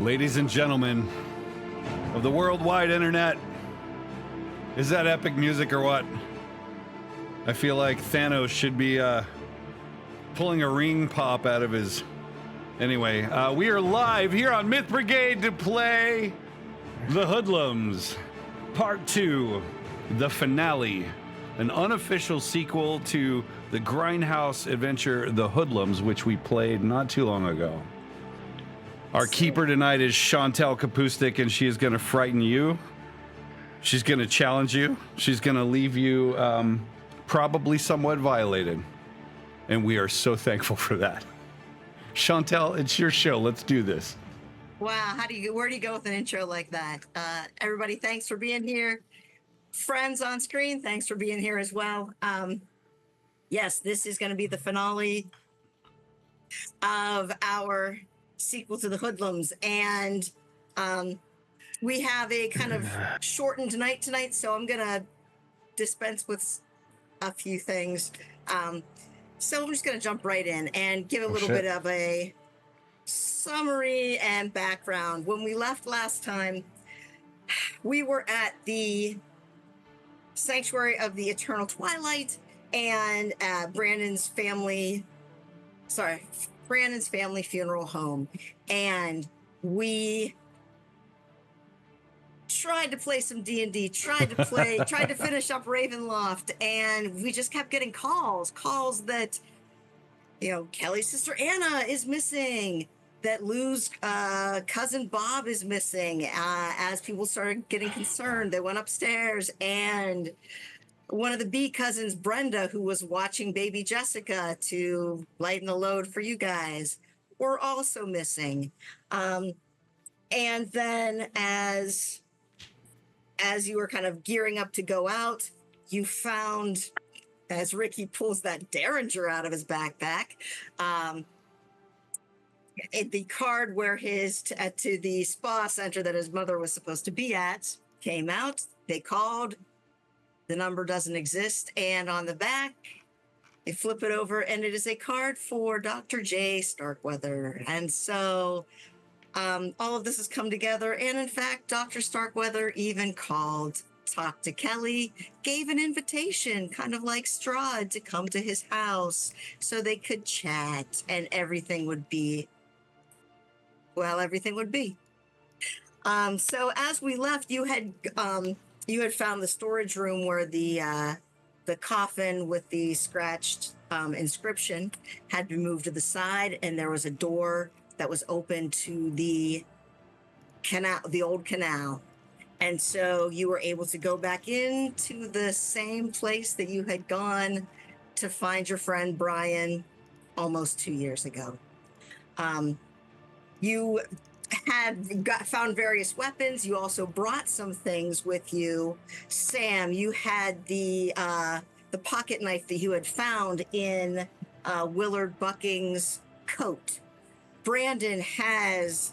Ladies and gentlemen of the worldwide internet, is that epic music or what? I feel like Thanos should be pulling a ring pop out of his... Anyway, we are live here on Myth Brigade to play The Hoodlums, Part 2, the finale, an unofficial sequel to the Grindhouse adventure, The Hoodlums, which we played not too long ago. Our keeper tonight is Chantel Kapustik, and she is going to frighten you. She's going to challenge you. She's going to leave you probably somewhat violated. And we are so thankful for that. Chantel, it's your show. Let's do this. Wow, where do you go with an intro like that? Everybody, thanks for being here. Friends on screen, thanks for being here as well. Yes, this is going to be the finale of our sequel to the Hoodlums, and we have a kind of shortened night tonight, so I'm going to dispense with a few things. So I'm just going to jump right in and give a little bit of a summary and background. When we left last time, we were at the Sanctuary of the Eternal Twilight, and Brandon's family funeral home, and we tried to play some D&D, tried to finish up Ravenloft, and we just kept getting calls that, you know, Kelly's sister Anna is missing, that Lou's cousin Bob is missing. As people started getting concerned, they went upstairs, and one of the B cousins, Brenda, who was watching baby Jessica to lighten the load for you guys, were also missing. And then as you were kind of gearing up to go out, you found, as Ricky pulls that Derringer out of his backpack, the card where his to the spa center that his mother was supposed to be at came out. They called. The number doesn't exist, and on the back, they flip it over, and it is a card for Dr. J. Starkweather. And so all of this has come together, and in fact, Dr. Starkweather even called, talked to Kelly, gave an invitation, kind of like Strahd, to come to his house so they could chat, and everything would be, well, everything would be. So as we left, you had found the storage room where the coffin with the scratched inscription had been moved to the side, and there was a door that was open to the canal, the old canal. And so you were able to go back into the same place that you had gone to find your friend Brian almost 2 years ago. You found various weapons. You also brought some things with you. Sam, you had the pocket knife that you had found in Willard Bucking's coat. Brandon has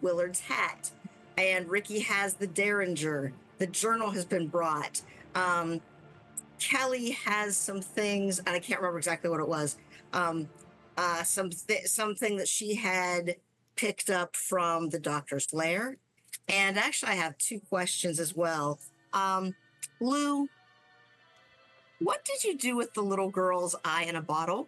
Willard's hat, and Ricky has the Derringer. The journal has been brought. Kelly has some things, and I can't remember exactly what it was. Something that she had picked up from the doctor's lair. And actually, I have two questions as well. Lou, what did you do with the little girl's eye in a bottle?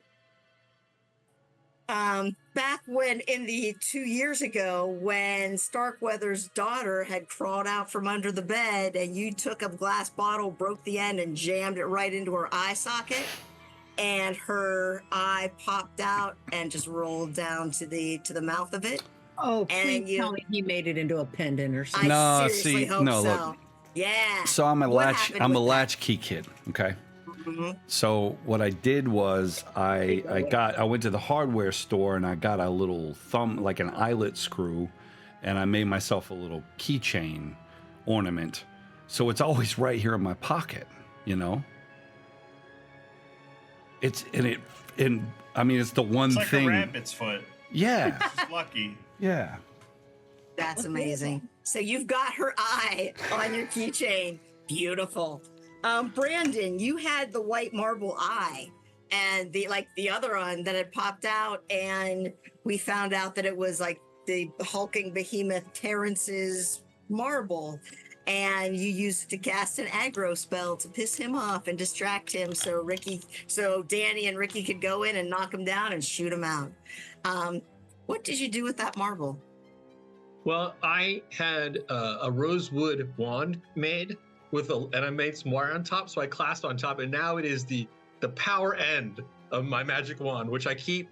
Back when, in the 2 years ago, when Starkweather's daughter had crawled out from under the bed, and you took a glass bottle, broke the end, and jammed it right into her eye socket, and her eye popped out and just rolled down to the mouth of it. Oh, please tell me he made it into a pendant or something. No, seriously hope so. Look. Yeah. So I'm a latchkey kid, okay? Mm-hmm. So what I did was I went to the hardware store, and I got a little like an eyelet screw, and I made myself a little keychain ornament. So it's always right here in my pocket, you know? It's the one it's like thing. A rabbit's foot. Yeah. It's lucky. Yeah. That's amazing. So you've got her eye on your keychain. Beautiful. Brandon, you had the white marble eye, and the other one that had popped out, and we found out that it was like the hulking behemoth Terrence's marble, and you use it to cast an aggro spell to piss him off and distract him, so Danny and Ricky could go in and knock him down and shoot him out. What did you do with that marble? Well, I had a rosewood wand made and I made some wire on top, so I clasped on top, and now it is the power end of my magic wand, which I keep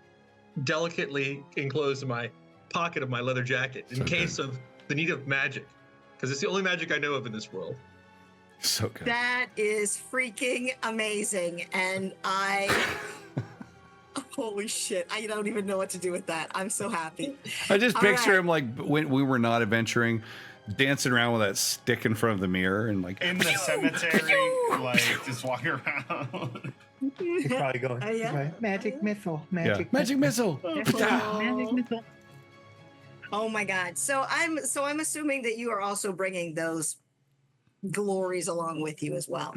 delicately enclosed in my pocket of my leather jacket in case of the need of magic, because it's the only magic I know of in this world. So good. That is freaking amazing, and holy shit, I don't even know what to do with that. I'm so happy. I just All picture right. him like when we were not adventuring, dancing around with that stick in front of the mirror and like In the cemetery, like just walking around. He's probably going, Yeah. right, magic missile, magic missile. Magic missile. Oh my god. So I'm assuming that you are also bringing those glories along with you as well.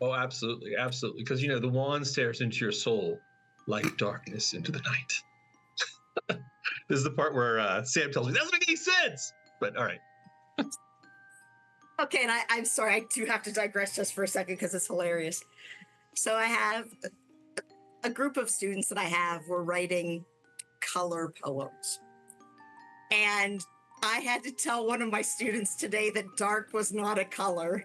Oh, absolutely, absolutely. Because the wand stares into your soul like darkness into the night. This is the part where Sam tells me that doesn't make any sense. But all right. Okay, and I'm sorry, I do have to digress just for a second because it's hilarious. So I have a group of students that I have were writing color poems. And I had to tell one of my students today that dark was not a color.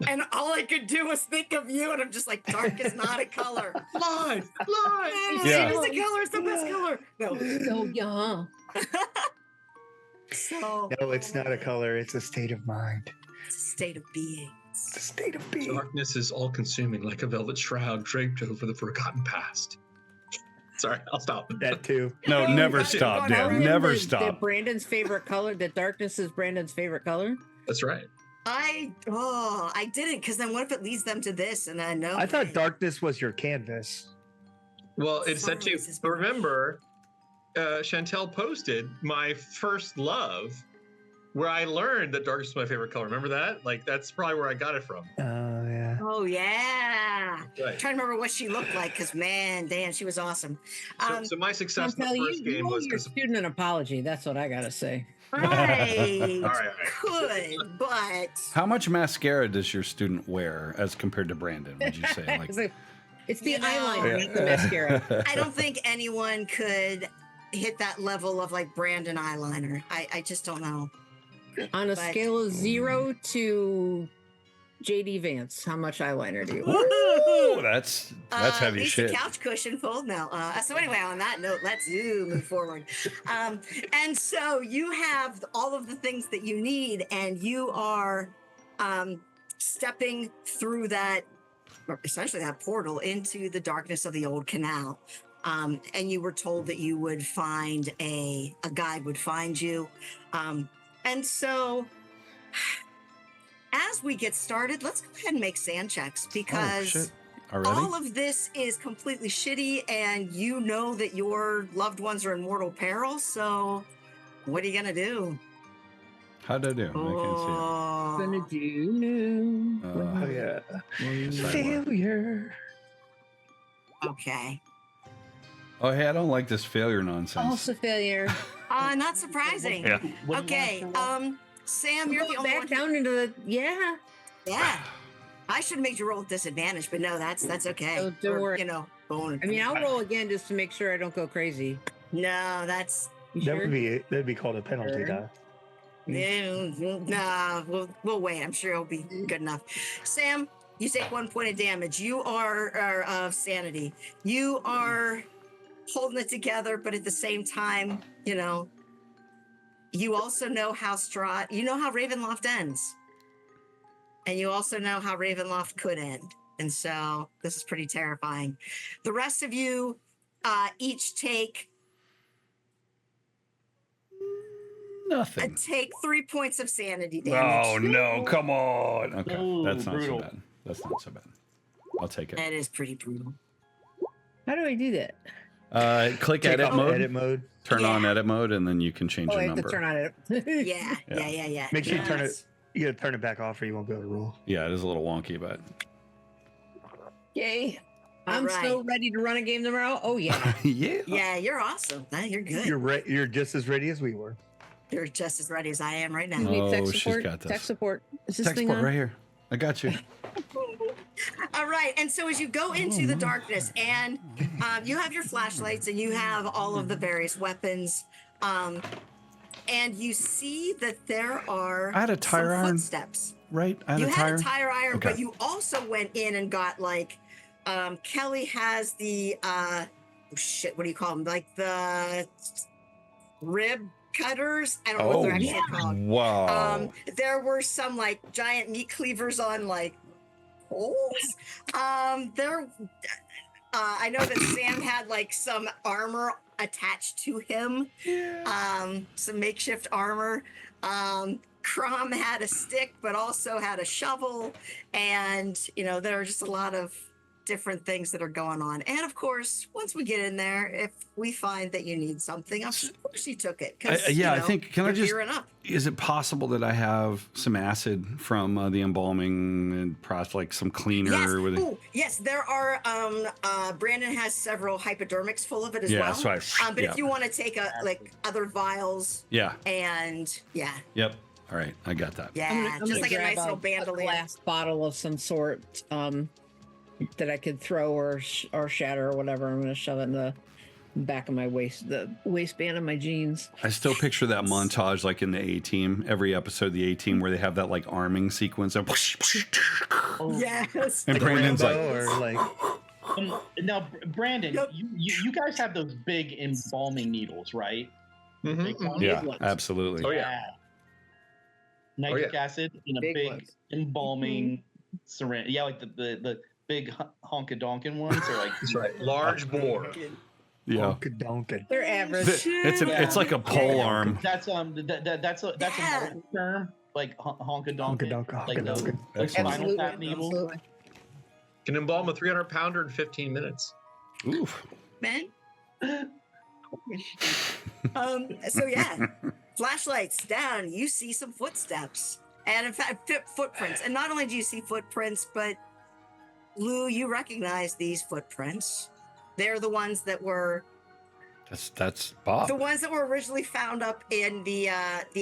And all I could do was think of you, and I'm just like, dark is not a color. Lie. Yeah. It is a color, it's the best color. No. So young. So No, it's not a color. It's a state of mind. it's a state of being. It's a state of being. Darkness is all-consuming, like a velvet shroud draped over the forgotten past. Sorry, I'll stop. That too. No, Oh, never that's stop, fun. Dan. Never That stop. Brandon's favorite color, that darkness is Brandon's favorite color. That's right. I didn't, because then what if it leads them to this? And I know. I thought darkness was your canvas. Well, it's said to. Sunrise is But remember, Chantel posted my first love, where I learned that darkness is my favorite color. Remember that? Like that's probably where I got it from. Oh yeah. Oh yeah. Right. Trying to remember what she looked like, because man, damn, she was awesome. So my success in Chantel, the first you game owe was your because student an apology. That's what I gotta say. Right. All right. Could, but How much mascara does your student wear as compared to Brandon? Would you say? Like, It's the You know- eyeliner, not the mascara. I don't think anyone could hit that level of like Brandon eyeliner. I just don't know. On a But- scale of 0 to JD Vance, how much eyeliner do you wear? Woo, that's heavy Lisa shit. Couch cushion full. No. So anyway, on that note, let's move forward. And so you have all of the things that you need, and you are stepping through that, or essentially that portal into the darkness of the old canal. And you were told that you would find a guide would find you. And so as we get started, let's go ahead and make sand checks, Oh, because shit. Already? all of this is completely shitty, and you know that your loved ones are in mortal peril. So, what are you gonna do? How'd I do? I Oh, Gonna do. Oh yeah. can't see. Failure. okay. Oh, hey, I don't like this failure nonsense. Also failure. Not surprising. Yeah. Okay. Sam, you're the only Back one. down into the Yeah. I should have made you roll with disadvantage, but no, that's okay. Oh, don't Or, worry. You know, bone. I mean, I'll roll again just to make sure I don't go crazy. No, that's You That sure? would be called a penalty, Sure. though. nah. We'll wait. I'm sure it'll be good enough. Sam, you take 1 point of damage. You are of sanity. You are holding it together, but at the same time, you know, you also know how you know how Ravenloft ends, and you also know how Ravenloft could end. And so this is pretty terrifying. The rest of you each take Nothing. 3 points of sanity damage. Oh no! Come on. Okay, Ooh, that's not brutal. so bad. That's not so bad. I'll take it. That is pretty brutal. How do I do that? Click Take edit off mode. Edit mode. Turn Yeah. on edit mode, and then you can change Oh, I your have to number. turn on it. Yeah. Make sure you turn it. Yes. You gotta turn it back off, or you won't be able to roll. Yeah, it is a little wonky, but Yay. All I'm so right. ready to run a game tomorrow. Oh, yeah. yeah. Yeah, you're awesome. You're good. You're just as ready as we were. They're just as ready as I am right You now. need tech Oh, she's support. got this. Tech support. Is this Tech thing support on? right here. I got you. All right. And so as you go into the darkness and you have your flashlights and you have all of the various weapons, and you see that there are I had a tire some iron. footsteps. Right? I You had tire. a tire iron, Okay. but you also went in and got like Kelly has the oh shit, what do you call them? Like the rib cutters. I don't know what they're actually called. Wow. There were some like giant meat cleavers on like poles. I know that Sam had like some armor attached to him. Some makeshift armor. Crom had a stick, but also had a shovel. And, you know, there are just a lot of different things that are going on. And of course, once we get in there, if we find that you need something, of course you took it. I think, can I you're just, gearing up. is it possible that I have some acid from the embalming and like some cleaner? Yes. With Ooh, yes, there are. Brandon has several hypodermics full of it as well. So but if you want to take like other vials, and Yep. All right, I got that. I'm gonna just like a grab nice little a bandolier. glass bottle of some sort that I could throw or shatter or whatever. I'm going to shove it in the back of my the waistband of my jeans. I still picture that montage like in the A-Team, every episode of the A-Team where they have that like arming sequence. And Yes. And Brandon's like, Or like Now, Brandon, Yep. you guys have those big embalming needles, right? Mhm, Big mhm. ones? yeah, ones. absolutely. Oh, yeah. Nitric acid in a Big big ones. embalming syringe. Yeah, like the big honka-donkin ones are like That's right. Large bore. Yeah. Donkin. They're average. It's like a pole arm. that's that's a medical term, like honka-donkin, like the Honka-donkin. like spinal Absolutely. tap needle. Absolutely. Can embalm a 300-pounder in 15 minutes. Oof. Man. So yeah, flashlights down. You see some footsteps, and in fact, footprints. And not only do you see footprints, but Lou, you recognize these footprints. They're the ones that were That's Bob. the ones that were originally found up in the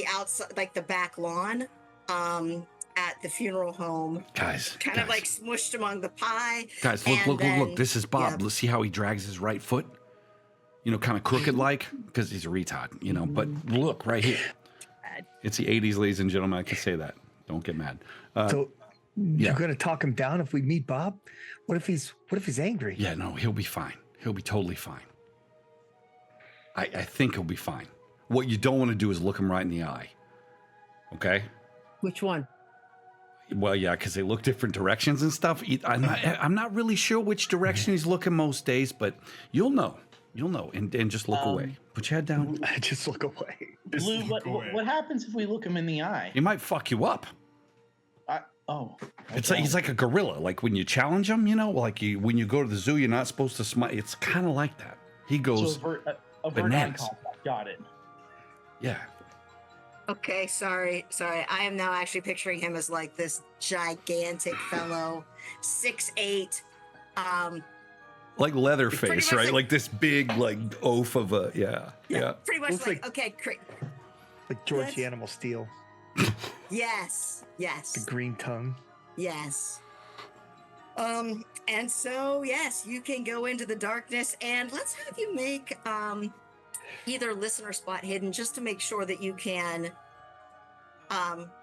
outside, like the back lawn, at the funeral home. Guys, Kind of like smushed among the pie. guys, and look. then- This is Bob. yeah. Let's see how he drags his right foot. You know, kind of crooked like, because he's a retard, you know. But look right here. It's the 80s, ladies and gentlemen. I can say that. Don't get mad. So yeah. you're gonna talk him down if we meet Bob? What if he's angry? Yeah, no, he'll be fine. He'll be totally fine. I think he'll be fine. What you don't want to do is look him right in the eye. Okay? Which one? Well, yeah, because they look different directions and stuff. I'm not really sure which direction he's looking most days, but you'll know. You'll know. And just look away. Put your head down. Just look away. Just Lou, look away. what happens if we look him in the eye? He might fuck you up. It's like he's like a gorilla. Like when you challenge him, you know, like when you go to the zoo, you're not supposed to smile. It's kind of like that. He goes, avert eye bananas. contact. Got it. yeah. Okay, sorry. I am now actually picturing him as like this gigantic fellow, 6'8". Like Leatherface, much right? like- Like this big, like oaf of a, yeah. Pretty much Looks like, like- okay, Like George Yes. the Animal Steel, yes, the green tongue. yes. And so yes, you can go into the darkness, and let's have you make either listen or spot hidden, just to make sure that you can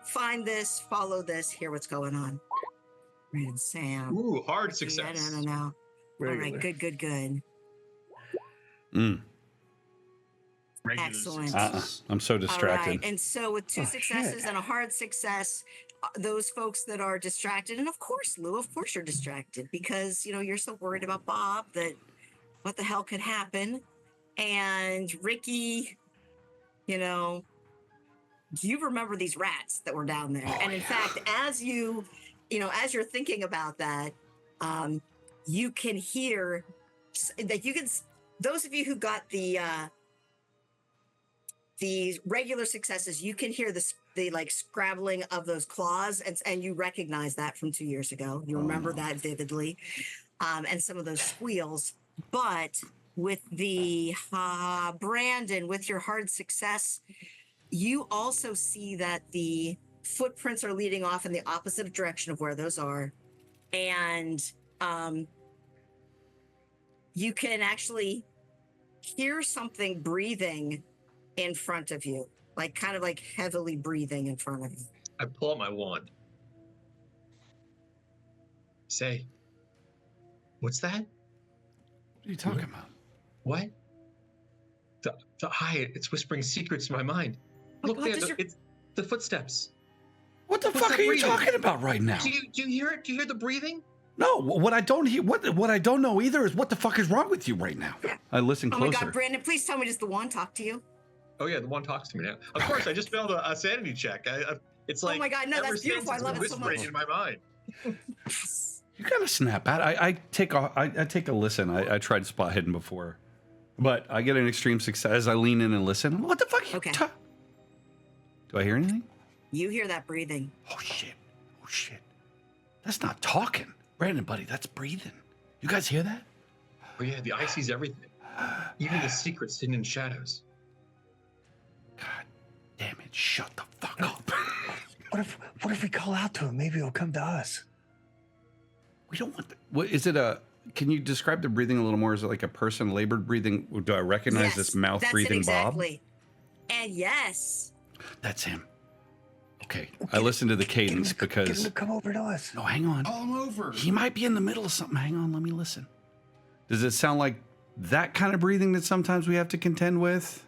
find this, follow this, hear what's going on. And Sam. Ooh, hard Yeah, success. no. All Regular. right, good. Regular Excellent. success. I'm so All distracted. right, and so with 2 Oh, successes shit. and a hard success, those folks that are distracted, and of course, Lou, of course you're distracted because you know you're so worried about Bob that what the hell could happen, and Ricky, you know, do you remember these rats that were down there? Oh, and in fact, as you're thinking about that, you can hear that those of you who got the regular successes, you can hear the like scrabbling of those claws, and you recognize that from 2 years ago. You remember that vividly, and some of those squeals. But with the Brandon, with your hard success, You also see that the footprints are leading off in the opposite direction of where those are. And you can actually hear something breathing in front of you, like kind of like heavily breathing in front of you. I pull out my wand. Say, what's that? What are you talking about? What? The eye, it's whispering secrets in my mind. Oh Look God, there, does your- it's the footsteps. What the What's fuck that are you breathing? talking about right now? Do you hear it? Do you hear the breathing? No, what I don't hear, what I don't know either is what the fuck is wrong with you right now. I listen Oh my closer. God, Brandon, please tell me, does the wand talk to you? Oh yeah, the one talks to me now. Of course, I just failed a sanity check. It's like Oh my God, no, ever that's beautiful. since I it's love it so whispering much. in my mind. Yes. You gotta snap out. I take a listen. I tried spot hidden before, but I get an extreme success. I lean in and listen. What the fuck? Okay. Do I hear anything? You hear that breathing. Oh shit! Oh shit! That's not talking, Brandon, buddy. That's breathing. You guys hear that? Oh yeah, the eye sees everything, even the secrets hidden in shadows. God damn it! Shut the fuck up. What if we call out to him? Maybe he'll come to us. We don't want. What is it? Can you describe the breathing a little more? Is it like a person labored breathing? Do I recognize this mouth that's breathing it exactly. And yes. Bob? That's him. Okay, I listened to the cadence Get him because. to come over to us. No, hang on. Call him over. He might be in the middle of something. Hang on, let me listen. Does it sound like that kind of breathing that sometimes we have to contend with?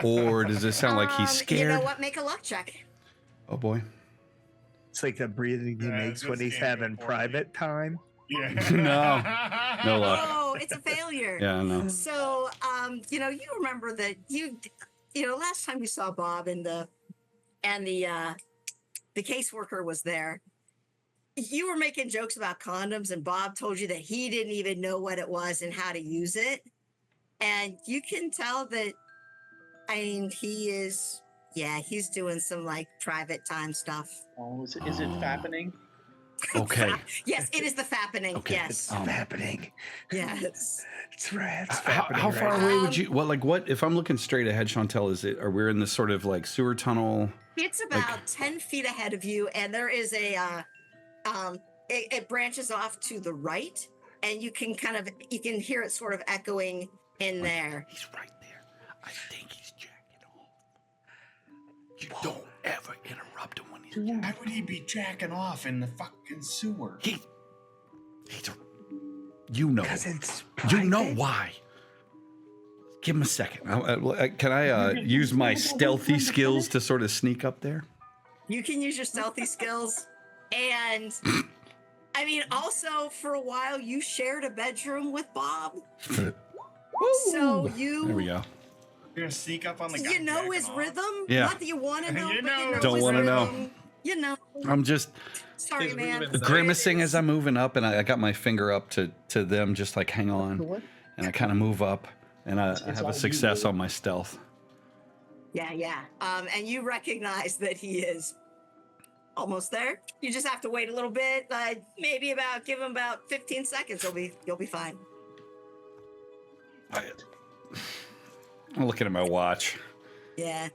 Or does it sound like he's scared? You know what? Make a luck check. Oh boy. It's like the breathing he Yeah, makes when just he's can't having afford private time. Yeah. No luck. Oh, it's a failure. Yeah, I know. So, you remember that last time you saw Bob and the caseworker was there. You were making jokes about condoms, and Bob told you that he didn't even know what it was and how to use it. And you can tell that, he's doing some like private time stuff. Oh, is it fappening? Okay. Yes, it is the fappening. Okay. Yes. It's happening. Yes. It's right. It's How happening far right away would you? What if I'm looking straight ahead, Chantel? Are we in this sort of like sewer tunnel? It's about 10 feet ahead of you, and there is it branches off to the right, and you can hear it sort of echoing in there. He's right there. I think he's jacking off. You don't ever interrupt him when he's jacking. Why would he be jacking off in the fucking sewer? You know. Because it's You know private. why. Give him a second. Can I use my stealthy skills to sort of sneak up there? You can use your stealthy skills, and also for a while you shared a bedroom with Bob, so There we go. You're gonna sneak up on the guy. you know jacking his off? rhythm. Yeah. Not that you want to know, You but you know. know Don't his wanna know. rhythm. You know. I'm just Sorry, His man. rhythm in the night. grimacing as I'm moving up, and I got my finger up to them, just like hang on, What? and I kind of move up, and I have all a you, success Lou. on my stealth. Yeah. And you recognize that he is almost there. You just have to wait a little bit. Give him about 15 seconds. You'll be fine. I'm looking at my watch. Yeah.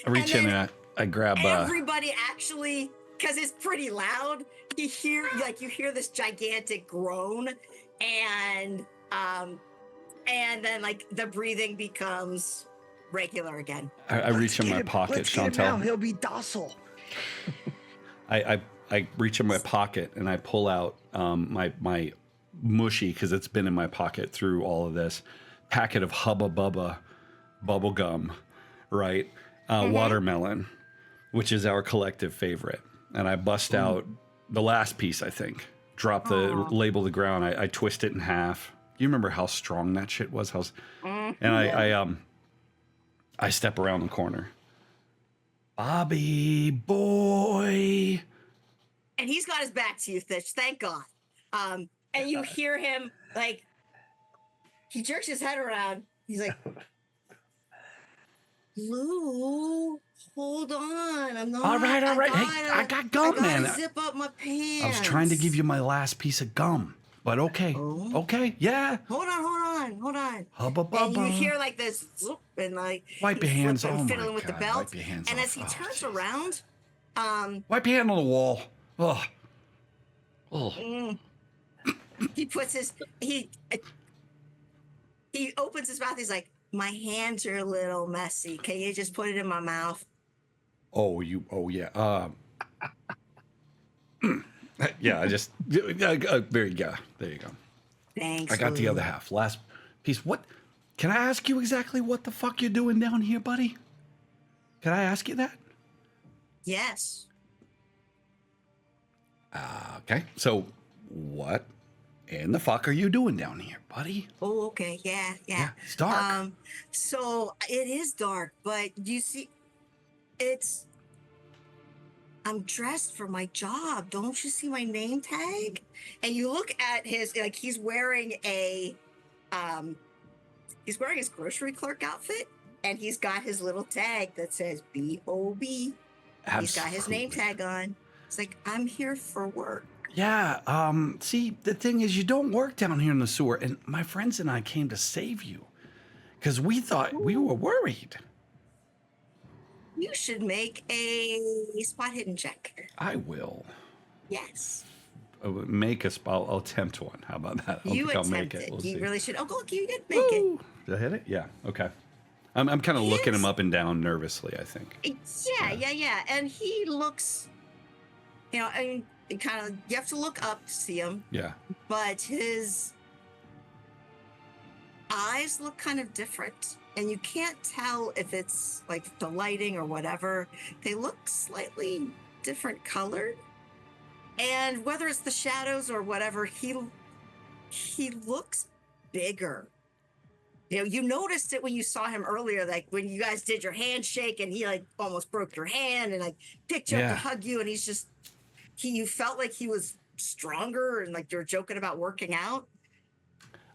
I reach And in then and I grab. Everybody actually, because it's pretty loud, you hear this gigantic groan, and then like the breathing becomes regular again. I reach in my pocket, Let's get him now. Chantel. He'll be docile. I reach in my pocket and I pull out my mushy, because it's been in my pocket through all of this, packet of Hubba Bubba bubble gum, right? Watermelon, which is our collective favorite. And I bust out the last piece, I think. Drop the label to the ground. I twist it in half. You remember how strong that shit was? And I step around the corner. Bobby boy. And he's got his back to you, Fish. Thank God. And you hear him like he jerks his head around. He's like, Lou, hold on. I'm not. All right. Hey, I got gum, I gotta man. zip up my pants. I was trying to give you my last piece of gum. But okay. Oh. Okay. Yeah. Hold on. Hubba And you bubba. hear like this, zoop, and like Wipe your he's hands. flipping, Oh my fiddling with the God. belt. Wipe your hands And off. as he Oh, turns jeez. around, Wipe your hand on the wall. Oh. Oh. he puts he opens his mouth. He's like, "My hands are a little messy. Can you just put it in my mouth?" Oh, yeah. Yeah, I just, there you go. There you go. Thanks. I got the Lou. other half. Last piece. What? Can I ask you exactly what the fuck you're doing down here, buddy? Can I ask you that? Yes. Okay. So, what in the fuck are you doing down here, buddy? Oh, okay. Yeah. It's dark. So it is dark, but you see, I'm dressed for my job. Don't you see my name tag? And you look at his, like, he's wearing his grocery clerk outfit, and he's got his little tag that says B.O.B. He's got his name tag on. It's like, I'm here for work. Yeah. See, the thing is, you don't work down here in the sewer, and my friends and I came to save you because we thought we were worried. You should make a spot hidden check. I will. Yes. Make a spot. I'll attempt one. How about that? You I'll attempt make it. We'll You see. really should. Oh, look, you did make it. Woo! Did I hit it? Yeah. Okay. I'm kind of looking him Yes. up and down nervously, I think. Yeah. And he looks, I mean, you have to look up to see him, Yeah. but his eyes look kind of different. And you can't tell if it's like the lighting or whatever. They look slightly different colored. And whether it's the shadows or whatever, he looks bigger. You noticed it when you saw him earlier, like when you guys did your handshake and he like almost broke your hand and like picked you up to hug you. And you felt like he was stronger and like you were joking about working out.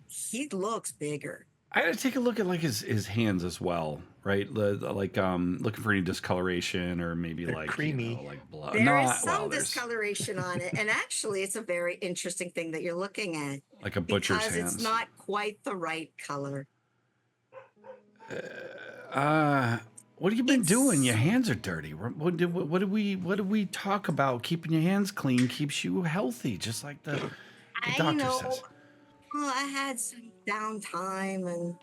He looks bigger. I gotta take a look at like his hands as well, right? Like looking for any discoloration or maybe They're like creamy. like blood. There is some there's discoloration on it. And actually, it's a very interesting thing that you're looking at. like a butcher's because hands. it's not quite the right color. What have you been doing? Your hands are dirty. What did we talk about? Keeping your hands clean keeps you healthy, just like the doctor says. Well, I had some downtime, and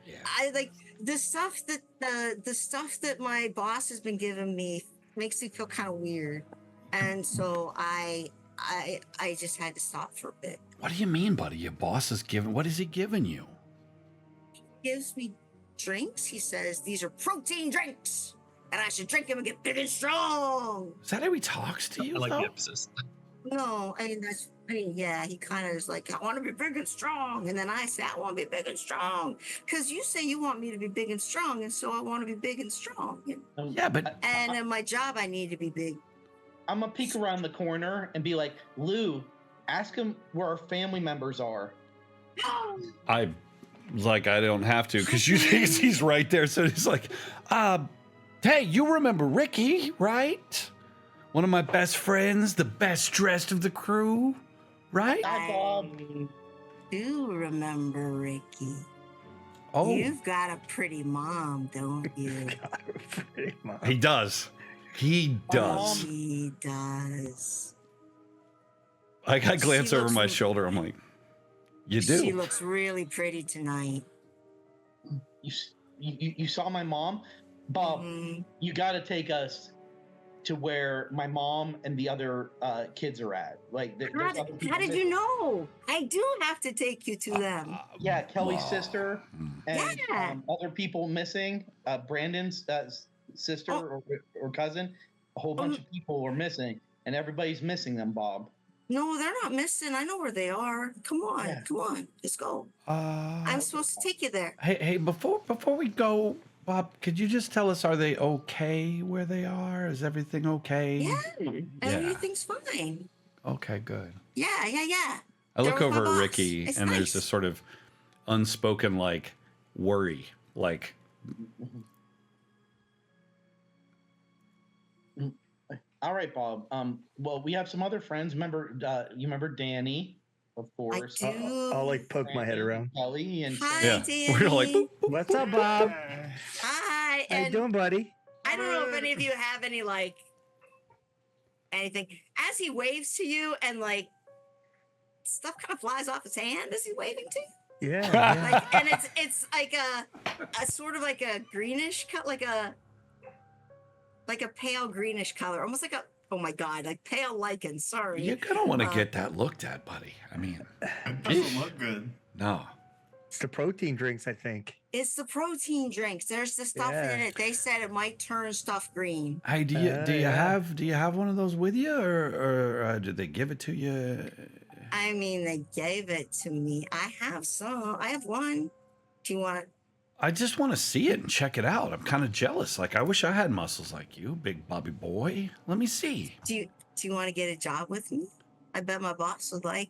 Yeah. I like the stuff that my boss has been giving me makes me feel kind of weird, and so I just had to stop for a bit. What do you mean, buddy? Your boss is giving. What is he giving you? He gives me drinks. He says these are protein drinks, and I should drink them and get big and strong. Is that how he talks to you? I like though? the emphasis. No, yeah, he kind of is like, I want to be big and strong. And then I say, I want to be big and strong. Because you say you want me to be big and strong. And so I want to be big and strong. Yeah, but And in my job, I need to be big. I'm gonna peek around the corner and be like, Lou, ask him where our family members are. I don't have to because you think he's right there. So he's like, hey, you remember Ricky, right? One of my best friends, the best dressed of the crew, right? Hi, Bob. I do remember Ricky. Oh, You've got a pretty mom, don't you? he does. He does. He does. I glance She over looks- my shoulder. I'm like, you do? She looks really pretty tonight. You saw my mom? Bob, Mhm. you gotta take us to where my mom and the other kids are at. Like, there's other people How did you know? I do have to take you to them. Yeah, Kelly's sister and Yeah. other people missing. Brandon's sister or cousin. A whole bunch of people were missing, and everybody's missing them, Bob. No, they're not missing. I know where they are. Come on, Yeah. come on, let's go. I'm supposed to take you there. Hey, before we go, Bob, could you just tell us, are they okay where they are? Is everything okay? Yeah, everything's fine. Okay, good. Yeah. I They're look with my over at boss. Ricky, It's and there's nice. this sort of unspoken, like, worry. Like, All right, Bob. Well, we have some other friends. Remember, you remember Danny? of course. I do. I'll like poke my head around. Kelly and Hi, Yeah. Danny. We're like, boop, boop. What's up, Bob? Hi. How you And doing, buddy? I don't know if any of you have any like anything as he waves to you, and like stuff kind of flies off his hand as he's waving to you. Yeah. yeah. Like, and it's like a sort of like a greenish cut, like a pale greenish color, almost like a, oh my god, like pale lichen. Sorry. You're gonna want to get that looked at, buddy. I mean, It doesn't look good. no. It's the protein drinks, I think. It's the protein drinks. There's the stuff in Yeah. it. They said it might turn stuff green. Hey, do you yeah. have one of those with you, or did they give it to you? I mean, they gave it to me. I have some. I have one. Do you want it? I just want to see it and check it out. I'm kind of jealous. Like, I wish I had muscles like you, big Bobby boy. Let me see. Do you want to get a job with me? I bet my boss would like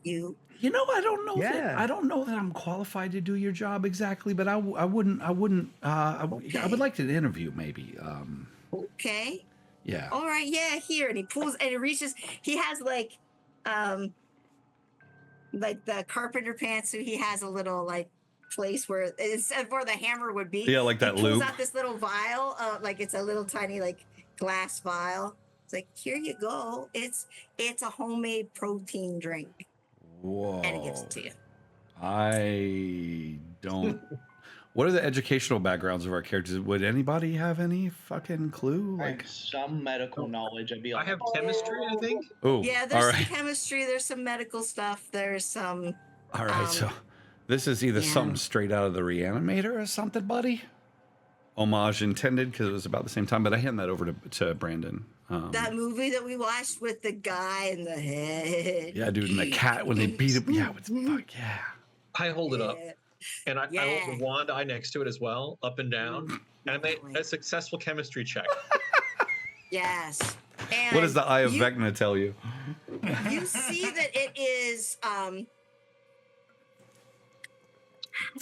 you. You know, I don't know. Yeah. I don't know that I'm qualified to do your job exactly, but I wouldn't. I would like to interview maybe. Okay. Yeah. All right. Yeah. Here, and he pulls and he reaches. He has like the carpenter pants. So he has a little like place where it's where the hammer would be. Yeah, like that he pulls loop. out this little vial. Like it's a little tiny like glass vial. It's like, here you go. It's a homemade protein drink. Whoa. And he gives it to you. I don't. What are the educational backgrounds of our characters? Would anybody have any fucking clue? I Like, have some medical knowledge. I'd be I like, have chemistry, I think. oh, Yeah, all there's right, some chemistry, there's some medical stuff, there's some all right. So, this is either yeah. something straight out of the Reanimator or something, buddy. Homage intended, because it was about the same time. But I hand that over to Brandon. that movie that we watched with the guy in the head. Yeah, dude, and the cat when they beat him. Yeah, it's fuck yeah. I hold it up, Yeah. and I Yeah. hold the wand eye next to it as well, up and down, and I made a successful chemistry check. Yes. And What does the Eye of you, Vecna tell you? You see that it is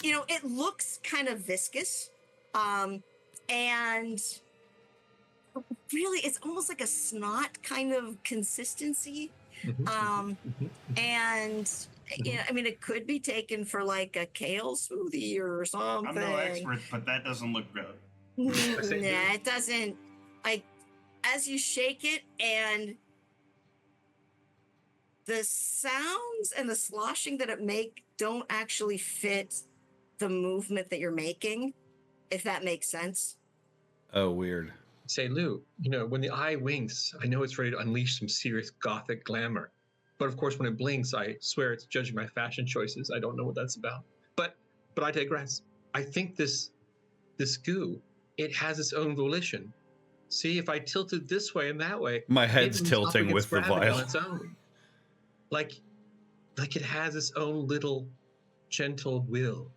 it looks kind of viscous. And really it's almost like a snot kind of consistency. And I mean, it could be taken for like a kale smoothie or something. I'm no expert, but that doesn't look good. Nah, it doesn't. Like, as you shake it, and the sounds and the sloshing that it make don't actually fit the movement that you're making, if that makes sense. Oh, weird. Say, Lou, when the eye winks, I know it's ready to unleash some serious gothic glamour. But of course, when it blinks, I swear it's judging my fashion choices. I don't know what that's about. But I digress. I think this goo, it has its own volition. See, if I tilt it this way and that way, My head's it moves up tilting against with the gravity vial. on its own. Like it has its own little gentle will.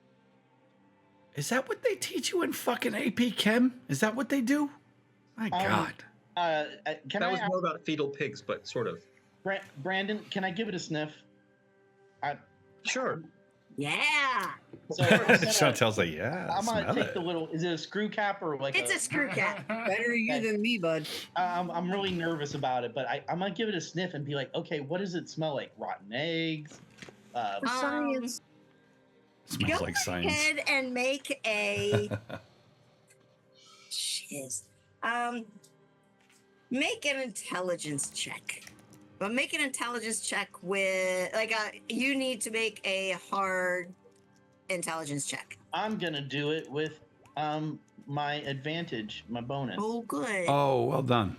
Is that what they teach you in fucking AP Chem? Is that what they do? My God. Can That I was ask, more about fetal pigs, but sort of. Brandon, can I give it a sniff? Sure. Yeah. So Chantel's like, yeah, I'm gonna smell take it. the little. Is it a screw cap or like It's a screw cap. Better you than me, bud. I'm really nervous about it, but I'm gonna give it a sniff and be like, okay, what does it smell like? Rotten eggs? Science. Smells Go like science. ahead and make a shiz. Make an intelligence check. But make an intelligence check with you need to make a hard intelligence check. I'm gonna do it with my advantage, my bonus. Oh, good. Oh, well done.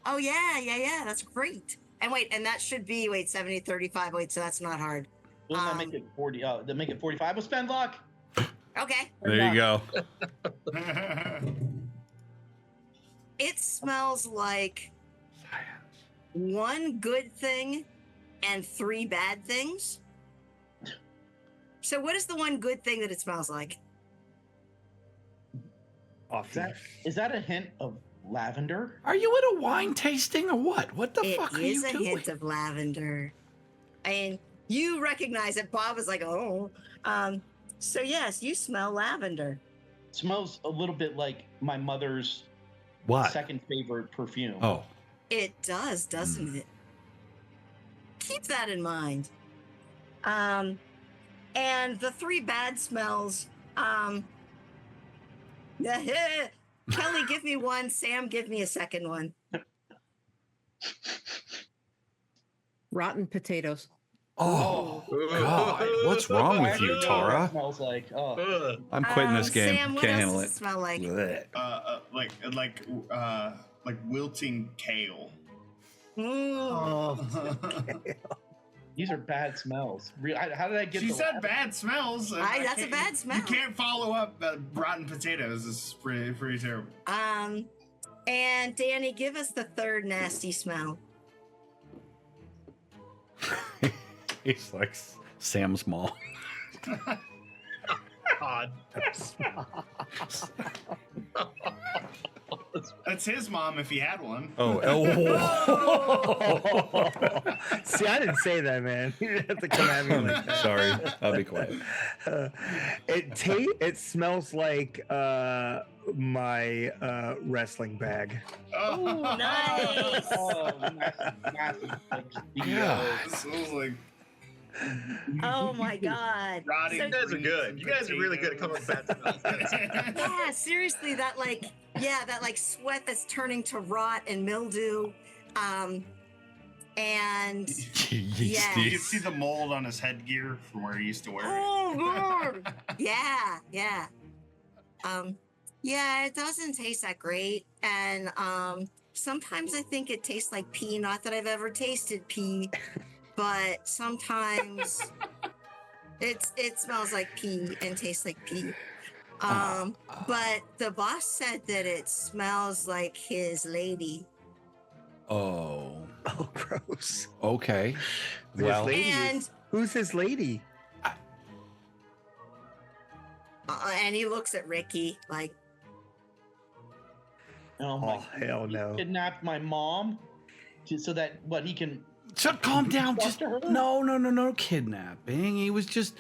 Oh, yeah. That's great. And that should be 70, 35. So that's not hard. Doesn't that make it 40? They make it 45. We'll spend luck. Okay. There you go. It smells like Science. one good thing and 3 bad things. So what is the one good thing that it smells like? Is that a hint of lavender? Are you at a wine tasting or what? What the It fuck are is you a doing? hint of lavender. And you recognize it. Bob was like, oh. So yes, you smell lavender. Smells a little bit like my mother's What? second favorite perfume. Oh, It does, doesn't it? Keep that in mind. And the three bad smells. Kelly, give me one. Sam, give me a second one. Rotten potatoes. Oh, God. What's wrong with you, What Tara? smells like. Oh, Ugh. I'm quitting this game. Sam, what Can't else handle does it. it smell like? Blech. Like wilting kale. Mm. these are bad smells. How did I get? She the said last- bad smells. That's a bad smell. You can't follow up rotten potatoes. It's pretty terrible. And Danny, give us the third nasty smell. He's like Sam Small. God. That's his mom if he had one. Oh. See, I didn't say that, man. You didn't have to come at me like that. Sorry. I'll be quiet. It smells like my wrestling bag. Oh, nice. Oh, nasty, like, Yeah. It smells like Oh my God. rotting. So- You guys are good. You guys are really good at coming up with bad smells. Yeah, seriously, that sweat that's turning to rot and mildew. And You Yeasty. can see the mold on his headgear from where he used to wear it. oh Lord. Yeah. Yeah, it doesn't taste that great. And sometimes I think it tastes like pee. Not that I've ever tasted pee, but sometimes it smells like pee and tastes like pee. But the boss said that it smells like his lady. Oh. Oh, gross. Okay. His Well, lady And is- who's his lady? and he looks at Ricky like, Oh my! Oh, hell no. He kidnapped my mom, so that he can. so calm down. Talk Just to her? no kidnapping. He was just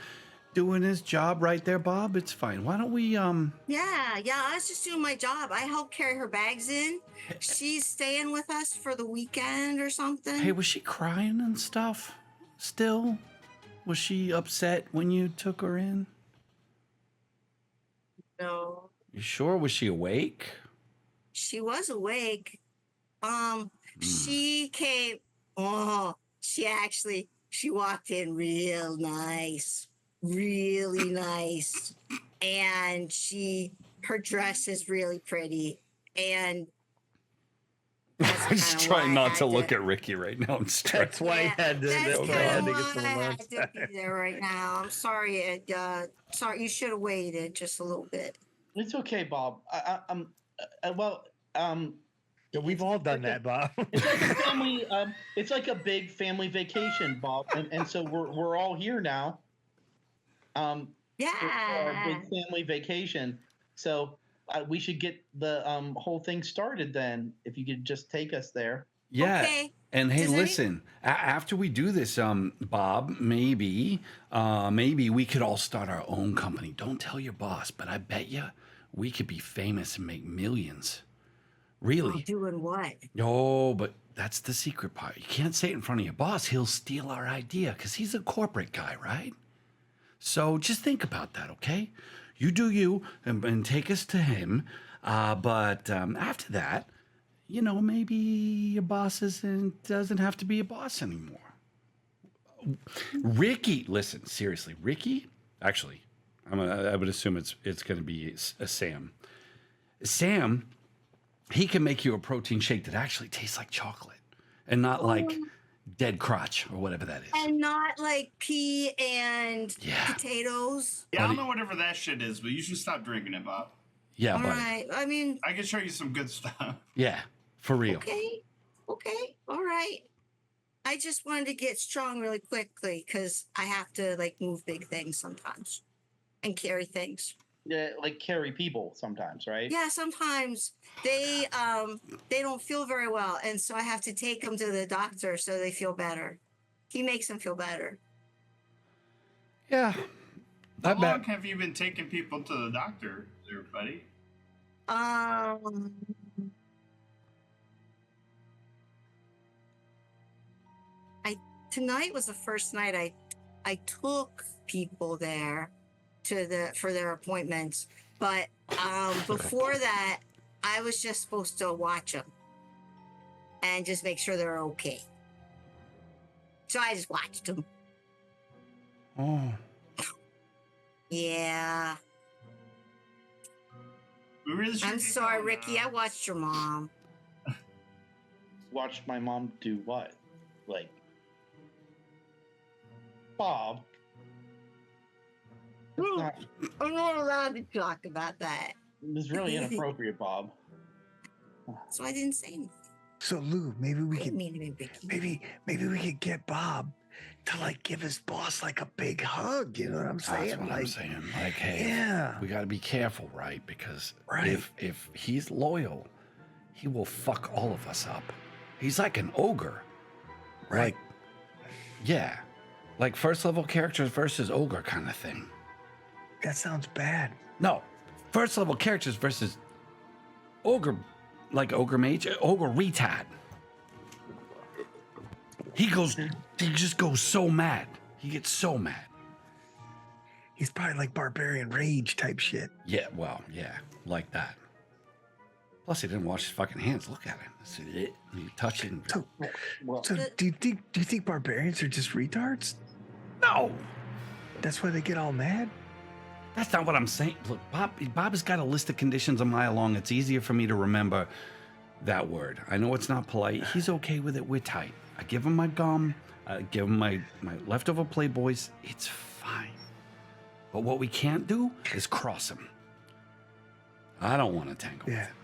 doing his job right there, Bob. It's fine. Why don't we yeah, I was just doing my job. I helped carry her bags in. She's staying with us for the weekend or something. Hey, was she crying and stuff? Still? Was she upset when you took her in? No, You sure? Was she awake? she was awake. She came. Oh, she walked in real nice, really nice, and her dress is really pretty, and that's I'm just kinda trying why I not to had look at Ricky right now. I'm stressed. That's why I had to. That's That's kind why I had of to why get some I alone had to be there right now. I'm sorry. Sorry, you should have waited just a little bit. It's okay, Bob. Yeah, we've all done that, Bob. It's like a family. It's like a big family vacation, Bob, and so we're all here now. For our Yeah. big family vacation. So we should get the whole thing started then. If you could just take us there. Yeah. Okay. And hey, Does any- listen. After we do this, Bob, maybe we could all start our own company. Don't tell your boss, but I bet you we could be famous and make millions. Really? Doing what? No, but that's the secret part. You can't say it in front of your boss. He'll steal our idea because he's a corporate guy, right? So just think about that, okay? You do you and take us to him. But after that, maybe your boss doesn't have to be a boss anymore. Ricky, listen, seriously, Ricky, actually, I would assume it's going to be a Sam. Sam, he can make you a protein shake that actually tastes like chocolate and not like dead crotch or whatever that is. And not like pea and Yeah. potatoes. Yeah, I don't know whatever that shit is, but you should stop drinking it, Bob. Yeah, All buddy. right. I mean, I can show you some good stuff. Yeah, for real. okay. All right. I just wanted to get strong really quickly because I have to move big things sometimes and carry things. Yeah, like carry people sometimes, right? Yeah, sometimes they don't feel very well, and so I have to take them to the doctor so they feel better. He makes them feel better. Yeah. I How long bet. have you been taking people to the doctor, there, buddy? Tonight was the first night I I took people there for their appointments, but before that, I was just supposed to watch them and just make sure they're okay. So I just watched them. Oh. Yeah. We really should I'm get sorry, going, Ricky. I watched your mom. Watch my mom do what? Like, Bob. That's Hmm. not, I'm not allowed to talk about that. it's really inappropriate, Bob. So I didn't say anything. So Lou, maybe we I didn't could mean to be Ricky. maybe we could get Bob to like give his boss like a big hug. You know what I'm saying? That's what like, I'm saying. Like, hey, yeah. we got to be careful, right? Because Right. if he's loyal, he will fuck all of us up. He's like an ogre. Right. Like, yeah. Like first level characters versus ogre kind of thing. That sounds bad. No, first level characters versus ogre, like ogre mage, ogre retard. He just goes so mad. He gets so mad. He's probably like barbarian rage type shit. Yeah, well, yeah, like that. Plus, he didn't wash his fucking hands. Look at him. He touched it. So, Well, so do you think barbarians are just retards? No, That's why they get all mad? that's not what I'm saying. Look, Bob has got a list of conditions a mile long. It's easier for me to remember that word. I know it's not polite. He's okay with it. We're tight. I give him my gum. I give him my leftover Playboys. It's fine. But what we can't do is cross him. I don't want to tangle with Yeah. him.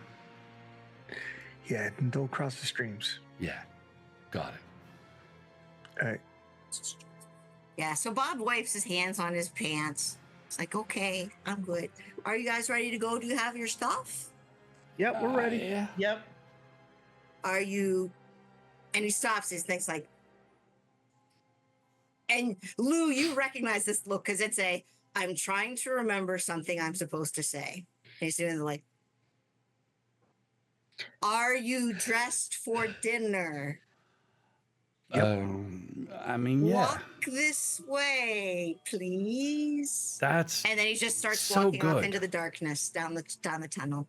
Yeah, and don't cross the streams. Yeah, got it. All right. Yeah, so Bob wipes his hands on his pants. It's like, okay, I'm good. Are you guys ready to go? Do you have your stuff? Yep, we're ready. Yeah. yep. Are you? And he stops. His thing's like, and Lou, you recognize this look because it's I'm trying to remember something I'm supposed to say. And he's doing like, are you dressed for dinner? I mean, yeah. Walk this way, please. That's And then he just starts so walking off good. into the darkness down the tunnel.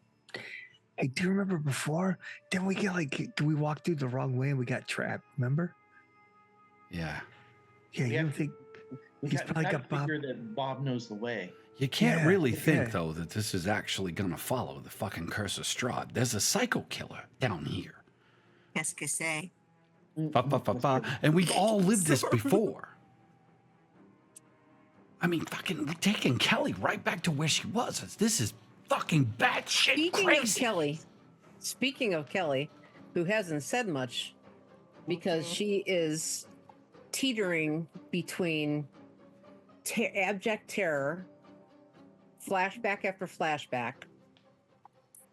Hey, do you remember before? Didn't we get we walked through the wrong way and we got trapped? Remember? yeah. Yeah, you Yeah. don't think We He's got, probably gotta got Bob. figure that Bob knows the way. You can't Yeah, really think, yeah. though, that this is actually going to follow the fucking curse of Strahd. There's a psycho killer down here. Qu'est-ce que c'est? Fa, fa, fa, fa. And we've all lived this before. I mean, fucking, we're taking Kelly right back to where she was. This is fucking batshit crazy. Speaking of Kelly, who hasn't said much because she is teetering between abject terror, flashback after flashback,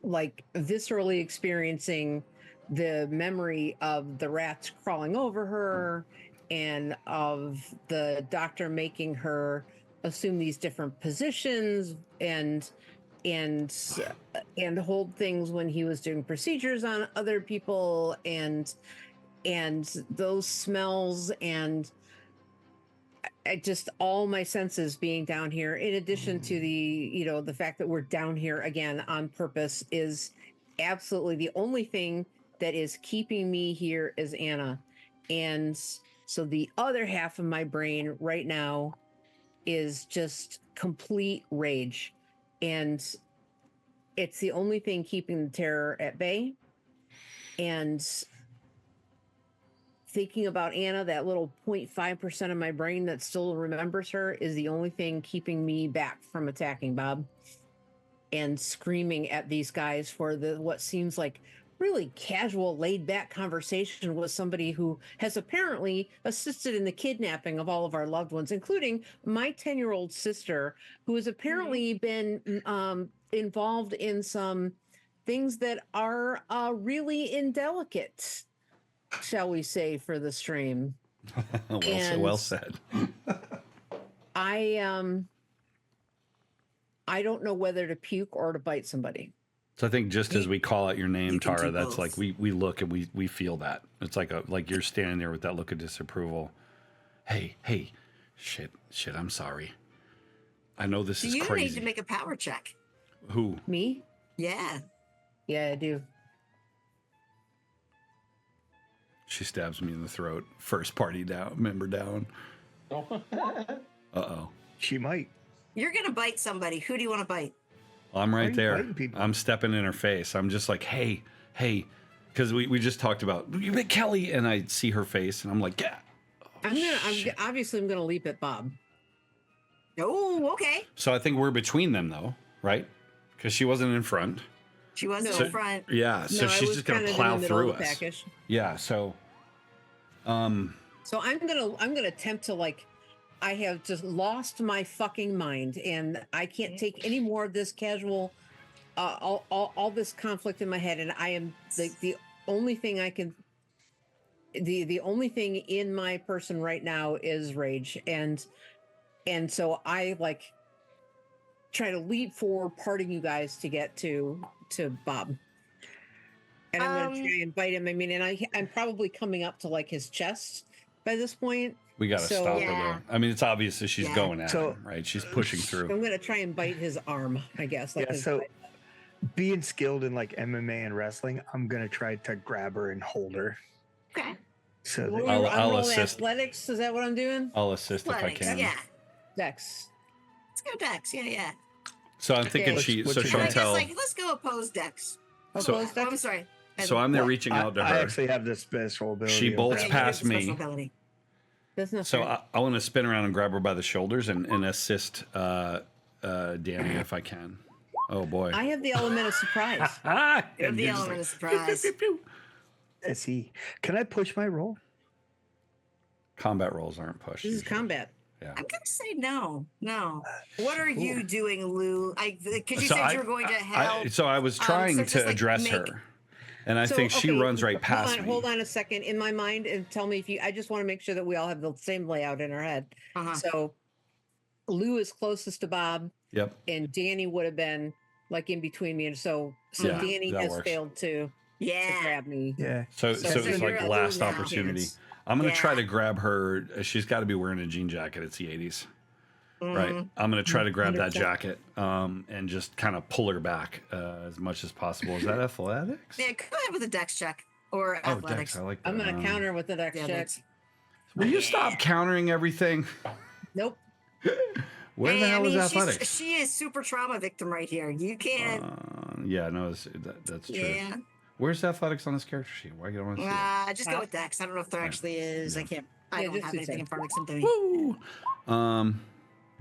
like viscerally experiencing the memory of the rats crawling over her and of the doctor making her assume these different positions and hold things when he was doing procedures on other people and those smells and I just all my senses being down here, in addition to the fact that we're down here again on purpose, is absolutely the only thing that is keeping me here is Anna. And so the other half of my brain right now is just complete rage. And it's the only thing keeping the terror at bay. And thinking about Anna, that little 0.5% of my brain that still remembers her, is the only thing keeping me back from attacking Bob and screaming at these guys for what seems like really casual, laid-back conversation with somebody who has apparently assisted in the kidnapping of all of our loved ones, including my 10-year-old sister, who has apparently been involved in some things that are really indelicate, shall we say, for the stream. Well said. I don't know whether to puke or to bite somebody. So I think just as we call out your name, You can Tara, do that's both. like we look and we feel that. It's like you're standing there with that look of disapproval. Hey, Shit. I'm sorry. I know this is You crazy. need to make a power check. Who? Me? Yeah. Yeah, I do. She stabs me in the throat. First party member down. Uh-oh. She might. You're going to bite somebody. Who do you want to bite? I'm Why are right you there. biting people? I'm stepping in her face. I'm just like, hey, because we just talked about you bit Kelly, and I see her face, and I'm like, yeah. I'm gonna leap at Bob. Oh, okay. So I think we're between them, though, right? Because she wasn't in front. She wasn't So- in front. Yeah, so I she's was just gonna kind of plow in the middle through of the us. package. Yeah. So, So I'm gonna attempt to like. I have just lost my fucking mind, and I can't take any more of this casual, all this conflict in my head, and I am the only thing I can. The only thing in my person right now is rage, and so I like try to leap forward, parting you guys to get to Bob, and I'm gonna try and bite him. I mean, and I'm probably coming up to like his chest by this point. we gotta So- stop her Yeah. though. I mean, it's obvious that she's Yeah. going at So- him, right? She's pushing through. I'm gonna try and bite his arm, I guess. Like Yeah, his so bite. being skilled in like MMA and wrestling, I'm gonna try to grab her and hold her. Okay. So I'm that, I'll rolling assist. athletics. Is that what I'm doing? I'll assist if I Athletics, can. yeah. Dex. Let's go Dex. Yeah. So I'm thinking Okay. she. What's So your I guess Chantel. let's go oppose Dex. So- Opposed Oh, I'm Dex? sorry. So I'm there Well, reaching out to her. I actually have this special ability. She of- bolts Okay, you past have the special me. ability. That's not So fair. I want to spin around and grab her by the shoulders and assist Danny if I can. Oh boy. I have the element of surprise. Ah! You have And the you're just element like, of surprise. pew, pew, pew. SE. Can I push my roll? Combat rolls aren't pushed. This is usually. combat. Yeah. I'm gonna say no. What are you doing, Lou? Because you So said you were going to help. so I was so trying just, to like, address make- her, and I So, think she okay, runs right past me. Hold on a second. In my mind, and tell me if you. I just want to make sure that we all have the same layout in our head. Uh-huh. So, Lou is closest to Bob, Yep. and Danny would have been like in between me, and so Yeah, Danny that has works. failed to Yeah. grab me. Yeah. So So it's you're like at last Lou now. opportunity. Yes. I'm gonna try Yeah. to grab her. She's got to be wearing a jean jacket. It's the 80s, right? Mhm. I'm gonna try to grab that 100%. jacket and just kind of pull her back as much as possible. Is that athletics? Yeah, go ahead with a Dex check or Oh, athletics. Dex, I like that. I'm gonna counter with the Dex Yeah, check. Dex. Will you stop countering everything? Nope. Where the Hey, hell is she's- athletics? She is super trauma victim right here. You can't. Yeah, no, that's true. Yeah. Where's athletics on this character sheet? Why don't I want to see it? Just go with Dex. I don't know if there actually is. I can't. I Yeah, don't just have do anything so. in front of me. Woo!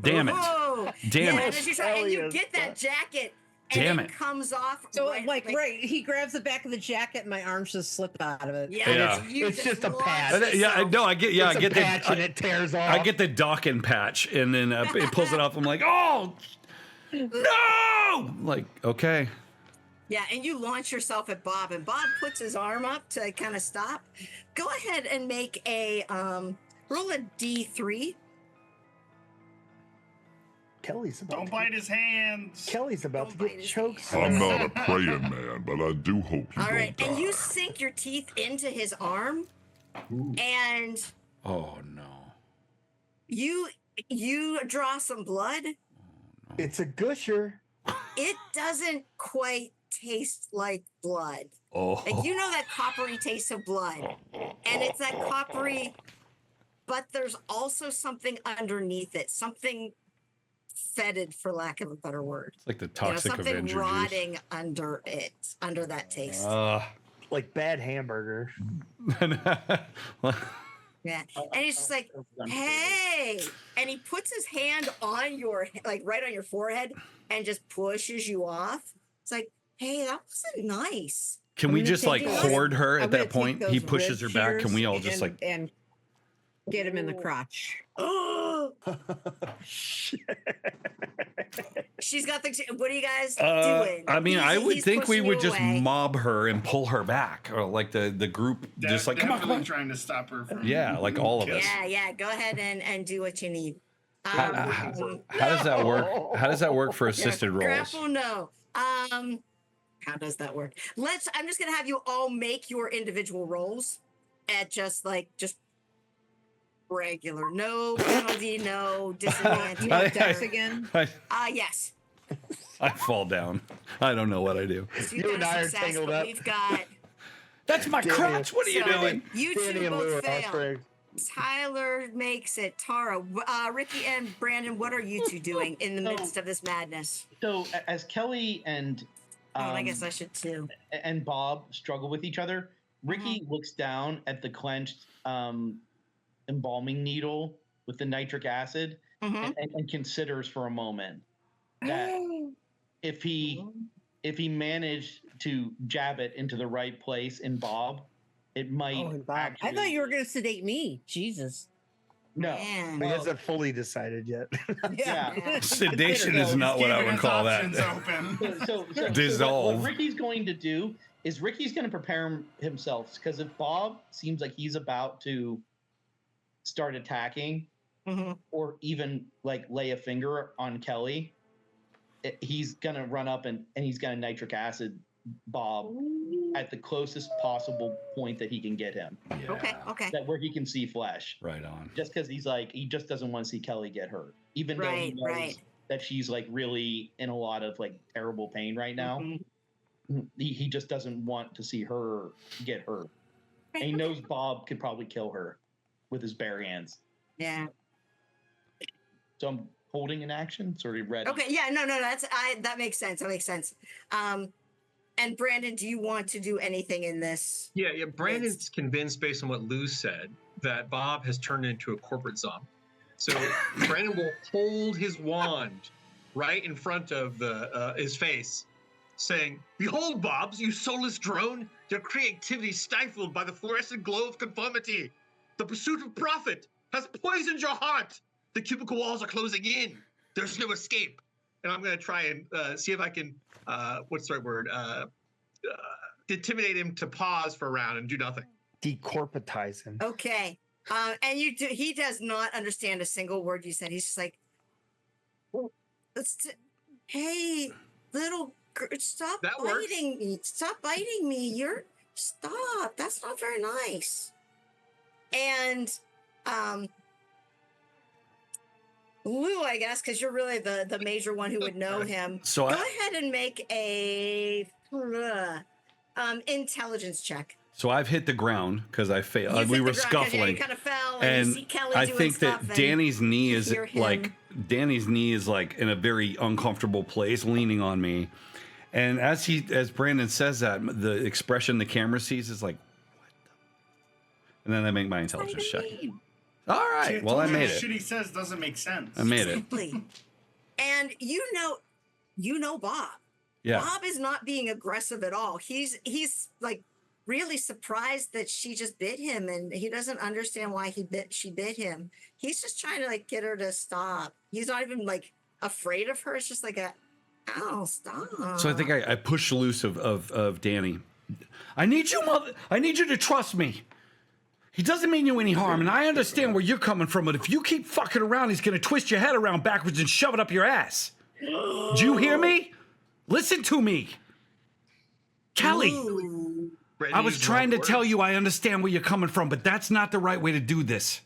Damn it. Whoa. Damn yeah, it. And, as you try, and you Hell get yes. that jacket. And Damn it it. comes off. So right, he grabs the back of the jacket, and my arms just slip out of it. Yeah. Yeah. You It's just a lost patch. Yeah, I yourself. know. I get. Yeah, It's I a get patch and the. it tears off. I get the Dawkins patch, and then it pulls it off. I'm like, oh no! Like, okay. Yeah, and you launch yourself at Bob, and Bob puts his arm up to kind of stop. Go ahead and make a roll a D3. Kelly's about. Don't bite his hands. Kelly's about to Don't bite get his choked. I'm not a praying man, but I do hope you All right, don't and you die. sink your teeth into his arm, and Oh no. you draw some blood. It's a gusher. It doesn't quite taste like blood. Oh. Like, you know that coppery taste of blood, and it's that coppery, but there's also something underneath it, something fetid, for lack of a better word. It's like the You know, toxic something Avenger juice. rotting under it, under that taste. Like bad hamburger. Yeah, and he's just like, "Hey!" And he puts his hand on your, like, right on your forehead, and just pushes you off. It's like, "Hey, that wasn't nice." Can I'm we gonna just take like those- hoard her I'm at gonna that take point? He those pushes her rib back. Can we all shears just like? and get him in the crotch? Oh, she's got the. What are you guys Uh, doing? I mean, I would He's think we pushing would you just away. mob her and pull her back, or like the group, just like come on, come Definitely on. trying to stop her from. Yeah, like all of us. Yeah. Go ahead and do what you need. How does that work? How does that work for assisted rolls? Grapple, no. How does that work? I'm just gonna have you all make your individual rolls at just Regular. No penalty, no disadvantage. You want Dex again? Yes. I fall down. I don't know what I do. So You got and a I are success, tangled but up. We've got That's my Danny. crotch. What are you So- doing? you Danny two and Lou both are all fail. friends. Tyler makes it. Tara, Ricky, and Brandon, what are you two doing in the midst of this madness? So as Kelly and And I guess I should too. and Bob struggle with each other, Ricky looks down at the clenched embalming needle with the nitric acid Mhm. and considers for a moment that if he managed to jab it into the right place in Bob, it might and Bob. actually. I thought you were going to sedate me. Jesus. No. Man. He hasn't fully decided yet. Yeah. Sedation is not what I would call that. Open. So Dissolve. what Ricky's going to do is Ricky's going to prepare himself, because if Bob seems like he's about to start attacking Mhm. or even like lay a finger on Kelly, he's going to run up and he's going to nitric acid Bob at the closest possible point that he can get him, Yeah. Okay. that where he can see flesh. Right on. Just because he just doesn't want to see Kelly get hurt, even though he Right, knows that she's like really in a lot of like terrible pain right now. Mhm. He just doesn't want to see her get hurt, and he knows Bob could probably kill her with his bare hands. Yeah. So I'm holding an action, sort of ready. Okay. Yeah. No. That makes sense. That makes sense. And Brandon, do you want to do anything in this? Yeah. Brandon's convinced, based on what Lou said, that Bob has turned into a corporate zombie. So Brandon will hold his wand right in front of his face, saying, "Behold, Bobs, you soulless drone, your creativity stifled by the fluorescent glow of conformity. The pursuit of profit has poisoned your heart. The cubicle walls are closing in. There's no escape." And I'm going to try and see if I can, what's the right word? Intimidate him to pause for a round and do nothing. Decorporatize him. Okay. And he does not understand a single word you said. He's just like, hey, little girl, stop That works. biting me. Stop biting me. Stop. That's not very nice. And Lou, I guess, because you're really the major one who would know him. So Go ahead and make a intelligence check. So I've hit the ground because I failed. You've We hit were the ground 'cause, yeah, scuffling. you kind of fell, and you see Kelly I doing think stuff, that and Danny's knee is hear him. like in a very uncomfortable place, leaning on me. And as Brandon says that, the expression the camera sees is like, what the? And then I make my intelligence check. All right. Well, I made it. Shit he says doesn't make sense. I made it. Exactly. And you know Bob. Yeah. Bob is not being aggressive at all. He's like really surprised that she just bit him, and he doesn't understand why she bit him. He's just trying to like get her to stop. He's not even like afraid of her. It's just like ow, stop. So I think I pushed loose of Danny. I need you to trust me. He doesn't mean you any harm, and I understand where you're coming from, but if you keep fucking around, he's gonna twist your head around backwards and shove it up your ass. Do you hear me? Listen to me. Kelly, Ooh. I was trying to tell you I understand where you're coming from, but that's not the right way to do this.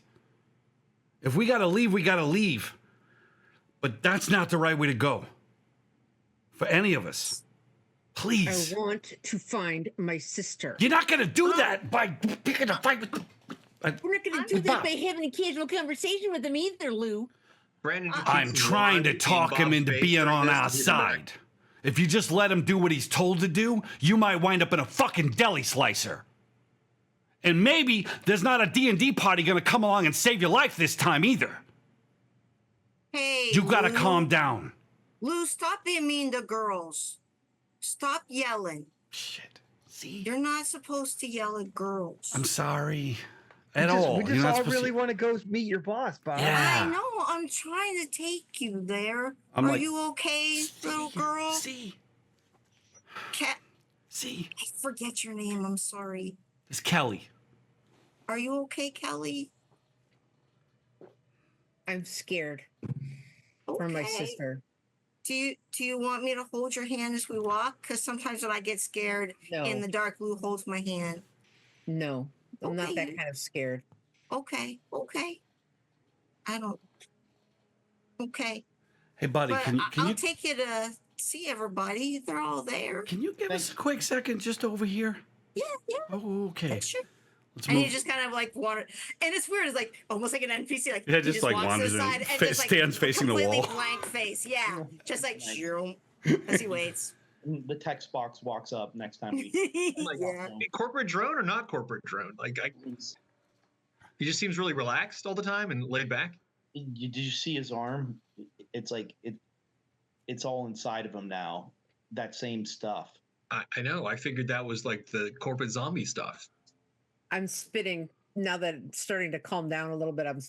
If we gotta leave, we gotta leave. But that's not the right way to go. For any of us. Please. I want to find my sister. You're not gonna do that by picking a fight with the... We're not going to do that by having a casual conversation with them either, Lou. Brandon, just I'm keeps his trying wand to in talk him Bob's into face being like on this our to hit him back. side. If you just let him do what he's told to do, you might wind up in a fucking deli slicer. And maybe there's not a D&D party gonna come along and save your life this time either. Hey, You gotta Lou. calm down. Lou, stop being mean to girls. Stop yelling. Shit. See? You're not supposed to yell at girls. I'm sorry. At We all. just You're not all supposed really to... want to go meet your boss, Bob. Yeah. I know. I'm trying to take you there. I'm Are like, you okay, little girl? See? Cat. See? I forget your name. I'm sorry. It's Kelly. Are you okay, Kelly? I'm scared for my Okay. sister. Do you want me to hold your hand as we walk? Because sometimes when I get scared No, in the dark, Lou holds my hand. no, I'm not Okay. that kind of scared. Okay. I don't. Okay, Hey, buddy, but can I'll you take you to see everybody. They're all there. can you give us a quick second just over here? Yeah, yeah, Oh, okay. sure. Let's And move. he just kind of like wanted, and it's weird. It's like almost like an NPC. Like Yeah, he just, like, walks to wanders the and side and fa- just like stands facing the completely wall. blank face. Yeah, just like Nice. zoom as he waits. The text box walks up next time we. Like, yeah. corporate drone or not corporate drone? He just seems really relaxed all the time and laid back. Did you see his arm? It's like it's all inside of him now. That same stuff. I know. I figured that was like the corporate zombie stuff. I'm spitting now that it's starting to calm down a little bit. I'm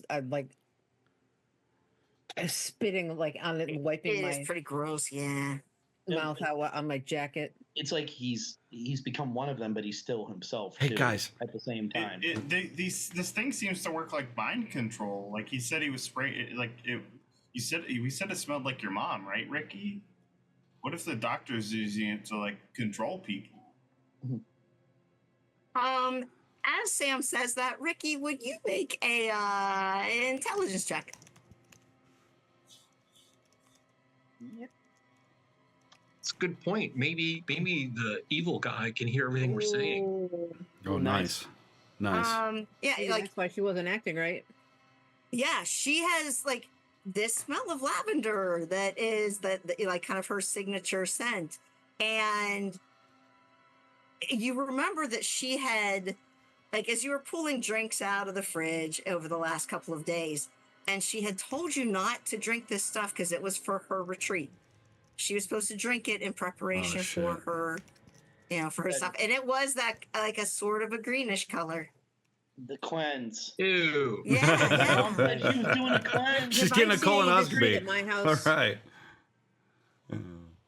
spitting like on it and wiping It my is pretty gross. Yeah. mouth out on my jacket. It's like he's become one of them, but he's still himself. Hey, too, guys. At the same time. This thing seems to work like mind control. Like he said, he was spraying. We said it smelled like your mom, right, Ricky? What if the doctor's using it to like control people? As Sam says that, Ricky, would you make a intelligence check? It's a good point. Maybe the evil guy can hear everything we're saying. Oh, nice. Nice. Yeah, Maybe like that's why she wasn't acting right. yeah, she has like this smell of lavender that is like kind of her signature scent, and you remember that she had, like, as you were pulling drinks out of the fridge over the last couple of days, and she had told you not to drink this stuff because it was for her retreat. She was supposed to drink it in preparation for shit. her, for her stuff, and it was that like a sort of a greenish color. The cleanse. Ew. Yeah, Mom said she was doing a cleanse. She's getting a colonoscopy. At my house. All right.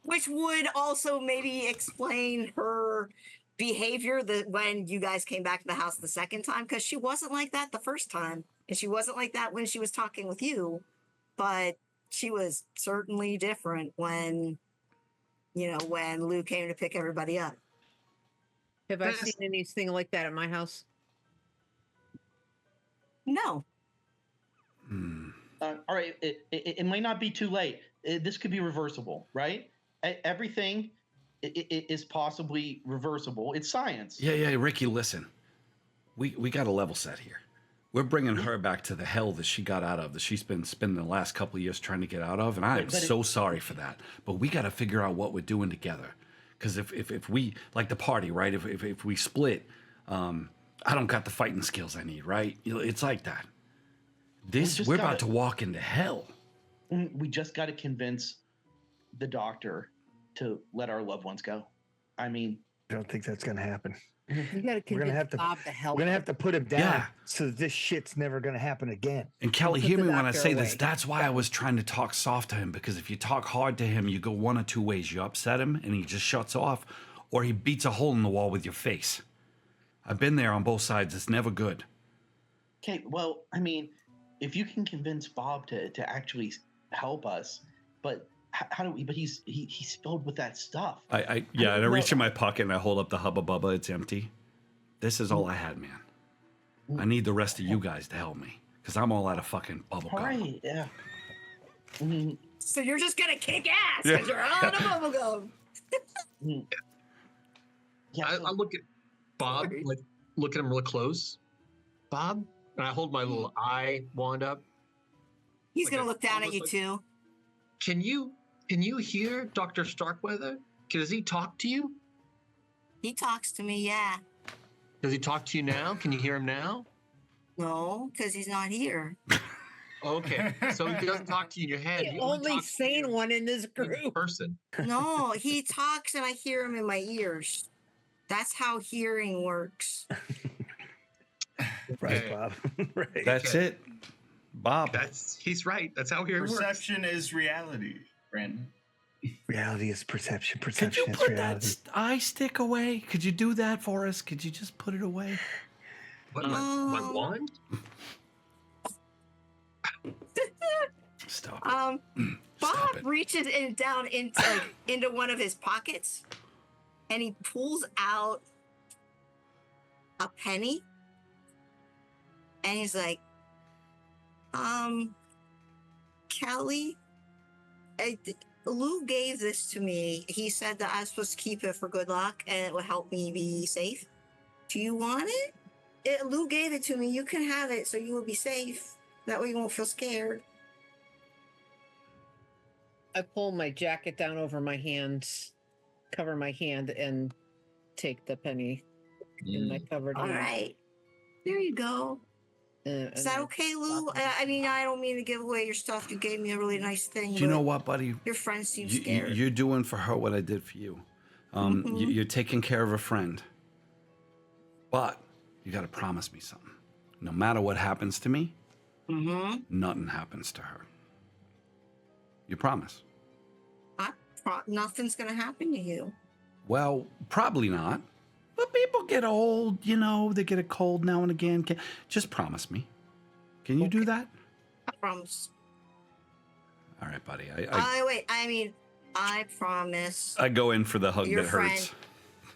which would also maybe explain her behavior that when you guys came back to the house the second time, because she wasn't like that the first time, and she wasn't like that when she was talking with you, but she was certainly different when Lou came to pick everybody up. Have I seen anything like that at my house? No. All right, it might not be too late. This could be reversible, right? Everything is possibly reversible. It's science. Yeah, Ricky, listen. We got a level set here. We're bringing her back to the hell that she got out of, that she's been spending the last couple of years trying to get out of, and I am so sorry for that. But we got to figure out what we're doing together. Because if we, like the party, right? If we split, I don't got the fighting skills I need, right? It's like that. We're about to walk into hell. We just got to convince the doctor to let our loved ones go. I mean, I don't think that's gonna happen. You got to We're gonna convince have to. Bob to help. We're gonna have to put him down Yeah. so that this shit's never gonna happen again. And Kelly, Put hear the me when I doctor say this. away. That's why I was trying to talk soft to him, because if you talk hard to him, you go one or two ways. You upset him and he just shuts off, or he beats a hole in the wall with your face. I've been there on both sides. It's never good. okay, well, I mean, if you can convince Bob to actually help us, but how do we? But he's filled with that stuff. I reach in my pocket and I hold up the Hubba Bubba. It's empty. This is all I had, man. I need the rest of you guys to help me, because I'm all out of fucking bubble All gum. right, yeah. I mean, So you're just gonna kick ass because you're out of bubblegum. yeah. I look at Bob, like look at him real close. Bob, and I hold my little eye wand up. He's Like gonna a- look down at almost you like- too. Can you hear Dr. Starkweather? Does he talk to you? He talks to me, yeah. Does he talk to you now? Can you hear him now? No, because he's not here. Okay, so he doesn't talk to you in your head. The He only talks to sane you one in this in group. person. No, he talks and I hear him in my ears. That's how hearing works. Right, Okay. Bob. Right. That's it. Bob. He's right. That's how hearing works. Perception is reality, Brandon. Reality is perception. Could Perception you is put reality. that eye stick away? Could you do that for us? Could you just put it away? What, my wand? Stop it. Bob it. reaches down into one of his pockets and he pulls out a penny and he's like, Kelly, Lou gave this to me. He said that I was supposed to keep it for good luck and it would help me be safe. Do you want it? Lou gave it to me. You can have it so you will be safe. That way you won't feel scared. I pull my jacket down over my hand, cover my hand, and take the penny in my covered All hand. right. There you go. Is that okay, Lou? I mean, I don't mean to give away your stuff. You gave me a really nice thing. Do you know what, buddy? Your friend seems scared. You're doing for her what I did for you. You're taking care of a friend. But you got to promise me something. No matter what happens to me, nothing happens to her. You promise? Nothing's going to happen to you. Well, probably not. But people get old, you know, they get a cold now and again. Just promise me. Can you do that? I promise. All right, buddy. I promise. I go in for the hug Your that hurts.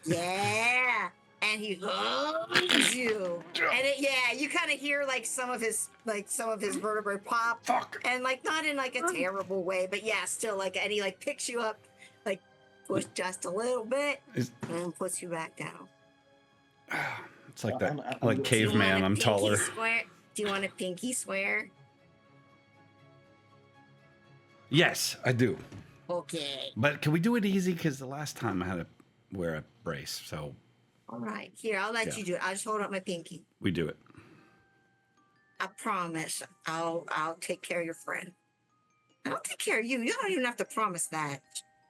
Yeah. And he hugs you. And you kind of hear like some of his vertebrae pop. Fuck. And like not in like a terrible way, but yeah, still like, and he like picks you up, like push just a little bit and puts you back down. It's like that, like caveman. I'm taller. Do you want a pinky swear? Yes, I do. Okay. But can we do it easy? Because the last time I had to wear a brace, so. All right. Here, I'll let you do it. I'll just hold up my pinky. We do it. I promise. I'll take care of your friend. I'll take care of you. You don't even have to promise that.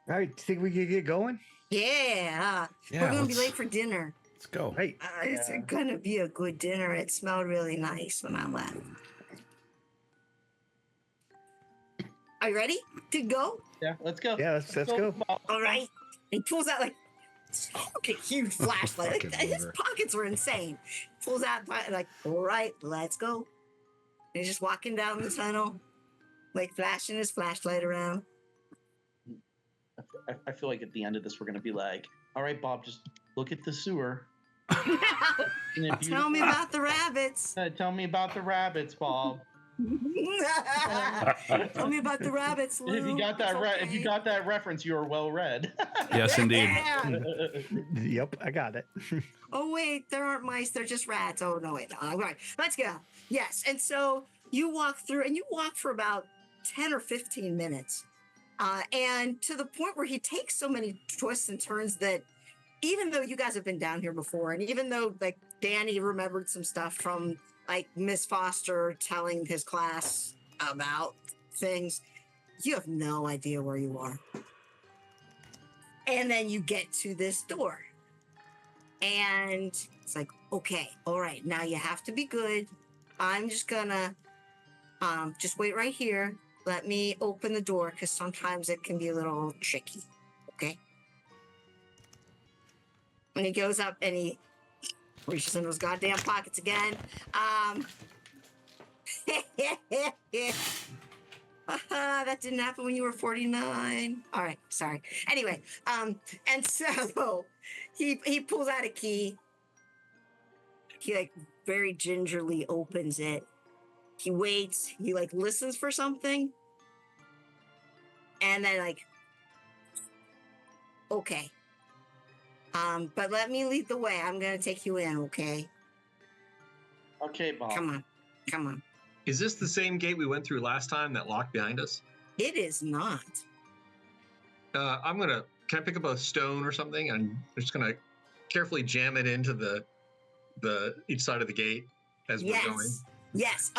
All right, think we can get going? Yeah. We're gonna be late for dinner. Let's go. Hey, It's gonna be a good dinner. It smelled really nice when I left. Are you ready to go? Yeah, let's go. yeah, let's go. All right. He pulls out like fucking huge flashlight. Like, his pockets were insane. Pulls out like, all right, let's go. And he's just walking down the tunnel, like flashing his flashlight around. I feel like at the end of this, we're going to be like, all right, Bob, just look at the sewer. Tell me about the rabbits. Tell me about the rabbits, Bob. Tell me about the rabbits, Lou. If you got that, if you got that reference, you are well read. Yes, indeed. Yeah. Yep, I got it. Oh wait, there aren't mice. They're just rats. Oh no, wait. All right, let's go. Yes, and so you walk through, and you walk for about 10 or 15 minutes, and to the point where he takes so many twists and turns that even though you guys have been down here before, and even though like Danny remembered some stuff from like Miss Foster telling his class about things, you have no idea where you are. And then you get to this door. And it's like, okay, all right, now you have to be good. I'm just gonna just wait right here. Let me open the door because sometimes it can be a little tricky. Okay. And he goes up and he reaches in those goddamn pockets again. That didn't happen when you were 49. All right, sorry. Anyway, and so he pulls out a key. He like very gingerly opens it. He waits. He like listens for something, and then like, okay. But let me lead the way. I'm gonna take you in, okay? Okay, Bob. Come on. Is this the same gate we went through last time that locked behind us? It is not. Can I pick up a stone or something? And I'm just gonna carefully jam it into the each side of the gate as we're going. Yes.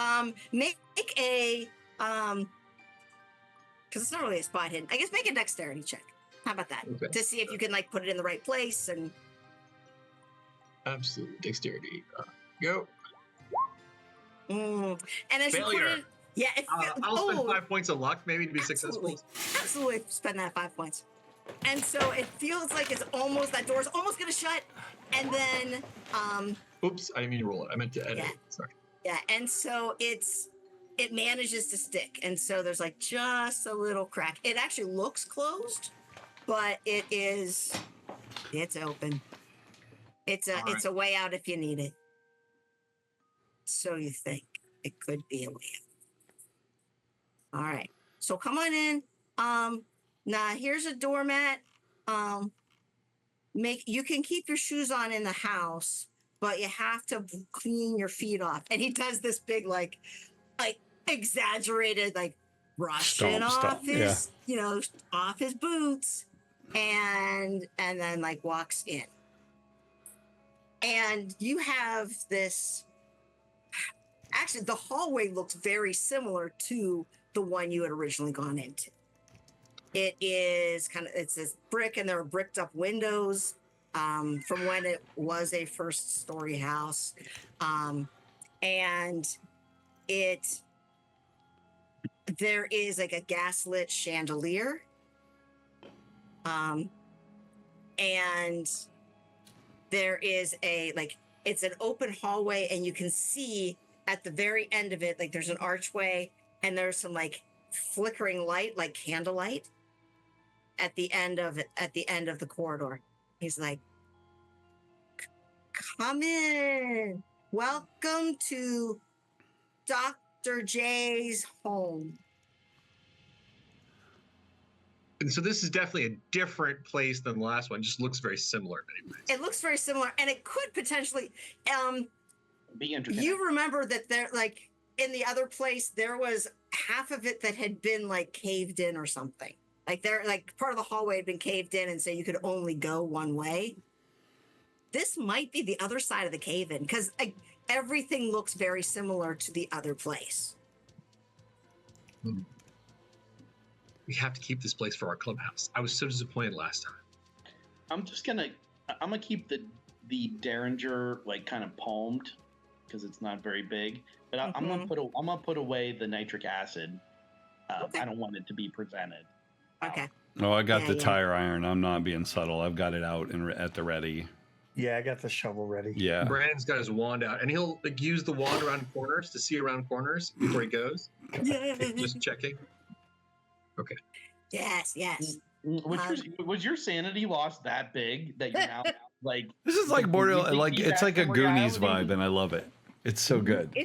Make a because it's not really a spot hidden. I guess make a dexterity check. How about that? Okay. To see if you can like put it in the right place and. Absolute dexterity. Go. And as Failure. you put it, yeah. I'll spend 5 points of luck maybe to be successful. Absolutely, spend that 5 points. And so it feels like it's almost that door's almost gonna shut, and then Oops, I didn't mean to roll it. I meant to edit it. Sorry. Yeah, and so it manages to stick, and so there's like just a little crack. It actually looks closed, but it's open. It's a way out if you need it. So you think it could be a way out. All right. So come on in. Now here's a doormat. You can keep your shoes on in the house, but you have to clean your feet off. And he does this big, like exaggerated, like brushing off his, off his boots, and then like walks in. And you have this. Actually, the hallway looks very similar to the one you had originally gone into. It is it's this brick, and there are bricked up windows from when it was a first story house. And there is like a gaslit chandelier. And there is it's an open hallway, and you can see at the very end of it, like there's an archway, and there's some like flickering light, like candlelight at the end of the corridor. He's like, come in. Welcome to Dr. J's home. And so this is definitely a different place than the last one. It just looks very similar in many ways. It looks very similar, and it could potentially be interconnected. You remember that there, like in the other place, there was half of it that had been like caved in or something. Like part of the hallway had been caved in, and so you could only go one way. This might be the other side of the cave in, because everything looks very similar to the other place. We have to keep this place for our clubhouse. I was so disappointed last time. I'm gonna keep the Derringer like kind of palmed because it's not very big. But I'm gonna put away the nitric acid. Okay. I don't want it to be presented. Okay. Oh, I got the tire iron. I'm not being subtle. I've got it out and at the ready. Yeah, I got the shovel ready. Yeah. Brandon's got his wand out, and he'll use the wand around corners to see around corners before he goes. Just checking. Okay. Yes. Was your sanity loss that big that you're now like? This is like border, like it's like a Goonies vibe, and I love it. It's so good.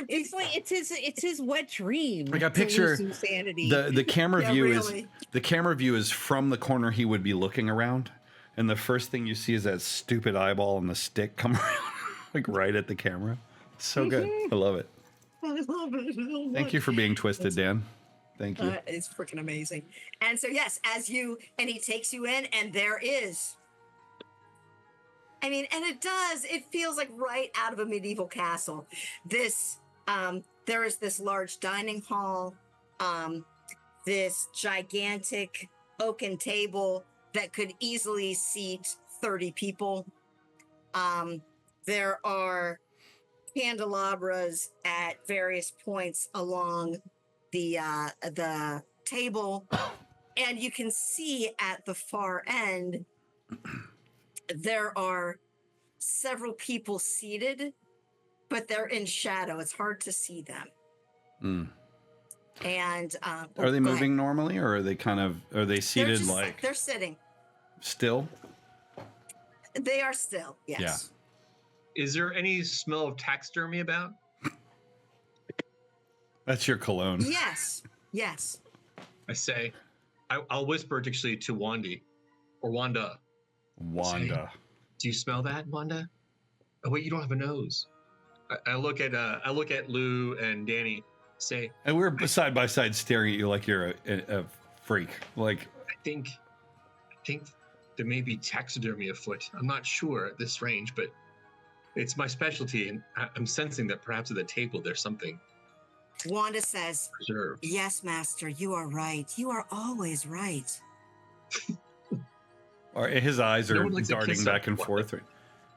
It's like it's his wet dream. Like I picture the camera view really. is the camera view is from the corner he would be looking around, and the first thing you see is that stupid eyeball and the stick come around, like right at the camera. So good. I love it. I love it. Thank you for being twisted, Dan. Thank you. It's freaking amazing. And so yes, and he takes you in, and there is. I mean, and it feels like right out of a medieval castle. There is this large dining hall, this gigantic oaken table that could easily seat 30 people. There are candelabras at various points along the table, and you can see at the far end there are several people seated, but they're in shadow. It's hard to see them. And are they moving normally, or are they seated they're sitting still? They are still, yes. Yeah. Is there any smell of taxidermy about? That's your cologne. Yes. I say, I'll whisper actually to Wanda. Say, do you smell that, Wanda? Oh wait, you don't have a nose. I look at Lou and Danny. Say, and we're side by side staring at you like you're a freak. Like I think there may be taxidermy afoot. I'm not sure at this range, but it's my specialty, and I'm sensing that perhaps at the table there's something. Wanda says, preserved. Yes, Master, you are right. You are always right. Or his eyes are darting back and forth.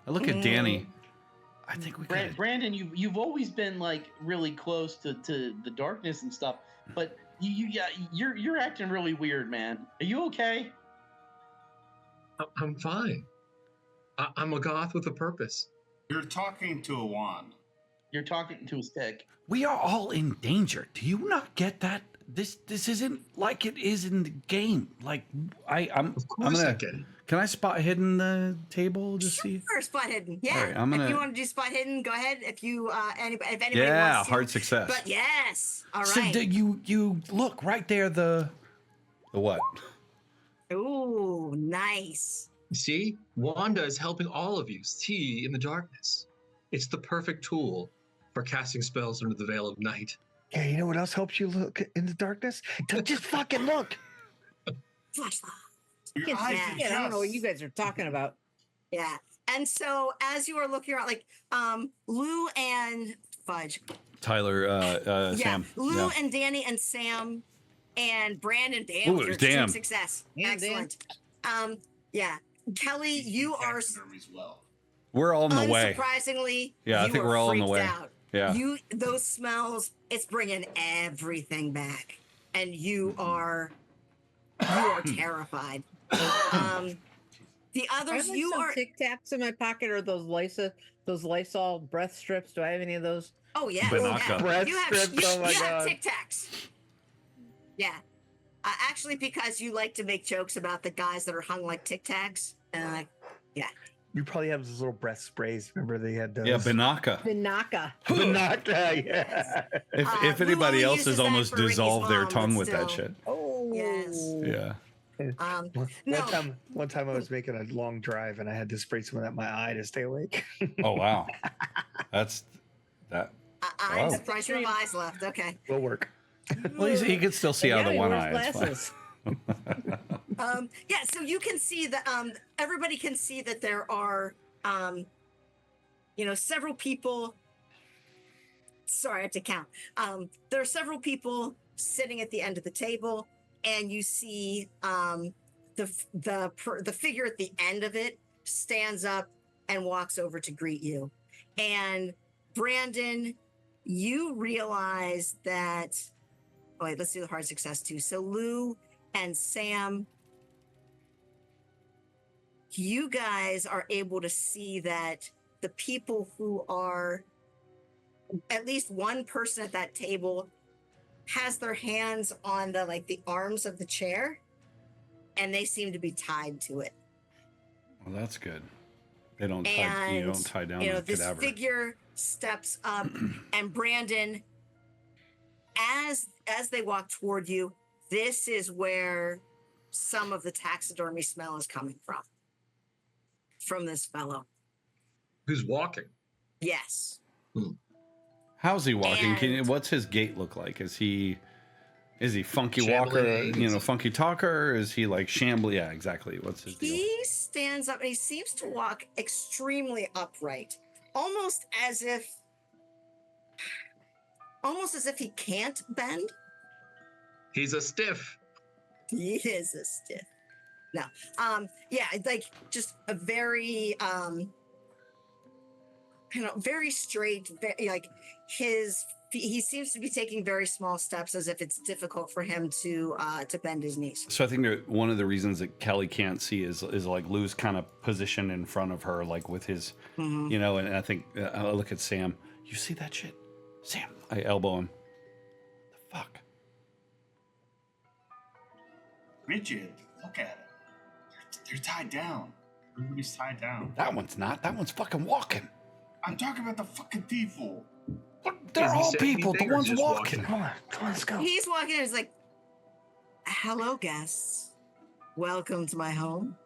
I look at Danny. I think we got Brandon, you've always been like really close to the darkness and stuff, but you're acting really weird, man. Are you okay? I'm fine. I'm a goth with a purpose. You're talking to a wand. You're talking to a stick. We are all in danger. Do you not get that? this isn't like it is in the game. Like I'm I gonna. can. Can I spot hidden the table to see? Sure, spot hidden. Yeah. All right, I'm If gonna. you want to do spot hidden, go ahead. If you if anybody Yeah, wants to. hard success. But yes. All So right. you look right there. The what? Ooh, nice. See, Wanda is helping all of you see in the darkness. It's the perfect tool for casting spells under the veil of night. Yeah, you know what else helps you look in the darkness? To just fucking look. Flashlight. Your I eyes can't see it. I don't know what you adjust. guys are talking about. Yeah. And so as you are looking around, like Lou and Fudge. Tyler, Yeah. Sam. Lou Yeah. and Danny and Sam and Brandon. Damn, Ooh, your damn. extreme success. Yeah, Excellent. Yeah. Kelly, you are Taxidermy as well. We're all in the way. unsurprisingly. Yeah, I you think are we're all in the freaked way. Out. Yeah. Those smells, it's bringing everything back, and you are terrified. The I have others, like you some are. Tic Tacs in my pocket, or those Lysol breath strips. Do I have any of those? Oh yeah, Banaka. Breath you have strips, oh my you have God. Tic Tacs. Yeah, actually, because you like to make jokes about the guys that are hung like Tic Tacs, and You probably have those little breath sprays. Remember they had those? Yeah, Banaka. Banaka. Banaka, yeah. If Lou anybody only else uses has that almost for Ricky's dissolved their mom, tongue but with that still. shit. Oh. Yes. Yeah. One time I was making a long drive and I had to spray some of that in my eye to stay awake. Oh wow. That's that. I'm Wow. surprised you have eyes left. Okay. Will work. Well, he can still see out of Yeah, the he one wears eye. It's fine. glasses. Yeah, so you can see that everybody can see that there are several people. Sorry, I have to count. There are several people sitting at the end of the table, and you see the figure at the end of it stands up and walks over to greet you. And Brandon, you realize that. Oh, wait, let's do the hard success too. So Lou and Sam, you guys are able to see that the people who are, at least one person at that table has their hands on the arms of the chair, and they seem to be tied to it. Well, that's good. They don't tie. And You don't tie down the this cadaver. figure steps up, and Brandon, as they walk toward you, this is where some of the taxidermy smell is coming from this fellow. Who's walking? Yes. How's he walking? And- What's his gait look like? Is he funky Shambling. walker? Funky talker? Or is he like shambly? Yeah, exactly. What's his deal? He stands up and he seems to walk extremely upright, almost as if he can't bend. He's a stiff. He is a stiff. No. Yeah, like just a very very straight, like he seems to be taking very small steps as if it's difficult for him to bend his knees. So I think one of the reasons that Kelly can't see is like Lou's kind of position in front of her, like with his, Mhm. and I think I look at Sam. You see that shit, Sam? I elbow him. The fuck? Rigid. Look at it. They're tied down. Everybody's tied down. That one's not. That one's fucking walking. I'm talking about the fucking people. They're Is he all saying people. The anything or one's just walking. Come on, let's go. He's walking in. He's like, "Hello, guests. Welcome to my home.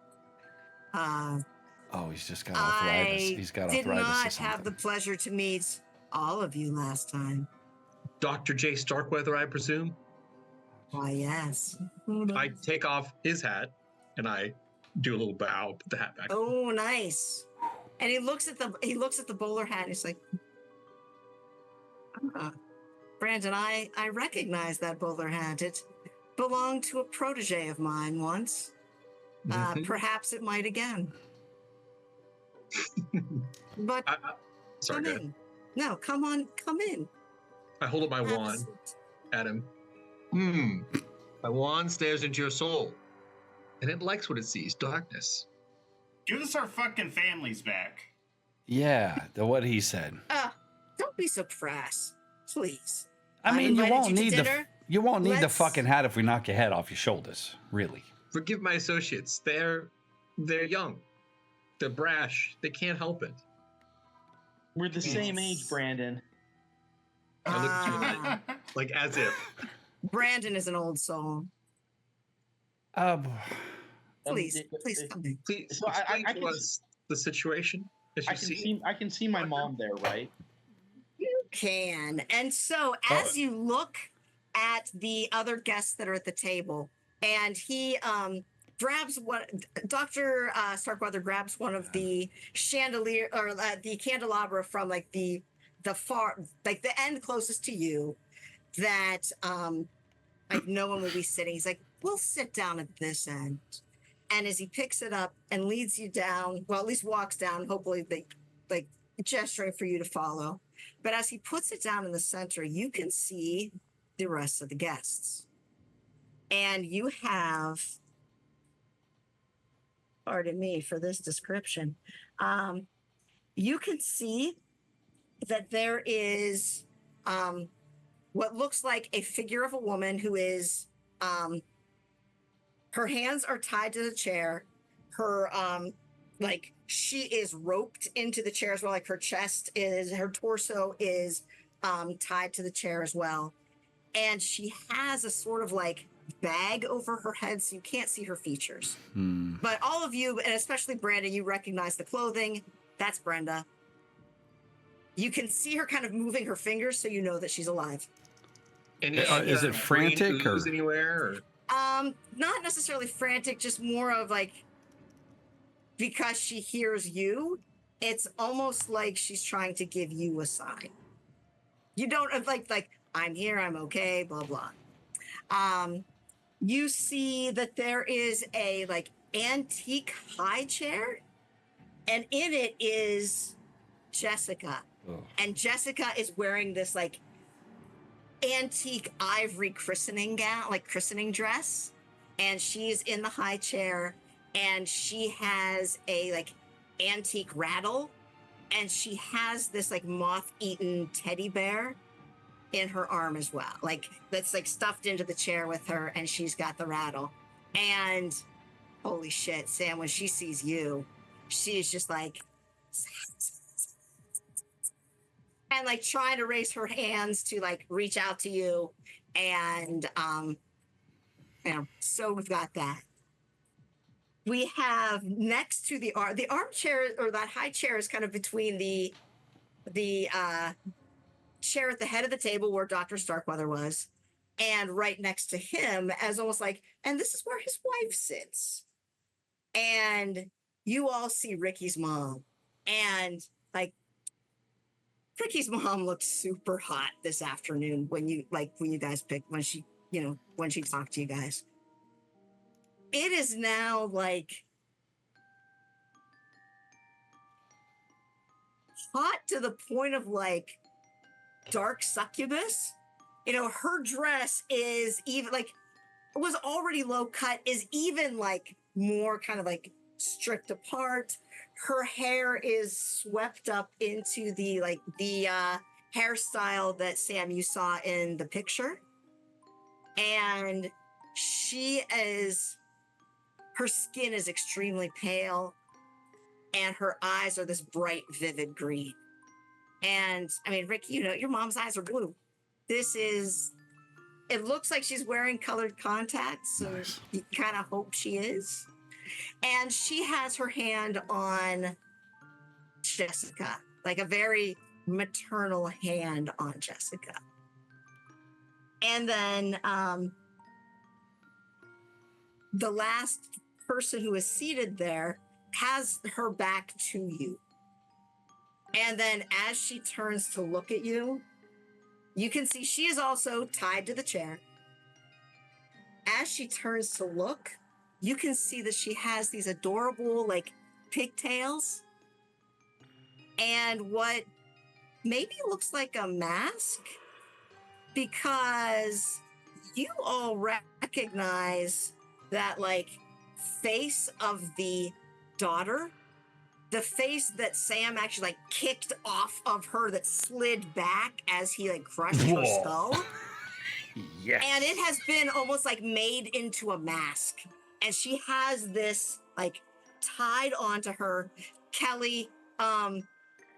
Oh, he's just got arthritis. I He's got did arthritis or not something. have the pleasure to meet all of you last time. Dr. J. Starkweather, I presume. Why, yes. I take off his hat and I do a little bow, put the hat back. Oh, nice. And he looks at the bowler hat and he's like, Brandon, I recognize that bowler hat. It belonged to a protege of mine once. Mhm. Perhaps it might again. But Sorry, come go ahead. in. No, come in. I hold up my Have a wand seat. at him. My wand stares into your soul, and it likes what it sees, darkness. Give us our fucking families back. Yeah, what he said. Don't be so crass, please. I I've mean, you invited won't you to need dinner. You won't need the Let's- fucking hat if we knock your head off your shoulders. Really. Forgive my associates. They're young. They're brash. They can't help it. We're the same age, Brandon. I look at you like as if. Brandon is an old soul. Please come in. Please So I explain to can- us the situation as you see. I can see my mom there, right? You can. And so as you look at the other guests that are at the table, and he grabs one, Dr. Starkweather grabs one of the chandelier or the candelabra from like the far, like the end closest to you that like no one would be sitting. He's like, we'll sit down at this end. And as he picks it up and leads you down, well, at least walks down, hopefully they like gesturing for you to follow. But as he puts it down in the center, you can see the rest of the guests. And you have, pardon me for this description, you can see that there is what looks like a figure of a woman who is, her hands are tied to the chair. Her, like, she is roped into the chair as well. Like, her chest is, her torso is tied to the chair as well. And she has a sort of like bag over her head, so you can't see her features. But all of you, and especially Brandon, you recognize the clothing. That's Brenda. You can see her kind of moving her fingers, so you know that she's alive. And Is it frantic or anywhere? Not necessarily frantic, just more of like, because she hears you, it's almost like she's trying to give you a sign. You don't like I'm here, I'm okay, blah blah. You see that there is a like antique high chair, and in it is Jessica. And Jessica is wearing this like antique ivory christening gown, like christening dress, and she's in the high chair, and she has a like antique rattle, and she has this like moth-eaten teddy bear in her arm as well, like that's like stuffed into the chair with her, and she's got the rattle. And holy shit, Sam, when she sees you, she's just like and like trying to raise her hands to like reach out to you. And so we've got that. We have next to the armchair, or that high chair is kind of between the chair at the head of the table where Dr. Starkweather was, and right next to him, as almost like, and this is where his wife sits. And you all see Ricky's mom, and like Ricky's mom looked super hot this afternoon when you guys picked, when she talked to you guys. It is now like hot to the point of like dark succubus. Her dress is even like, it was already low cut, is even like more kind of like stripped apart. Her hair is swept up into the hairstyle that Sam, you saw in the picture. And her skin is extremely pale, and her eyes are this bright, vivid green. And I mean, Rick, your mom's eyes are blue. It looks like she's wearing colored contacts, so nice. You kind of hope she is. And she has her hand on Jessica, like a very maternal hand on Jessica. And then the last person who is seated there has her back to you. And then as she turns to look at you, you can see she is also tied to the chair. As she turns to look, you can see that she has these adorable, like, pigtails and what maybe looks like a mask, because you all recognize that, like, face of the daughter, the face that Sam actually, like, kicked off of her that slid back as he, like, crushed her skull. Yes. And it has been almost like made into a mask. And she has this like tied onto her. Kelly,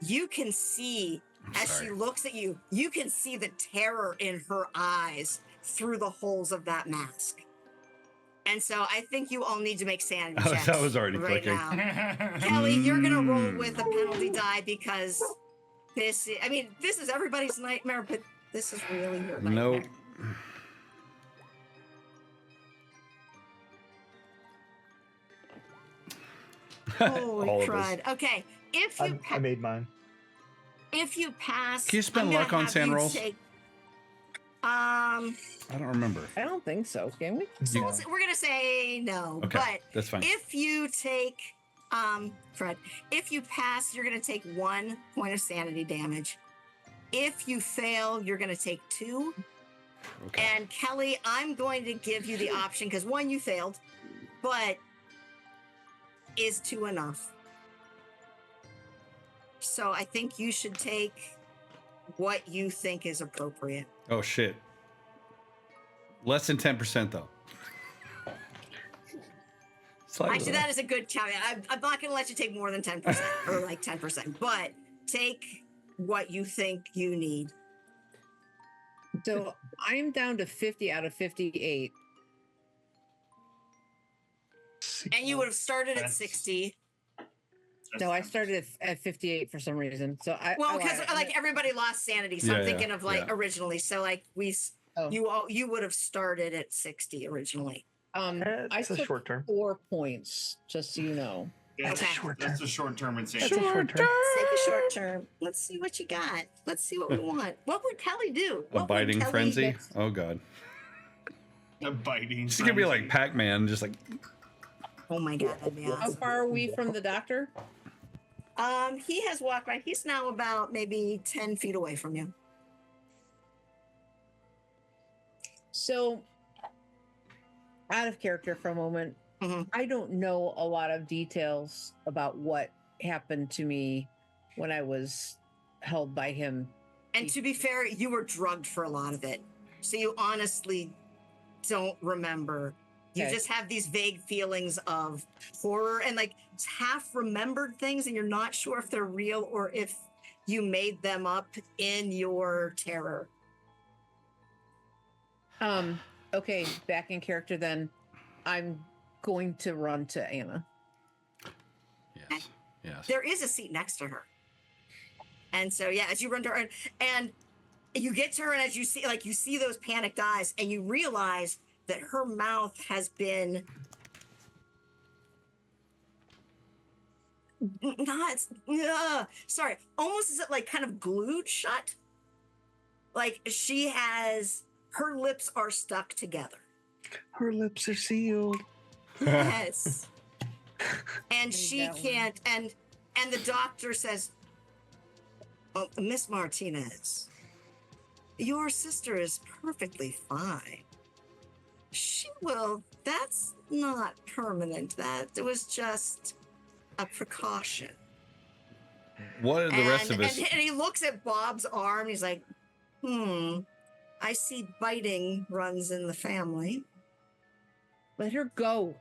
you can see as she looks at you, you can see the terror in her eyes through the holes of that mask. And so I think you all need to make sanity checks. That was already right clicking. now. Kelly, you're gonna roll with a penalty die because this is everybody's nightmare, but this is really your nightmare. Nope. Holy All of us. crud. Okay. If you I made mine. if you pass, Can you spend I'm gonna luck on have sand you rolls? take- I don't remember. I don't think so. Can we? so Yeah. we're gonna say no. Okay, But that's fine. if you take Fred, if you pass, you're gonna take 1 point of sanity damage. If you fail, you're gonna take 2. Okay. And Kelly, I'm going to give you the option because 1, you failed, but is 2 enough? So I think you should take what you think is appropriate. Oh shit. Less than 10% though. Slightly Actually, less. that is a good caveat. I'm not going to let you take more than 10% or like 10%, but take what you think you need. So I'm down to 50 out of 58. And you would have started at That's- 60. No, I started at 58 for some reason. So I Well, I because lied. like everybody lost sanity, so Yeah, I'm yeah, thinking of like yeah. originally. So like Oh. you would have started at 60 originally. I It's a took short term. 4 points, just so you know. That's a Okay. short term. That's a short term insanity. That's a short term. Take a short term. Let's see what you got. Let's see what we want. What would Kelly do? A What would biting Kelly frenzy? mix- Oh god. A biting. She's gonna be like frenzy. Pac-Man, just like Oh my god, that'd be How awesome. far are we from the doctor? He has walked by. He's now about maybe 10 feet away from you. So, out of character for a moment, Mhm. I don't know a lot of details about what happened to me when I was held by him. And to be fair, you were drugged for a lot of it. So you honestly don't remember. You Okay. just have these vague feelings of horror and like half remembered things, and you're not sure if they're real or if you made them up in your terror. Okay, back in character then. I'm going to run to Anna. yes. Yes. There is a seat next to her. And so, yeah, as you run to her and you get to her, and as you see those panicked eyes, and you realize that her mouth has been almost as it like kind of glued shut. Like her lips are stuck together. Her lips are sealed. Yes. And Need she that one. can't, and the doctor says, "Oh, Miss Martinez, your sister is perfectly fine. She will, that's not permanent. That it was just a precaution." What are the rest of us? And he looks at Bob's arm. He's like, I see biting runs in the family. Let her go.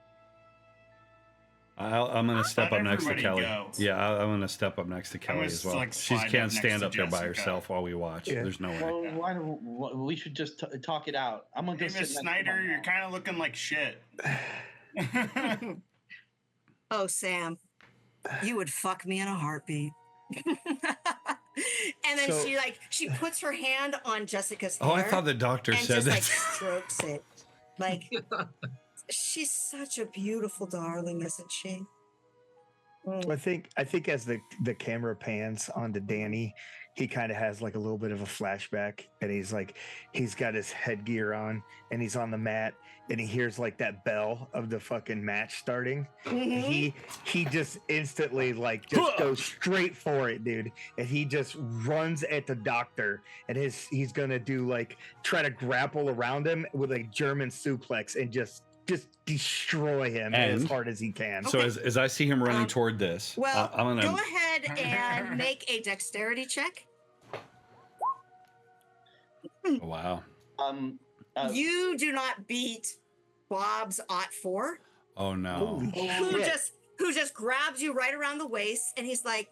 I'm gonna step Let up next to everybody Kelly. go. Yeah, I'm gonna step up next to Kelly gonna, as well. like, She slide can't up next stand to up there by Jessica. herself while we watch. Yeah. There's no way. Well, we should just talk it out. I'm gonna Hey, go sit Miss next to Snyder, my you're mom. kind of looking like shit. Oh, Sam, you would fuck me in a heartbeat. And then So- she puts her hand on Jessica's Oh, I hair thought the doctor and said just that. like strokes it. Like, she's such a beautiful darling, isn't she? I think as the camera pans onto Danny, he kind of has like a little bit of a flashback, and he's got his headgear on, and he's on the mat, and he hears like that bell of the fucking match starting. Mhm. He just instantly like just goes straight for it, dude, and he just runs at the doctor, and he's gonna do like try to grapple around him with a German suplex and just destroy him as And- hard as he can. So Okay. as I see him running toward this, Well, I'm go gonna. ahead and make a dexterity check. Oh, wow. You do not beat Bob's Aunt 4. Oh no. Who just grabs you right around the waist, and he's like,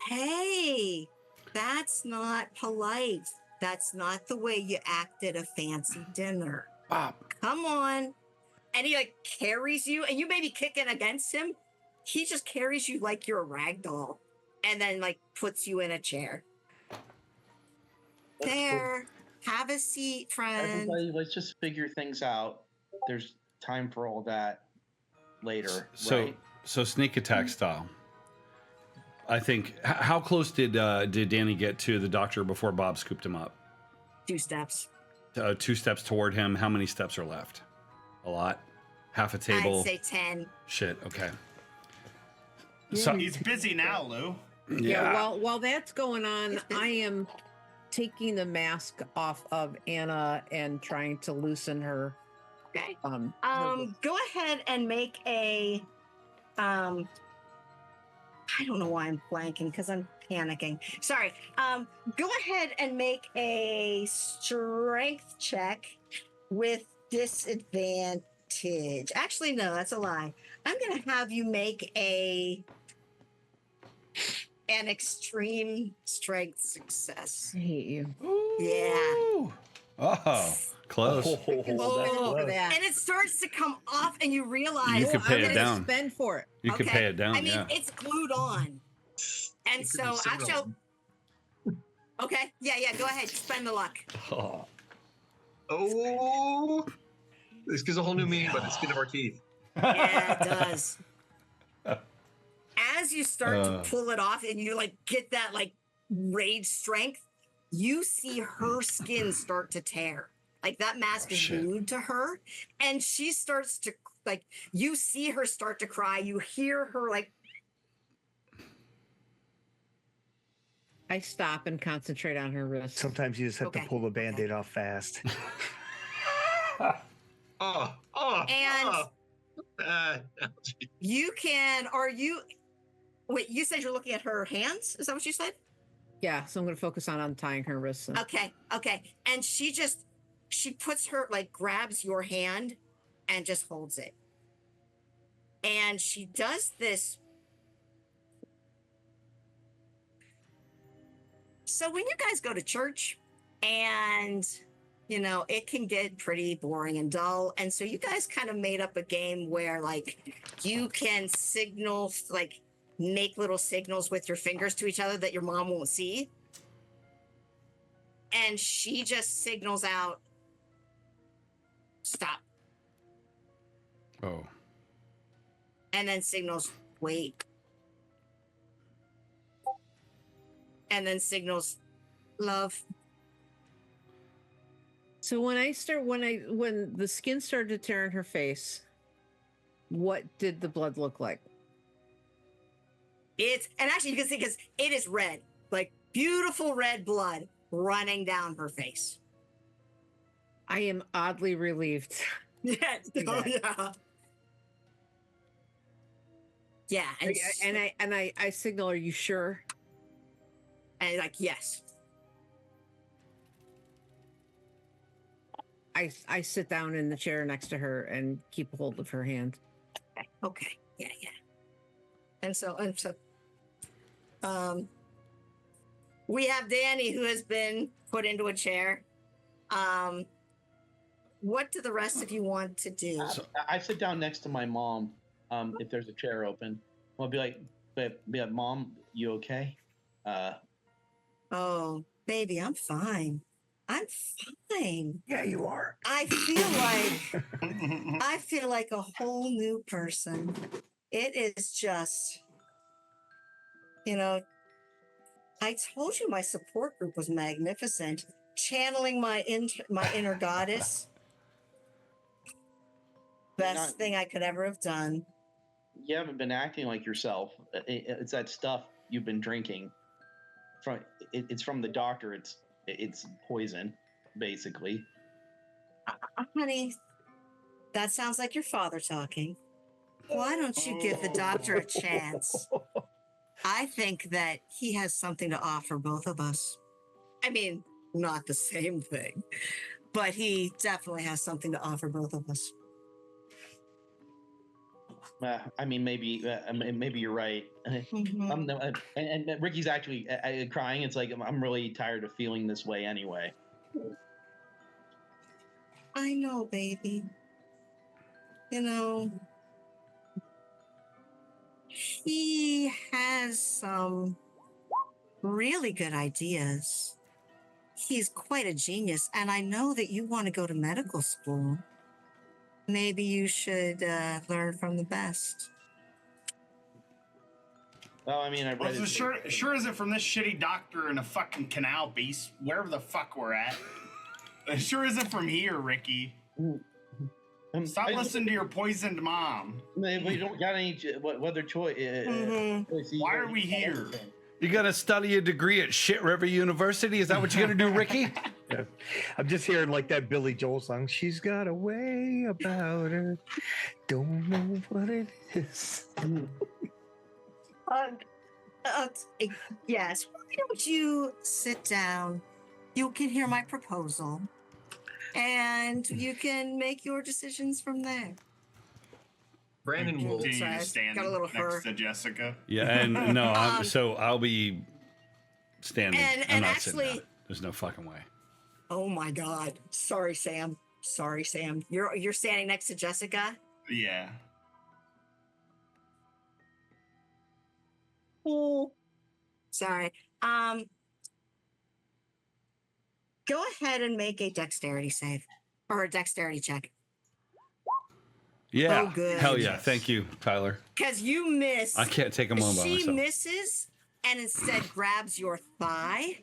hey, that's not polite. That's not the way you act at a fancy dinner. Bob. Come on. And he like carries you, and you may be kicking against him. He just carries you like you're a rag doll, and then like puts you in a chair. There. Have a seat, friend. Everybody, let's just figure things out. There's time for all that later, right? So sneak attack style. I think. How close did Danny get to the doctor before Bob scooped him up? 2 steps. 2 steps toward him. How many steps are left? A lot. Half a table. I'd say 10. Shit. Okay. So he's busy now, Lou. Yeah. Well, while that's going on, I am taking the mask off of Anna and trying to loosen her. Okay. Her- Go ahead and make a. I don't know why I'm blanking because I'm panicking. Sorry. Go ahead and make a strength check with disadvantage. Actually, no, that's a lie. I'm going to have you make an extreme strength success. I hate you. Yeah. Oh, close. Oh, and it starts to come off, and you realize You could pay I'm it gonna down. Spend for it. You could pay it down. I mean, Yeah. it's glued on, and It could so be similar. actually, okay, yeah, go ahead, spend the luck. Oh, this gives a whole new meaning by the skin of our teeth. Yeah, it does. As you start to pull it off, and you like get that like rage strength, you see her skin start to tear. Like that mask is glued to her, and she starts to like. You see her start to cry. You hear her like. I stop and concentrate on her wrist. Sometimes you just have to Okay. pull the band-aid off fast. And you can, or you. Wait, you said you're looking at her hands? Is that what you said? Yeah, so I'm going to focus on untying her wrists. Okay. And she puts her, like, grabs your hand and just holds it. And she does this. So when you guys go to church and, you know, it can get pretty boring and dull. And so you guys kind of made up a game where, like, you can signal, like, make little signals with your fingers to each other that your mom won't see. And she just signals out, stop. Oh. And then signals, wait. And then signals, love. So when the skin started to tear in her face, what did the blood look like? And actually you can see because it is red, like beautiful red blood running down her face. I am oddly relieved. Yeah. Oh, yeah. Yeah. And I signal, are you sure? And like, yes. I sit down in the chair next to her and keep a hold of her hand. Okay. Yeah. And so, we have Danny who has been put into a chair. What do the rest of you want to do? I sit down next to my mom. If there's a chair open, I'll be like, Mom, you okay? Oh, baby, I'm fine. I'm fine. Yeah, you are. I feel like a whole new person. It is just, you know, I told you my support group was magnificent. Channeling my inner goddess. Best thing I could ever have done. You haven't been acting like yourself. It's that stuff you've been drinking. It's from the doctor. It's poison, basically. Honey, that sounds like your father talking. Why don't you give the doctor a chance? I think that he has something to offer both of us. I mean, not the same thing, but he definitely has something to offer both of us. I mean, maybe you're right. Mhm. And Ricky's actually crying. It's like I'm really tired of feeling this way anyway. I know, baby. You know, he has some really good ideas. He's quite a genius, and I know that you want to go to medical school. Maybe you should learn from the best. Well, I mean, I read Well, it. sure isn't from this shitty doctor in a fucking canal base, wherever the fuck we're at. It sure isn't from here, Ricky. Stop listening to your poisoned mom. We don't got any other choice. Why are we here? You gonna study a degree at Shit River University? Is that what you're gonna do, Ricky? Yeah. I'm just hearing like that Billy Joel song. She's got a way about her. Don't know what it is. Yes. Why don't you sit down? You can hear my proposal, and you can make your decisions from there. Brandon will. Continue Sorry, to stand got a little fur. next to Jessica. Yeah, and no, so I'll be standing. And I'm not actually- sitting down. There's no fucking way. Oh my God! Sorry, Sam. You're standing next to Jessica. Yeah. Oh, sorry. Go ahead and make a dexterity save or a dexterity check. Yeah. Oh, good. Hell yeah. Thank you, Tyler. Because you miss. I can't take them home by She myself. misses and instead grabs your thigh,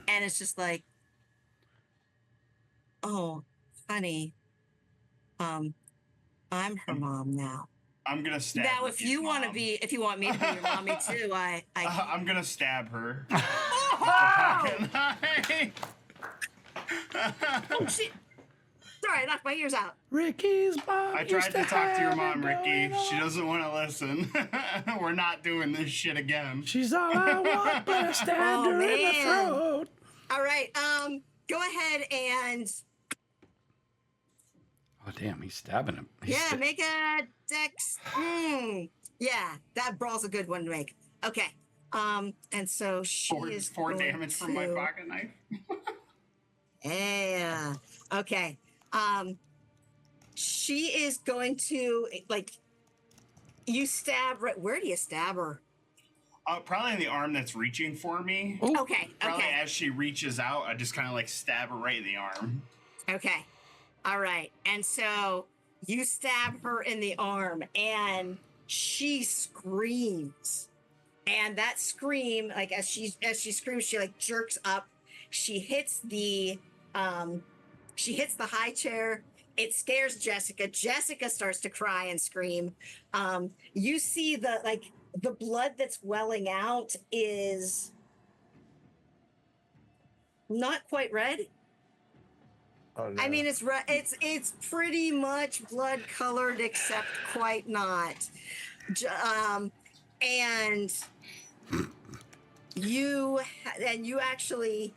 and it's just like, oh, honey, I'm her mom now. I'm gonna stab Now, Ricky's if you want mom. me to be your mommy too, I'm gonna stab her. Oh shit! Sorry, I knocked my ears out. Ricky's mom. I tried to talk to your mom, Ricky. She doesn't want to listen. We're not doing this shit again. She's all I want, but I stabbed Oh, her in the man. throat. All right, go ahead and Oh damn, he's stabbing him. make a dex. Yeah, that brawl's a good one to make. Okay. And so she is Four going damage from my to- pocket knife. Yeah. Okay. She is going to you stab right. Where do you stab her? Probably in the arm that's reaching for me. Okay. Probably Okay. as she reaches out, I just kind of like stab her right in the arm. Okay. All right. And so you stab her in the arm, and she screams. And that scream, like as she screams, she like jerks up. She hits the high chair. It scares Jessica. Jessica starts to cry and scream. You see the blood that's welling out is not quite red. Oh, no. I mean, it's pretty much blood colored, except quite not. And you actually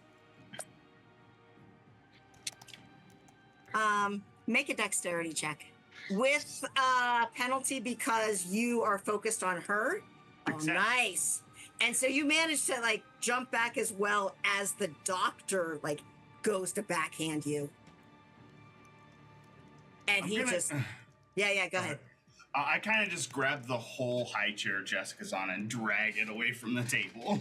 make a dexterity check with a penalty because you are focused on her. Oh, Success. nice. And so you manage to jump back as well as the doctor goes to backhand you. And I'm he gonna- just, yeah, go ahead. I kind of just grab the whole high chair Jessica's on and drag it away from the table.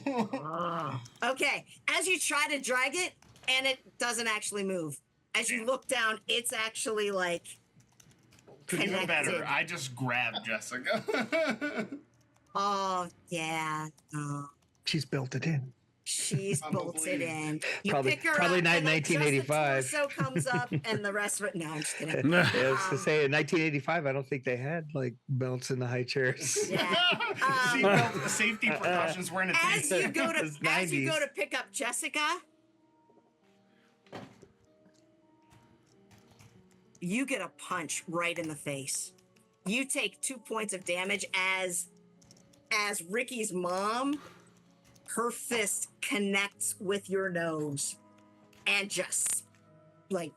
Okay, as you try to drag it, and it doesn't actually move. As you look down, it's actually Even connected. better, I just grab Jessica. Oh, yeah. Oh, She's built it in. she's bolted in. You Probably- pick her probably up, not and, just 1985. the torso comes up, and the rest of it. No, I'm just kidding. Yeah, I was to say in 1985, I don't think they had belts in the high chairs. Yeah. Seatbelt safety precautions weren't a As thing. you go to It's as you go 90s. to pick up Jessica, you get a punch right in the face. You take 2 points of damage as Ricky's mom, her fist connects with your nose and just like,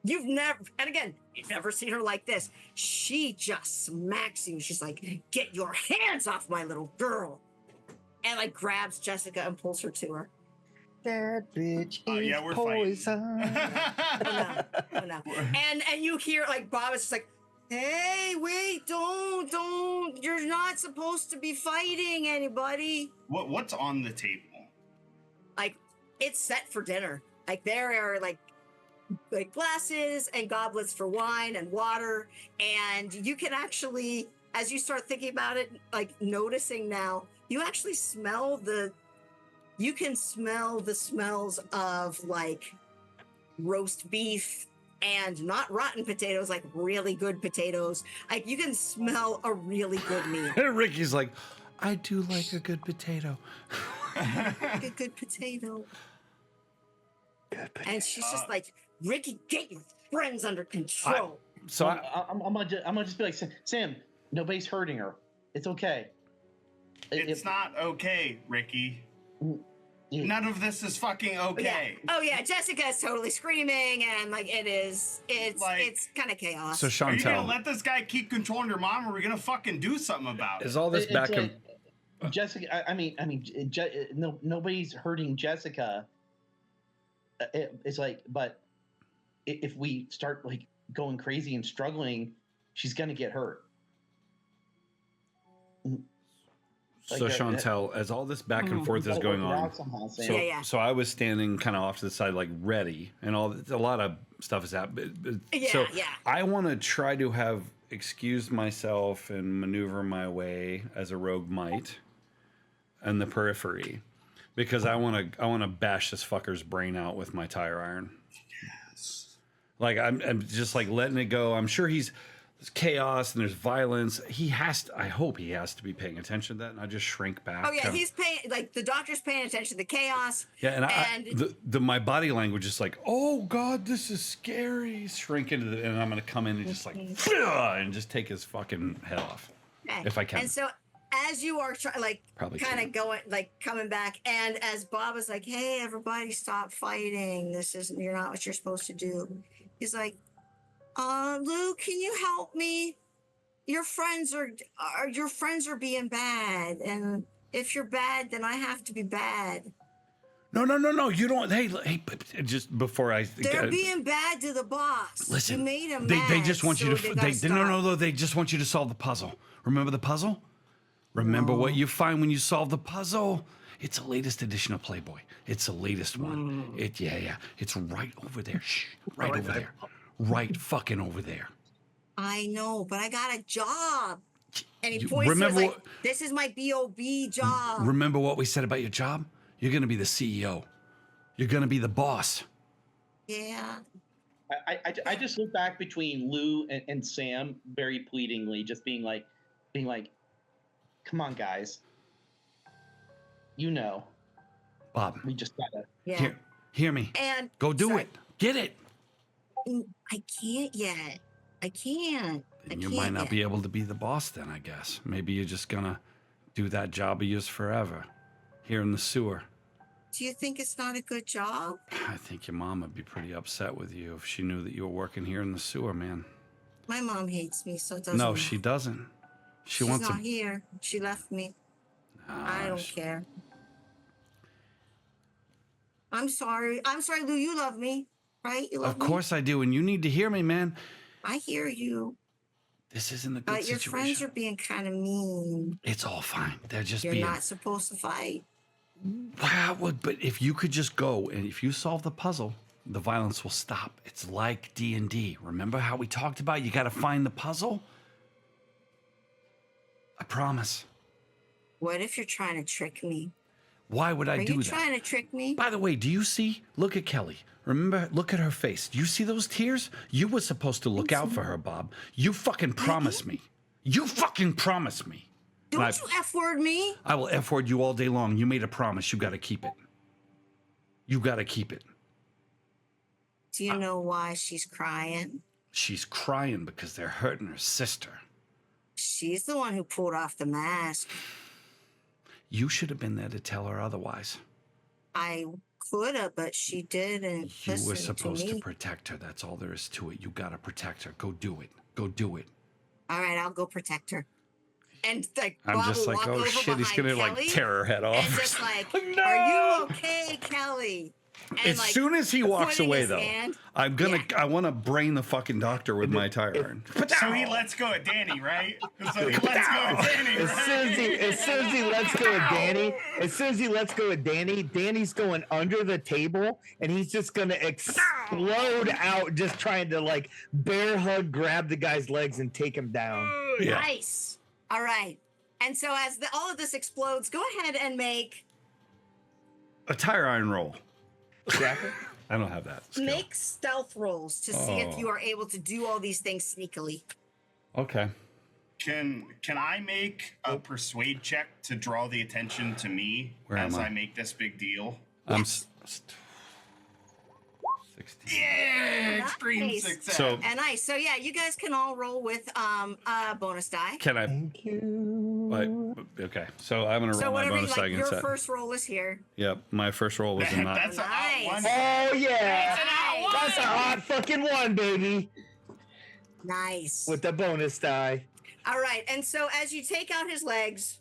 you've never, and again, you've never seen her like this. She just smacks you. She's like, get your hands off my little girl. And like grabs Jessica and pulls her to her. That bitch is yeah, we're poison. Oh no. And you hear like Bob is just like, hey, wait, don't. You're not supposed to be fighting anybody. What's on the table? Like, it's set for dinner. Like, there are like glasses and goblets for wine and water. And you can actually, as you start thinking about it, like noticing now, you actually smell you can smell the smells of like roast beef and not rotten potatoes, like really good potatoes. Like, you can smell a really good meal. Ricky's like, I do like a good potato. A good potato. And she's just like, Ricky, get your friends under control. I'm gonna just be like, Sam, nobody's hurting her. It's okay. It's not okay, Ricky. None of this is fucking okay. Oh yeah, Jessica is totally screaming, and like it's kind of chaos. So Are you gonna Chantel, let this guy keep controlling your mom, or are we gonna fucking do something about it? is all this back and Jessica? Nobody's hurting Jessica. It's like, but if we start like going crazy and struggling, she's gonna get hurt. so Chantel, as all this back and forth is going on, so I was standing kind of off to the side, like ready, and a lot of stuff is happening. So I want to try to have excused myself and maneuver my way as a rogue might in the periphery, because I want to bash this fucker's brain out with my tire iron. Yes. Like I'm just like letting it go. I'm sure there's chaos and there's violence. I hope he has to be paying attention to that, and I just shrink back. Oh yeah, he's paying, like the doctor's paying attention to the chaos. Yeah, and my body language is like, oh God, this is scary. Shrink into and I'm gonna come in and just like and just take his fucking head off. Okay. If I can. And so as you are coming back, and as Bob is like, hey, everybody stop fighting. You're not what you're supposed to do. He's like, Lou, can you help me? Your friends are being bad, and if you're bad, then I have to be bad. No. You don't. Hey, just before they're being bad to the boss. Listen, you made them they just want you to. They just want you to solve the puzzle. Remember the puzzle? Remember what you find when you solve the puzzle? It's the latest edition of Playboy. It's the latest one. It's right over there. Shh, right over there. Right fucking over there. I know, but I got a job. And he points to it like, this is my B.O.B. job. Remember what we said about your job? You're going to be the CEO. You're going to be the boss. Yeah. I just look back between Lou and Sam very pleadingly, just being like, come on, guys. Bob. We just gotta. Yeah. Hear me. And go do it. Get it. I can't yet. I can't. You might not be able to be the boss then, I guess. Maybe you're just gonna do that job of yours forever here in the sewer. Do you think it's not a good job? I think your mom would be pretty upset with you if she knew that you were working here in the sewer, man. My mom hates me, so it doesn't No, matter. she doesn't. She's not here. She left me. I don't care. I'm sorry. Lou. You love me, right? You love me? Of course I do, and you need to hear me, man. I hear you. This isn't a good situation. Your friends are being kind of mean. It's all fine. They're just You're not supposed to fight. Wow, but if you could just go and if you solve the puzzle, the violence will stop. It's like D&D. Remember how we talked about you got to find the puzzle? I promise. What if you're trying to trick me? Why would I do that? Are you trying to trick me? By the way, do you see? Look at Kelly. Remember, look at her face. Do you see those tears? You were supposed to look out for her, Bob. You fucking promised me. You fucking promised me. Don't you F-word me. I will F-word you all day long. You made a promise. You got to keep it. You got to keep it. Do you know why she's crying? She's crying because they're hurting her sister. She's the one who pulled off the mask. You should have been there to tell her otherwise. I could have, but she didn't You listen were supposed to me. protect her. That's all there is to it. You gotta protect her. Go do it. Go do it. All right, I'll go protect her. And like I'm Bob just will like, walk oh over shit, he's gonna behind like Kelly tear her head off. and or just something. like, No! are you okay, Kelly? And As soon as he walks pointing away, his though, hand. I want to brain the fucking doctor with my tire iron. So he lets go of Danny, right? So he lets go of Danny, As soon as he lets go of Danny, Danny's going under the table, and he's just gonna explode out, just trying to like bear hug, grab the guy's legs, and take him down. Yeah. Nice. All right. And so as all of this explodes, go ahead and make A tire iron roll. Exactly. I don't have that skill. make stealth rolls to see if Oh. you are able to do all these things sneakily. Okay. Can I make a persuade check to draw the attention to me Where as am I? I make this big deal? I'm Yes. 16. Yeah, extreme Nice. success. So And nice. So yeah, you guys can all roll with a bonus die. can I? Thank you. Okay. So I'm gonna So roll my whatever you bonus die like, your against that. first roll is here. Yep. My first roll was a not. That's a hot one. Oh yeah, That's that's a hot fucking one, baby, Nice. with the bonus die. All right, and so as you take out his legs,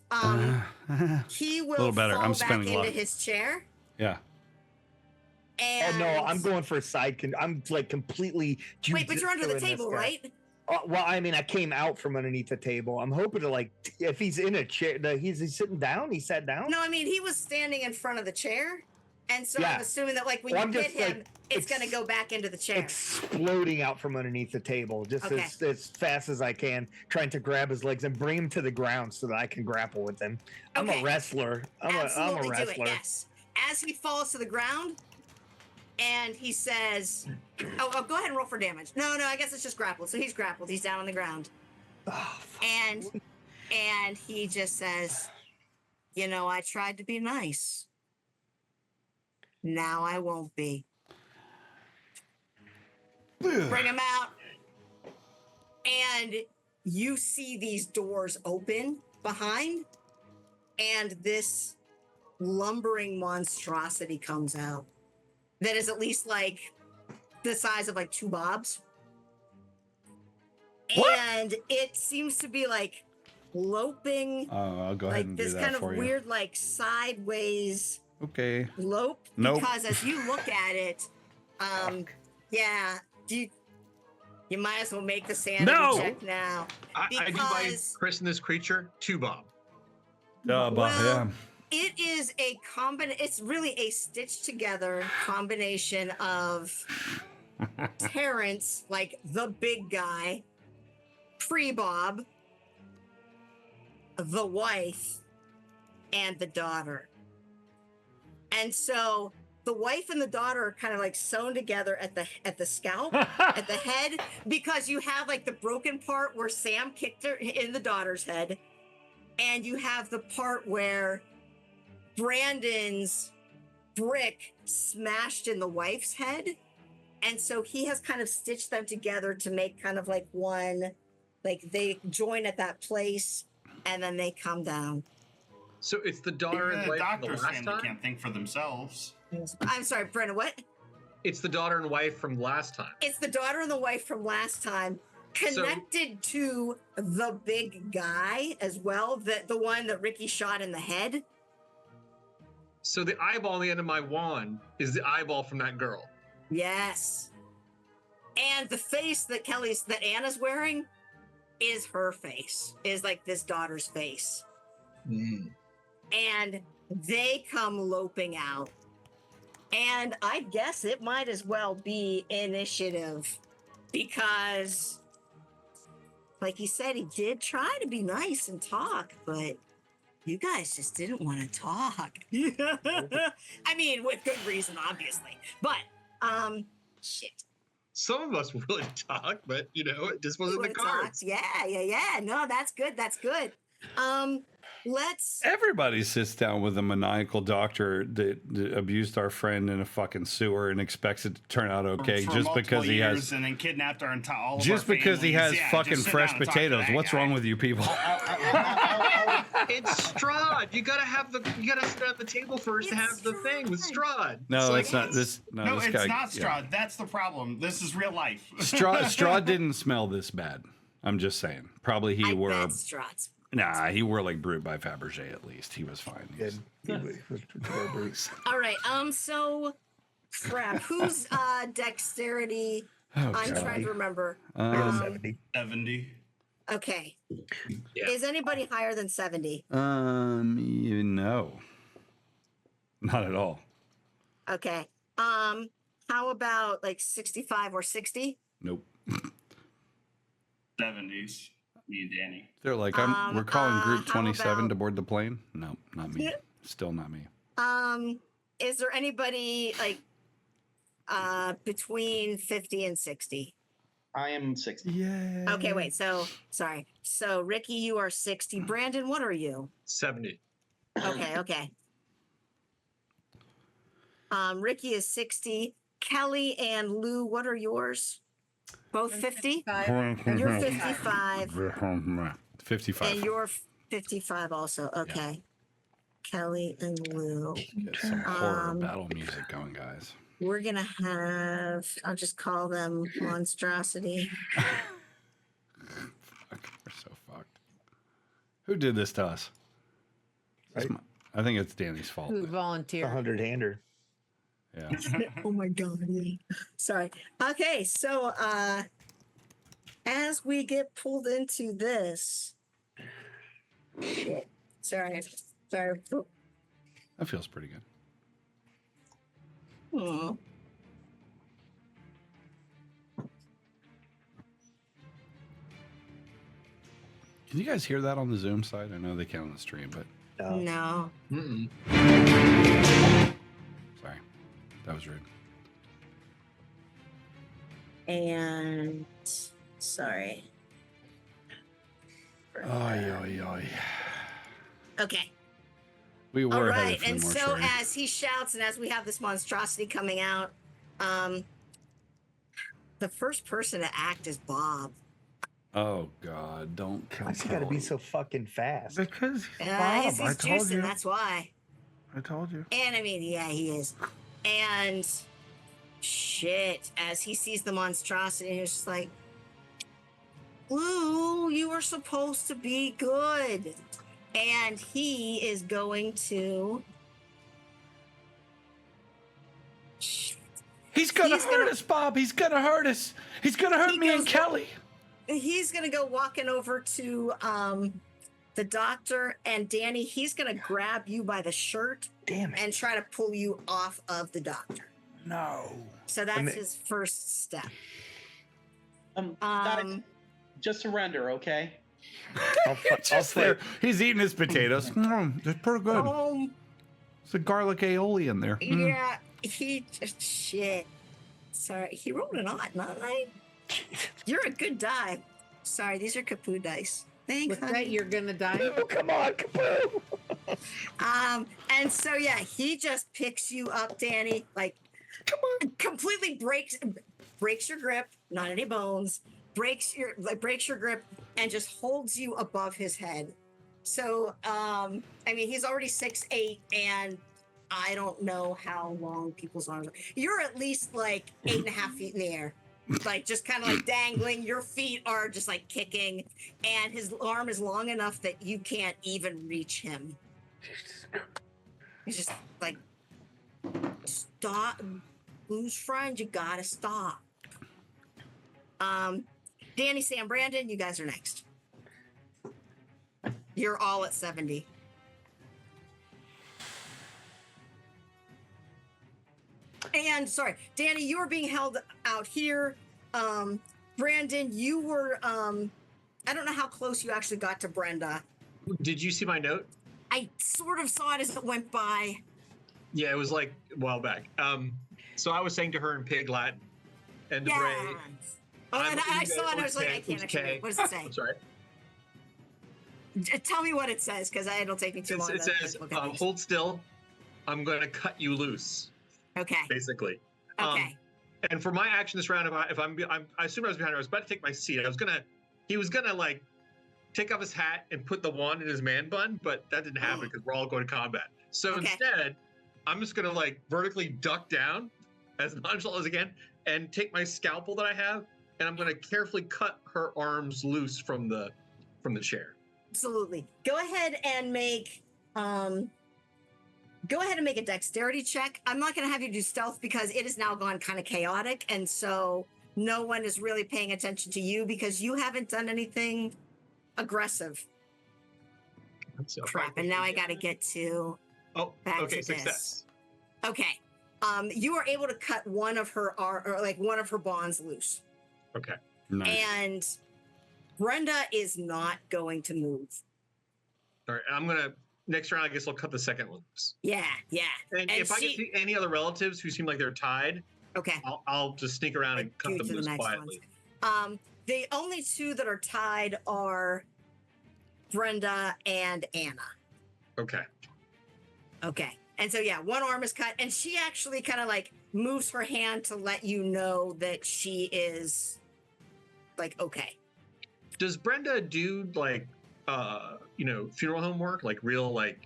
he will little better. fall I'm back spending into luck. his chair. Yeah. Oh And no, I'm going for a side. I'm like completely. Wait, but you're under the jujitsuing this table, guy. right? Well, I mean, I came out from underneath the table. I'm hoping to like, if he's in a chair, he's sitting down. He sat down. No, I mean he was standing in front of the chair, and so Yeah. I'm assuming that like when Well, you I'm hit just, him, like, it's going to go back into the chair. Exploding out from underneath the table, just Okay. as fast as I can, trying to grab his legs and bring him to the ground so that I can grapple with him. I'm Okay. a wrestler. I'm Absolutely a wrestler. do it. Yes. As he falls to the ground, and he says, "Oh, go ahead and roll for damage." No, I guess it's just grappled. So he's grappled. He's down on the ground, Oh, fuck. and he just says, "You know, I tried to be nice. Now I won't be." Bring him out, and you see these doors open behind, and this lumbering monstrosity comes out that is at least like the size of like 2 bobs. What? And it seems to be like loping, I'll go ahead like and do this that kind of for you. weird, like sideways Okay. lope. Nope. Because as you look at it, yeah, you might as well make the sanity No! check now. I do by Because- christen this creature 2 Bob. But Well, it is a it's really a stitched together combination of Terrence, like the big guy, pre-Bob, the wife, and the daughter. And so the wife and the daughter are kind of like sewn together at the scalp, at the head, because you have like the broken part where Sam kicked her in the daughter's head, and you have the part where Brandon's brick smashed in the wife's head. And so he has kind of stitched them together to make kind of like one, like they join at that place and then they come down. So it's the daughter Even and the wife from the doctor's last family time? can't think for themselves. I'm sorry, Brenda, what? It's the daughter and wife from last time. It's the daughter and the wife from last time connected to the big guy as well, the one that Ricky shot in the head. So the eyeball on the end of my wand is the eyeball from that girl. Yes. And the face that Anna's wearing is her face, is like this daughter's face. And they come loping out. And I guess it might as well be initiative because, like he said, he did try to be nice and talk, but you guys just didn't want to talk. I mean, with good reason, obviously. But, shit. Some of us would talk, but it just wasn't the Would've cards. talked. Yeah. No, that's good. Let's. everybody sits down with a maniacal doctor that abused our friend in a fucking sewer and expects it to turn out okay For just multiple because he years has and then kidnapped our entire just because he has fucking fresh potatoes. What's wrong with you people? It's Strahd. You gotta sit at the table first to have the thing with Strahd. No, like, it's not. This No, this it's guy, not Strahd. That's the problem. This is real life. Straw didn't smell this bad. I'm just saying. Probably he I wore. bet Strahd's. Nah, he wore like Brute by Fabergé at least. He was fine. He was- All right. So crap. Who's dexterity? Oh, I'm God. trying to remember. I got a Um, 70. 70. Okay. Yeah. Is anybody higher than 70? No, not at all. Okay. How about like 65 or 60? Nope. 70s. Me and Danny. They're like, we're calling Group how 27 to about- board the plane. No, not me. Still not me. Is there anybody like between 50 and 60? I am 60. Yeah. Okay, wait. So sorry. So Ricky, you are 60. Brandon, what are you? 70. Okay. Ricky is 60. Kelly and Lou, what are yours? Both 50? You're 55. 55. And you're 55 also. Okay. Kelly and Lou. Get some horror battle music going, guys. We're going to have, I'll just call them Monstrosity. Fuck, we're so fucked. Who did this to us? Right. I think it's Danny's fault. Who A volunteered? 100-hander. Yeah. Oh my God. Yeah. Sorry. Okay. So, as we get pulled into this, shit. Sorry. That feels pretty good. Hmm. Can you guys hear that on the Zoom side? I know they can't on the stream, but No. Mm-mm. sorry. That was rude. And sorry. Oy. Okay. We All were right. headed for And the so mortuary. as he shouts and as we have this monstrosity coming out, the first person to act is Bob. Oh God! Don't come. Why's he got to be so fucking fast? Because he's He's juicing, that's why. I told you. And I mean, yeah, he is. And shit, as he sees the monstrosity, he's just like, Lou, you were supposed to be good. And he is going to. He's gonna He's hurt gonna- us, Bob. He's gonna hurt us. He's gonna hurt He me and goes- Kelly. He's going to go walking over to the doctor, and Danny, he's going to grab you by the shirt Damn it. and try to pull you off of the doctor. No. So that's And his first step. Guys, just surrender, okay? I'll Just there. He's eating his potatoes. It's pretty good. It's a garlic aioli in there. Yeah, he just shit. Sorry, he rolled an odd, not right. You're a good die. Sorry, these are Kapoo dice. Thanks, With honey. that, you're gonna die. Oh, come on, Kapoo. And so yeah, he just picks you up, Danny, like completely breaks your grip, not any bones, breaks your grip, and just holds you above his head. So I mean, he's already 6'8", and I don't know how long people's arms are. You're at least like 8.5 feet in the air. Like just kind of like dangling. Your feet are just like kicking, and his arm is long enough that you can't even reach him. He's just like, stop, Blue's friend, you gotta stop. Danny, Sam, Brandon, you guys are next. You're all at 70. And sorry, Danny, you were being held out here. Brandon, you were, I don't know how close you actually got to Brenda. Did you see my note? I sort of saw it as it went by. Yeah, it was like a while back. So I was saying to her in Pig Latin, and Yeah. Bray. Oh, and I saw it and I was like, I can't actually read. What does it say? I'm sorry. Tell me what it says, because it'll take me too long. It to says, look at these. hold still. I'm going to cut you loose, Okay. basically. Okay. And for my action this round, if I assume I was behind her, I was about to take my seat. He was gonna like take off his hat and put the wand in his man bun, but that didn't happen because we're all going to combat. So Okay. instead, I'm just going to like vertically duck down as nonchalant as I can and take my scalpel that I have, and I'm going to carefully cut her arms loose from the chair. Absolutely. Go ahead and make a dexterity check. I'm not going to have you do stealth because it has now gone kind of chaotic, and so no one is really paying attention to you because you haven't done anything aggressive. So Crap. And now I got to get to back okay, to success. this. Okay. You are able to cut one of her one of her bonds loose, Okay. Nice. and Brenda is not going to move. All right, I'm gonna next round. I guess I'll cut the second one loose. Yeah. And if I can see any other relatives who seem like they're tied, Okay. I'll just sneak around and cut Due them to the loose next quietly. ones. The only two that are tied are Brenda and Anna. Okay. Okay. And so, yeah, one arm is cut, and she actually kind of like moves her hand to let you know that she is like, okay. Does Brenda do like funeral home work, like real like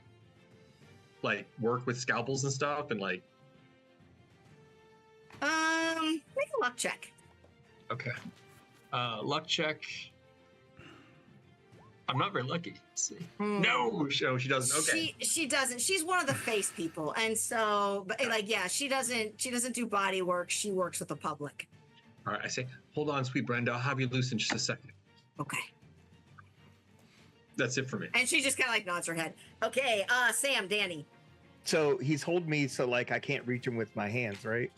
work with scalpels and stuff, and like? Make a luck check. Okay. Luck check. I'm not very lucky. Let's see. No, she doesn't. Okay. She doesn't. She's one of the face people, and so, but like, yeah, she doesn't do body work. She works with the public. All right. I say, hold on, sweet Brenda. I'll have you loose in just a second. Okay. That's it for me. And she just kind of like nods her head. Okay. Sam, Danny. So he's holding me so like I can't reach him with my hands, right?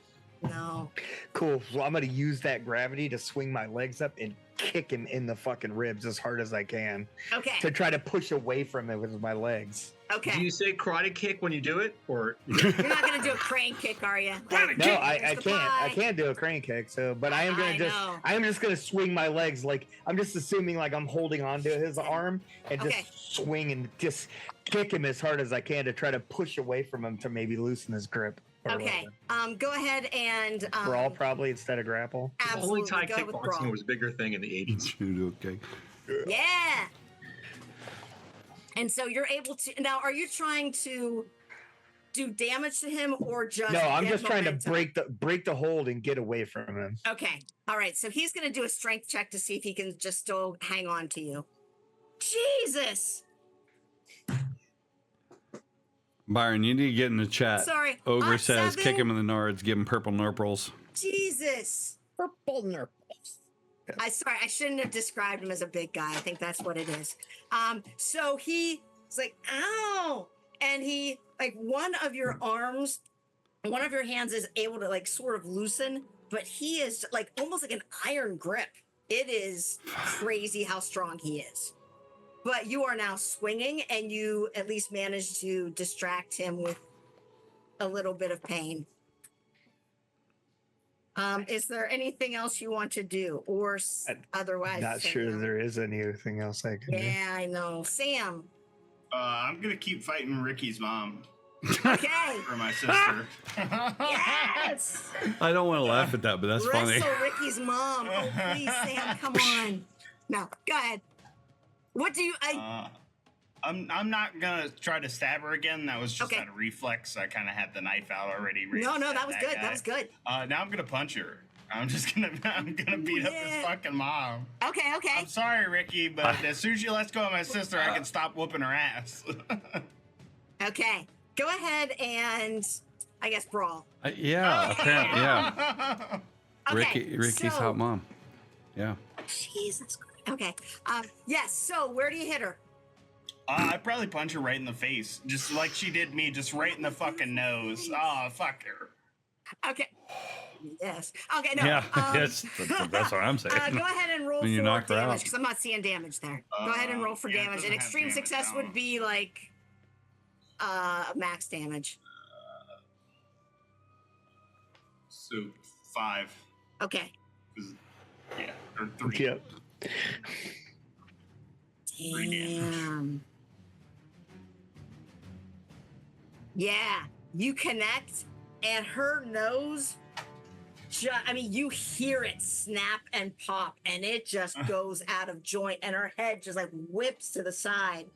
No. Cool. So I'm gonna use that gravity to swing my legs up and kick him in the fucking ribs as hard as I can Okay. to try to push away from it with my legs. Okay. Do you say karate kick when you do it, or? You're not gonna do a crane kick, are you? No, I can't. I can't do a crane kick. So, but I am just gonna swing my legs. Like I'm just assuming like I'm holding onto his arm and just swing and just kick him as hard as I can to try to push away from him to maybe loosen his grip. Okay. Go ahead and brawl probably instead of grapple. Absolutely. Only Thai Go with kickboxing brawl. was a bigger thing in the 80s. Okay. Yeah. And so you're able to now. Are you trying to do damage to him or just? No, I'm get just trying to momentum? break the hold and get away from him. Okay. All right. So he's going to do a strength check to see if he can just still hang on to you. Jesus. Byron, you need to get in the chat. Sorry. Ogre says, 7? kick him in the nards, give him purple nurples. Jesus. Purple nurples. I shouldn't have described him as a big guy. I think that's what it is. So he's like, ow. And he, like, one of your arms, one of your hands is able to, like, sort of loosen, but he is, like, almost like an iron grip. It is crazy how strong he is. But you are now swinging, and you at least managed to distract him with a little bit of pain. Is there anything else you want to do, or otherwise? Not sure there is anything else I can do. Yeah, I know. Sam. I'm gonna keep fighting Ricky's mom Okay. for my sister. Yes. I don't want to laugh at that, but that's funny. Wrestle Ricky's mom. Oh, please, Sam, come on. No, go ahead. What do you? I'm not gonna try to stab her again. That was just Okay. out of reflex. I kind of had the knife out already. No, that was good. That was good. Now I'm gonna punch her. I'm gonna beat up this fucking mom. Okay. I'm sorry, Ricky, but as soon as she lets go of my sister, I can stop whooping her ass. Okay. Go ahead and I guess brawl. Yeah, apparently, yeah. Okay, Ricky's so- hot mom. Yeah. Jesus Christ. Okay. Yes. So where do you hit her? I'd probably punch her right in the face, just like she did me, just right in the fucking nose. Oh, fuck her. Okay. Yes. Okay. No. Yeah, that's what I'm saying. Go ahead and roll When you for knock her out. damage because I'm not seeing damage there. Go ahead and roll for yeah, it damage. doesn't And have extreme damage, success no. would be like max damage. So 5. Okay. Yeah, or 3. Yep. Damn. Yeah, you connect, and her nose I mean, you hear it snap and pop, and it just goes out of joint, and her head just like whips to the side.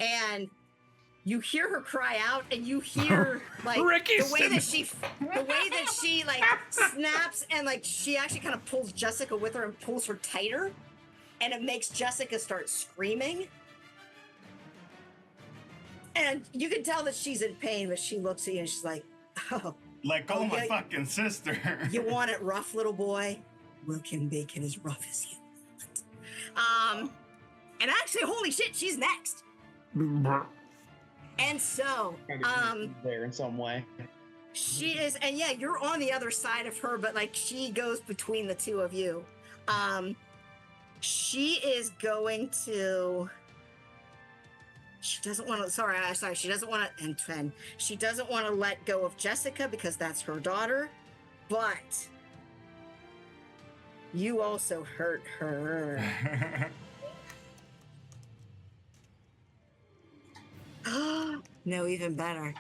And you hear her cry out, and you hear like the way that she like snaps, and like she actually kind of pulls Jessica with her and pulls her tighter, and it makes Jessica start screaming. And you can tell that she's in pain, but she looks at you and she's like, "Oh, Let go of my fucking sister." You want it rough, little boy? We can make it as rough as you want. And actually, holy shit, she's next. And so, there in some way. she is, and yeah, you're on the other side of her, but like she goes between the two of you. She is going to. She doesn't want to. Sorry. She doesn't want to. And she doesn't want to let go of Jessica because that's her daughter. But you also hurt her. No, even better.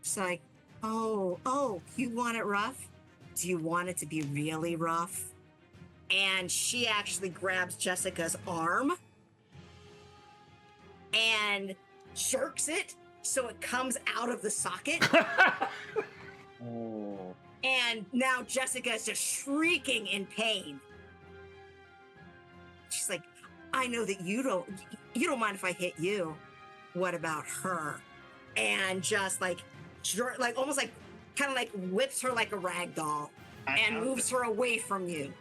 It's like, oh, you want it rough? Do you want it to be really rough? And she actually grabs Jessica's arm and jerks it so it comes out of the socket. Oh. And now Jessica is just shrieking in pain. She's like, I know that you don't mind if I hit you. What about her? And just like almost like kind of like whips her like a rag doll and moves her away from you.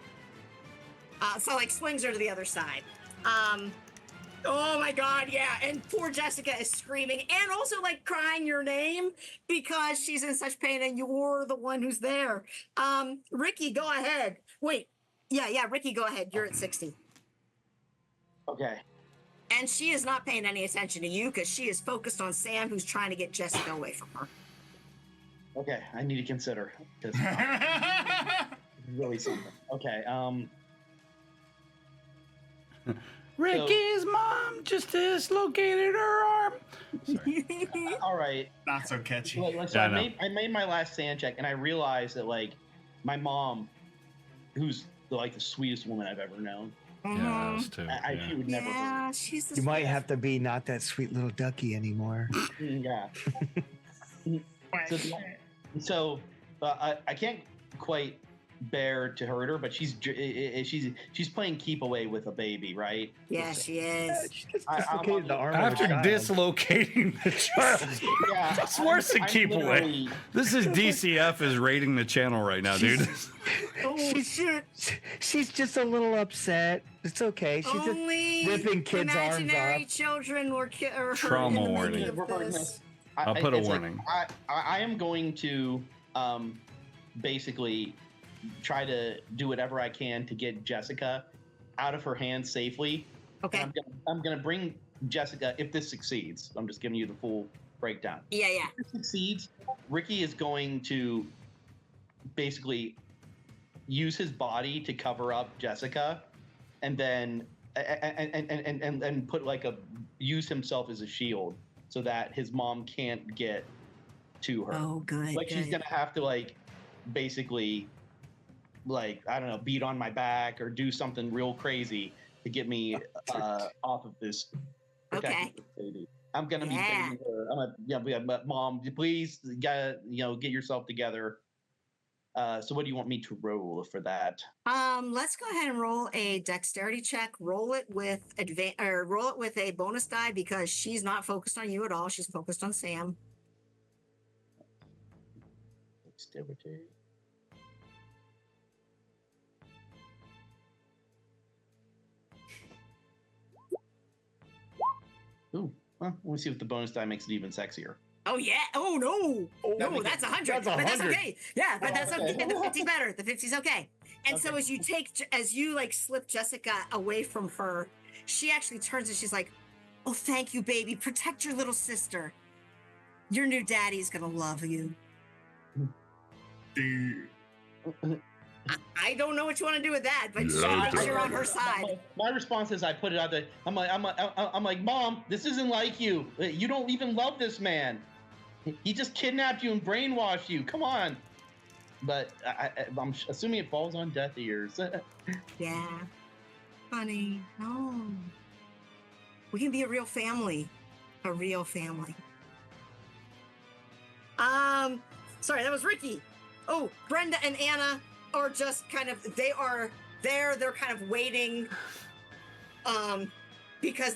So like swings her to the other side. Oh my God, yeah. And poor Jessica is screaming and also like crying your name because she's in such pain and you're the one who's there. Ricky, go ahead. Wait. Yeah, Ricky, go ahead. You're at 60. Okay. And she is not paying any attention to you because she is focused on Sam, who's trying to get Jessica away from her. Okay, I need to consider. Really something. Okay, Ricky's mom just dislocated her arm. Sorry. all right. Not so catchy. So I made my last sand check, and I realized that like my mom, who's like the sweetest woman I've ever known. Yeah, us too. She would never. Yeah, she's the You might have to be not that sweet little ducky anymore. Yeah. So I can't quite bear to hurt her, but she's playing keep away with a baby, right? Yeah, she is. She just dislocated the arm of a After child. dislocating the child. Yeah, It's worse than keep away. This is DCF is rating the channel right now, dude. She's just a little upset. It's okay. She's Only just ripping kids' arms imaginary off. children were hurt Trauma in the warning. making of this. I'll put a it's warning. Like, I am going to basically try to do whatever I can to get Jessica out of her hands safely. Okay. And I'm gonna bring Jessica if this succeeds. I'm just giving you the full breakdown. Yeah. If this succeeds, Ricky is going to basically use his body to cover up Jessica, and then and put like use himself as a shield so that his mom can't get to her. Oh, good. Like she's gonna have to like basically like I don't know, beat on my back or do something real crazy to get me off of this. Okay. Baby. I'm gonna be begging her. I'm gonna, but Mom, please, get yourself together. So what do you want me to roll for that? Let's go ahead and roll a dexterity check. Roll it with roll it with a bonus die because she's not focused on you at all. She's focused on Sam. Dexterity. Ooh, well, let me see if the bonus die makes it even sexier. Oh yeah! Oh no! No, that's 100. That's But that's 100. okay. Yeah, but that's okay. okay. And the 50's better. The 50's okay. And so Okay. as you like slip Jessica away from her, she actually turns and she's like, "Oh, thank you, baby. Protect your little sister. Your new daddy's gonna love you." Dude. I don't know what you want to do with that, but Yeah, you're on her side. My response is I put it out there. I'm like, Mom, this isn't like you. You don't even love this man. He just kidnapped you and brainwashed you. Come on. but I'm assuming it falls on deaf ears. Yeah. Honey, no. We can be a real family. A real family. Sorry, that was Ricky. Oh, Brenda and Anna are just kind of, they're kind of waiting, because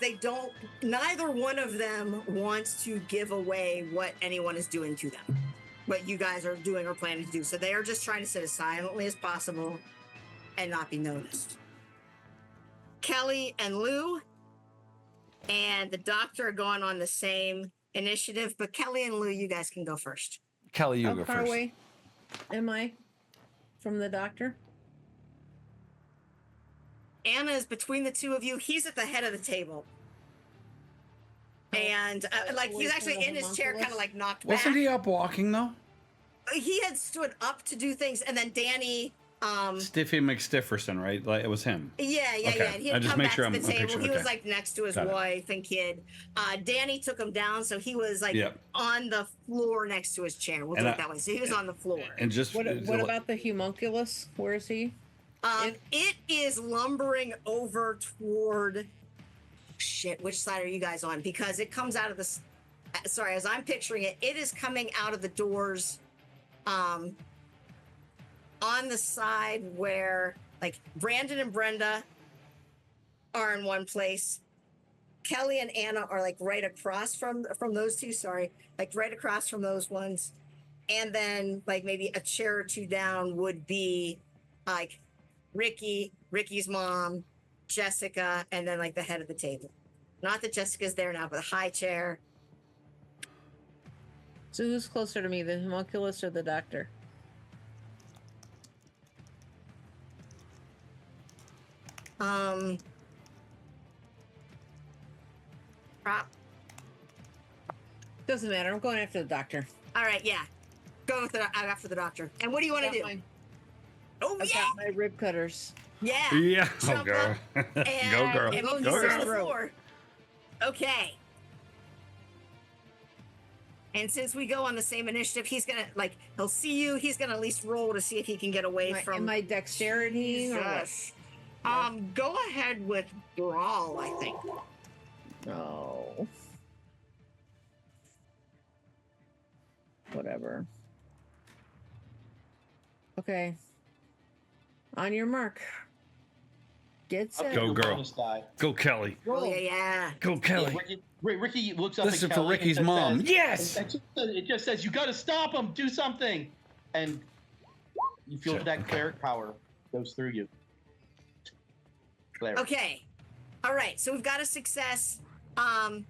neither one of them wants to give away what anyone is doing to them, what you guys are doing or planning to do. So they are just trying to sit as silently as possible and not be noticed. Kelly and Lou and the doctor are going on the same initiative, but Kelly and Lou, you guys can go first. Kelly, you How go far first. away am I from the doctor? Anna is between the two of you. He's at the head of the table. And he's actually in his chair, kind of like knocked back. Wasn't he up walking though? He had stood up to do things, and then Danny. Stiffy McStifferson, right? Like it was him. Yeah. Okay. And he I had just come make back sure to the I'm table. picturing- He was okay. like next to his Got it. wife and kid. Danny took him down, so he was like on the floor next to his chair. We'll do it that way. So he was on the floor. And just What about the homunculus? Where is he? It is lumbering over toward. Shit, which side are you guys on? Because it comes out of the. Sorry, as I'm picturing it, it is coming out of the doors. On the side where like Brandon and Brenda are in one place. Kelly and Anna are like right across from those two. Sorry, like right across from those ones. And then like maybe a chair or two down would be like Ricky's mom, Jessica, and then like the head of the table. Not that Jessica's there now, but the high chair. So who's closer to me, the homunculus or the doctor? Doesn't matter. I'm going after the doctor. All right, yeah. Go with after the doctor. And what do you want to do? Oh, I've yeah. got my rib cutters. Yeah. Yeah. Oh, Jump girl. up Go, girl. And Go, he's Go, on girl. the floor. Okay. And since we go on the same initiative, he's gonna he'll see you. He's gonna at least roll to see if he can get away from my dexterity. Or what? Jesus. Go ahead with brawl, I think. No. Whatever. Okay. On your mark. Get set. Go, Your girl. bonus die. Go, Kelly. Oh yeah. Go, Kelly. Ricky looks up This at is for Kelly Ricky's and mom. says- Yes! It just says, you got to stop him. Do something. And you feel Shit, that okay. cleric power goes through you. Cleric. Okay. All right. So we've got a success. Can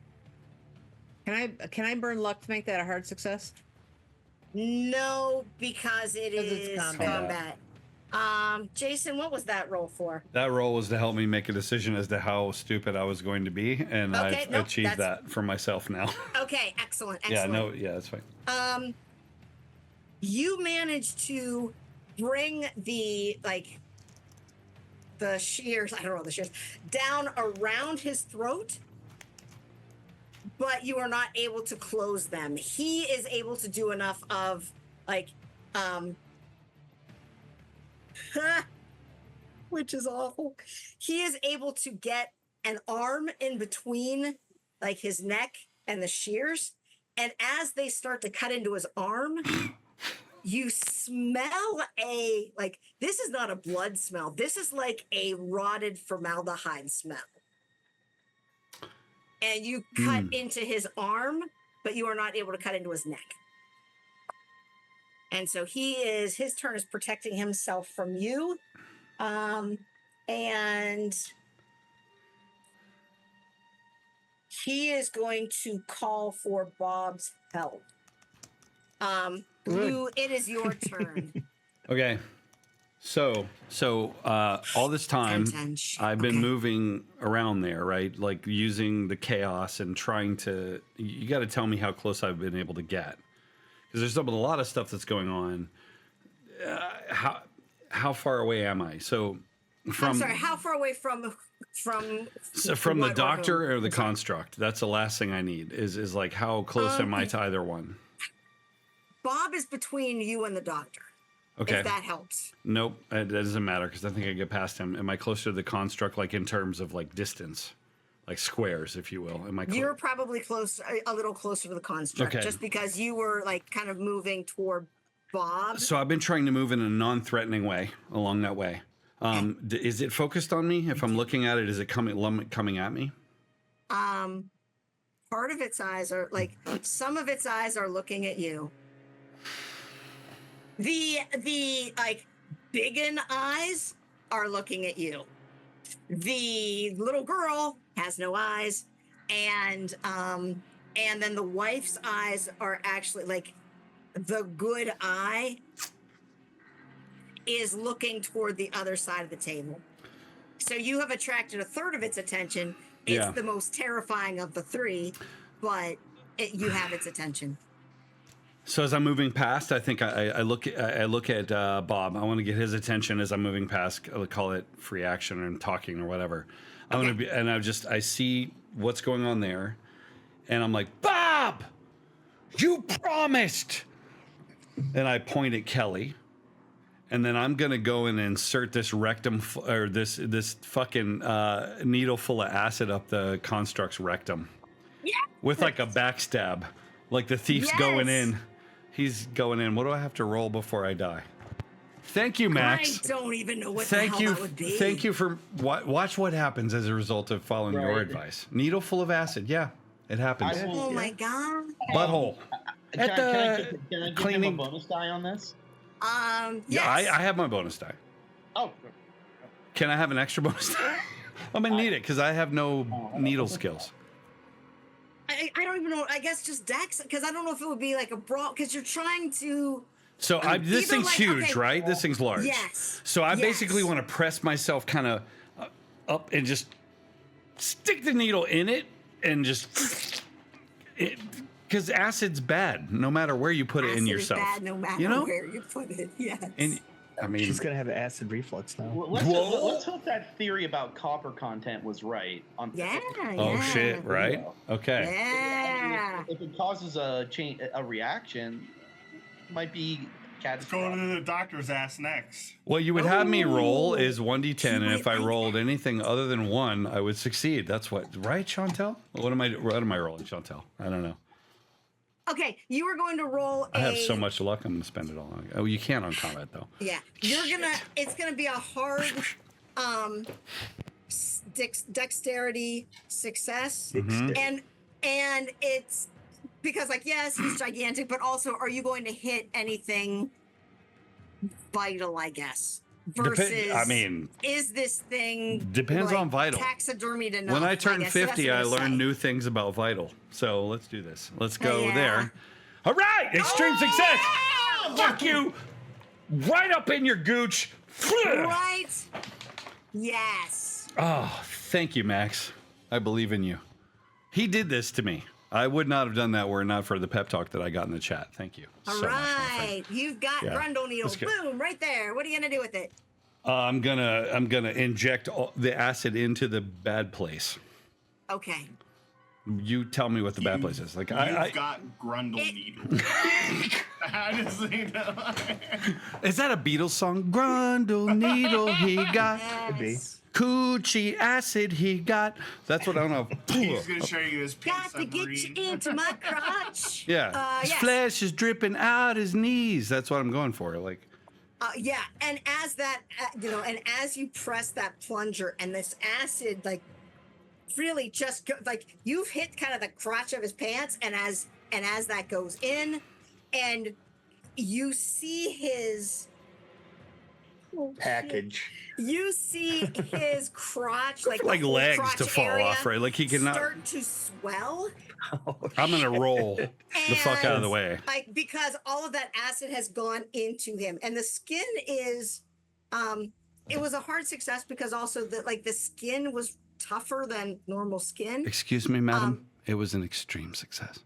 I burn luck to make that a hard success? No, because it 'Cause it's is combat. Jason, what was that roll for? That role was to help me make a decision as to how stupid I was going to be, and Okay, I've nope, achieved that's- that for myself now. Okay, excellent. Yeah, no, yeah, that's fine. You managed to bring the shears, I don't know, the shears, down around his throat, but you are not able to close them. He is able to do enough of which is awful. He is able to get an arm in between his neck and the shears. And as they start to cut into his arm, you smell this is not a blood smell. This is like a rotted formaldehyde smell. And you cut into his arm, but you are not able to cut into his neck. And so his turn is protecting himself from you. And he is going to call for Bob's help. Lou, it is your turn. Okay. So all this time, I've been moving around there, right? Like using the chaos and trying to. You got to tell me how close I've been able to get, because there's a lot of stuff that's going on. How far away am I? So from. I'm sorry. How far away from the what doctor or the I'm sorry. construct? That's the last thing I need. Is how close am I to either one? Bob is between you and the doctor. Okay. If that helps. Nope, it doesn't matter because I think I get past him. Am I closer to the construct, like in terms of like distance, like squares, if you will? Am I? You're probably close, a little closer to the construct, Okay. just because you were like kind of moving toward Bob. So I've been trying to move in a non-threatening way along that way. Is it focused on me? If I'm looking at it, is it coming at me? Part of its eyes are like, some of its eyes are looking at you. The like biggin eyes are looking at you. The little girl has no eyes, and then the wife's eyes are actually like, the good eye is looking toward the other side of the table. So you have attracted a third of its attention. It's the most terrifying of the three, but you have its attention. So as I'm moving past, I think I look at Bob. I want to get his attention as I'm moving past. I'll call it free action and talking or whatever. I'm gonna be, and I see what's going on there, and I'm like, Bob, you promised. And I point at Kelly, and then I'm gonna go and insert this rectum or this fucking needle full of acid up the construct's rectum, with like a backstab, like the thief's going in. He's going in. What do I have to roll before I die? Thank you, Max. I don't even know what the hell that would be. Thank you for watch what happens as a result of following your advice. Needle full of acid. Yeah, it happens. Oh my god. Butthole. Can I give him a bonus die on this? Yes. Yeah, I have my bonus die. Oh. Can I have an extra bonus die? I'm gonna need it because I have no needle skills. I don't even know. I guess just Dex, because I don't know if it would be like a brawl, because you're trying to. So this thing's like, huge, okay. right? This thing's large. Yes. So I basically want to press myself kind of up and just stick the needle in it and just because acid's bad no matter where you put it in yourself. Acid is bad no matter where you put it. Yes. And I mean, she's gonna have acid reflux now. Let's hope that theory about copper content was right. Oh shit! Right? Okay. Yeah. If it causes a reaction, it might be catastrophic. Go to the doctor's ass next. What you would have me roll is 1d10, and if I rolled anything other than 1, I would succeed. That's what, right, Chantel? What am I rolling, Chantel? I don't know. Okay, you were going to roll I have so much luck. I'm gonna spend it all on. Oh, you can't on combat though. Yeah, it's gonna be a hard, dexterity success, and it's because like yes, he's gigantic, but also are you going to hit anything vital? I guess. Versus, is this thing depends like, on vital taxidermied enough? When I turn guess, 50, I say. learned new things about vital. So let's do this. Let's go there. All right, extreme success. Fuck you, right up in your gooch. Right. Yes. Oh, thank you, Max. I believe in you. He did this to me. I would not have done that were it not for the pep talk that I got in the chat. Thank you. All right, you've got grundle needles. Boom, right there. What are you gonna do with it? I'm gonna inject the acid into the bad place. Okay. You tell me what the bad place is. Like You've got grundle needles. I just think that. Is that a Beatles song? Grundle needle he got. Could be. Coochie acid he got. That's what I don't know. He's gonna show you his pink Got to get you into my crotch. Yeah. His yes. flesh is dripping out his knees. That's what I'm going for. Like. Yeah, and as that, and as you press that plunger, and this acid, like, really just like you've hit kind of the crotch of his pants, and as that goes in, and you see his package. You see his crotch, like legs crotch to fall area off, right? Like he cannot start to swell. I'm gonna roll the fuck out of the way. Like because all of that acid has gone into him, and the skin is, it was a hard success because also the skin was tougher than normal skin. Excuse me, madam. It was an extreme success.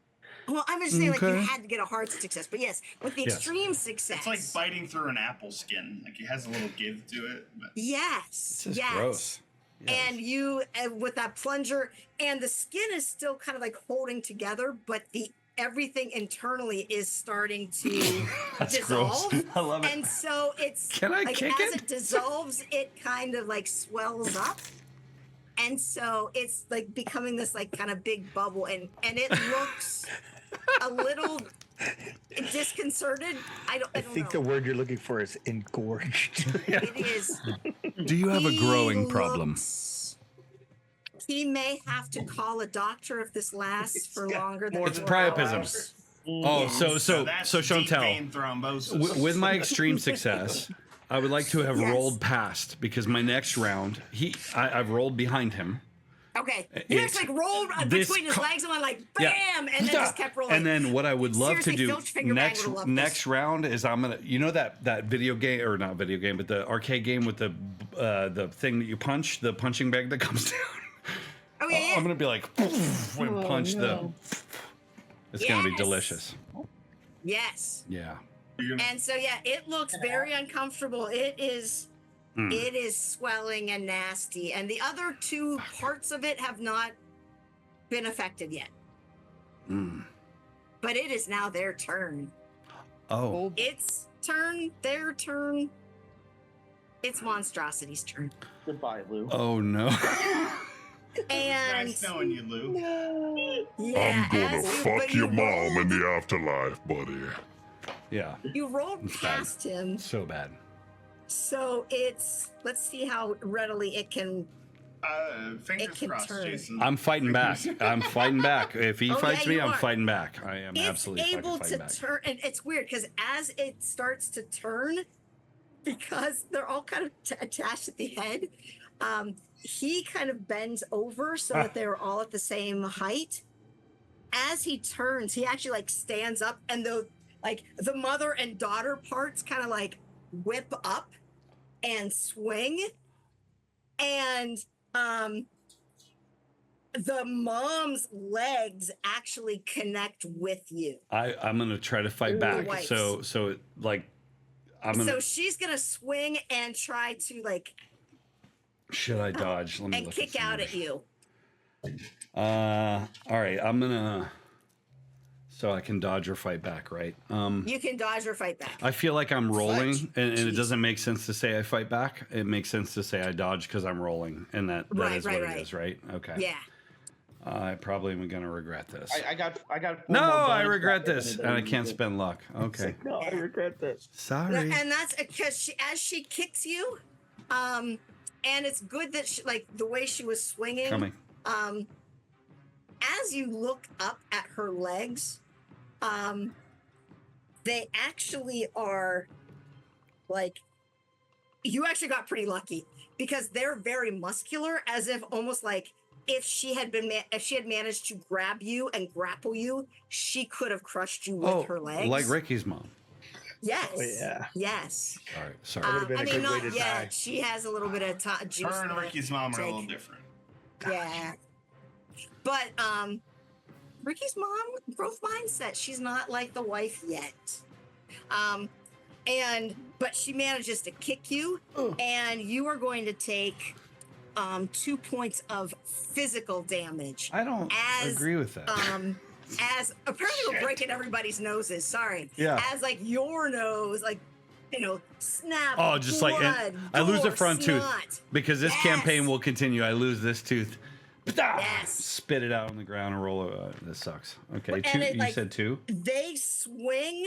Well, I was saying like you had to get a hard success, but yes, with the extreme success, it's like biting through an apple skin. Like it has a little give to it. But. Yes, this is gross. Yes. And you with that plunger, and the skin is still kind of like holding together, but the everything internally is starting to That's dissolve. gross. I love it. And so it's Can I like kick as it? it dissolves, it kind of like swells up. And so it's like becoming this like kind of big bubble, and it looks a little disconcerted. I don't think know. the word you're looking for is engorged. It is. Do you have a He growing problem? looks- He may have to call a doctor if this lasts for longer than More It's 4 priapism. hours. Oh, so that's Chantel, deep vein thrombosis. with my extreme success, I would like to have Yes. rolled past, because my next round, I've rolled behind him. Okay. You It's- just like rolled this between his co- legs and went like Yeah. bam, and then just kept rolling. And then what I would love Seriously, to do Filch Finger Bang would've loved next this. round is I'm gonna, you know, that video game, or not video game, but the arcade game with the thing that you punch, the punching bag that comes down. Oh yeah, I'm gonna be like, and punch no. It's gonna be Yes. delicious. yes. Yeah. And so yeah, it looks very uncomfortable. It is swelling and nasty, and the other two parts of it have not been affected yet. Mm. But it is now their turn. Oh. It's turn, their turn. It's Monstrosity's turn. Goodbye, Lou. Oh no. And Nice knowing you, Lou. yeah, I'm gonna as you- fuck but you your mom in rolled- the afterlife, buddy. Yeah. You rolled It's bad. past him, So bad. so it's. Let's see how readily it can. Fingers can crossed, turn. Jason. I'm fighting back. I'm fighting back. If he Oh, fights yeah, me, you I'm are. fighting back. I am It's absolutely able fucking to fighting back. turn, and it's weird because as it starts to turn, because they're all kind of attached at the head, he kind of bends over so that they're all at the same height. As he turns, he actually like stands up, and the mother and daughter parts kind of like whip up and swing, and the mom's legs actually connect with you. I'm gonna try to fight back. Wipes. So like, I'm gonna. So she's gonna swing and try to like Should I dodge? Let me and look kick some out numbers. at you. All right. I'm gonna. So I can dodge or fight back, right? You can dodge or fight back. I feel like I'm rolling, Fudge. and it Jeez. doesn't make sense to say I fight back. It makes sense to say I dodge because I'm rolling, and that Right, is right, what right. it is, right? Okay. Yeah. I probably am gonna regret this. I got. No, one more I bonus regret action this, and and I then can't you- spend luck. Okay. No, I regret this. Sorry. And that's because as she kicks you, and it's good that she, like the way she was swinging. Coming. As you look up at her legs, they actually are like, you actually got pretty lucky because they're very muscular, as if almost like if she had managed to grab you and grapple you, she could have crushed you with her legs. like Ricky's mom. Yes. Oh, yeah. Yes. All right. Sorry. would've been I a mean, good way not to yet. die. She has a little bit of juice. Her and to Ricky's mom are a little take. different. Yeah. But Ricky's mom, growth mindset. She's not like the wife yet. But she manages to kick you, and you are going to take 2 points of physical damage. I don't As, agree with that. As apparently we're breaking everybody's noses. Sorry. Yeah. As like your nose, like snap. Oh, just like blood, I lose a gore, front snot. tooth because this Yes. campaign will continue. I lose this tooth. Yes. Spit it out on the ground and roll it. This sucks. Okay, And two. it, You like- said two. They swing,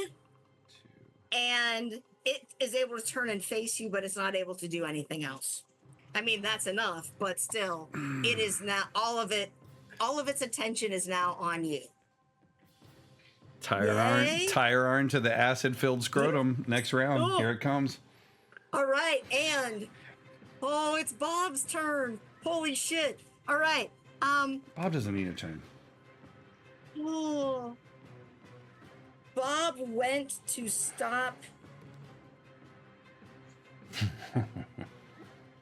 and it is able to turn and face you, but it's not able to do anything else. I mean, that's enough, but still, it is now all of its attention is now on you. Yay. Tire iron to the acid-filled scrotum. Next round. Oh. Here it comes. All right, and it's Bob's turn. Holy shit! All right, Bob doesn't need a turn. Bob went to stop.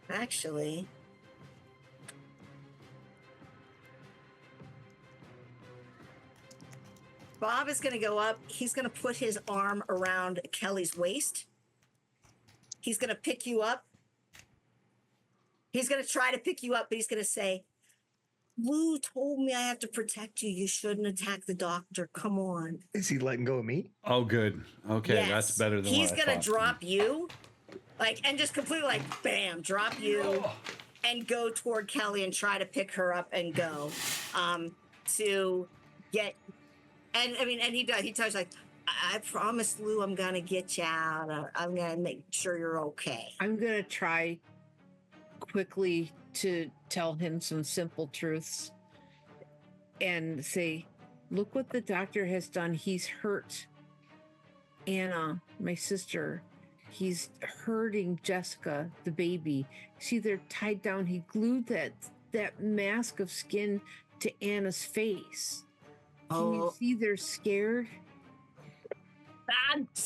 Actually, Bob is going to go up. He's going to put his arm around Kelly's waist. He's going to pick you up. He's going to try to pick you up, but he's going to say, Lou told me I have to protect you. You shouldn't attack the doctor. Come on. Is he letting go of me? Oh, good. Okay, Yes. that's better than He's what I gonna thought. drop you, like, and just completely like bam, drop you, and go toward Kelly and try to pick her up and go, to get. And I mean, and he does. He tells like, I promised Lou I'm gonna get you out. I'm gonna make sure you're okay. I'm gonna try quickly to tell him some simple truths and say, look what the doctor has done. He's hurt Anna, my sister. He's hurting Jessica, the baby. See, they're tied down. He glued that mask of skin to Anna's face. Can you see they're scared?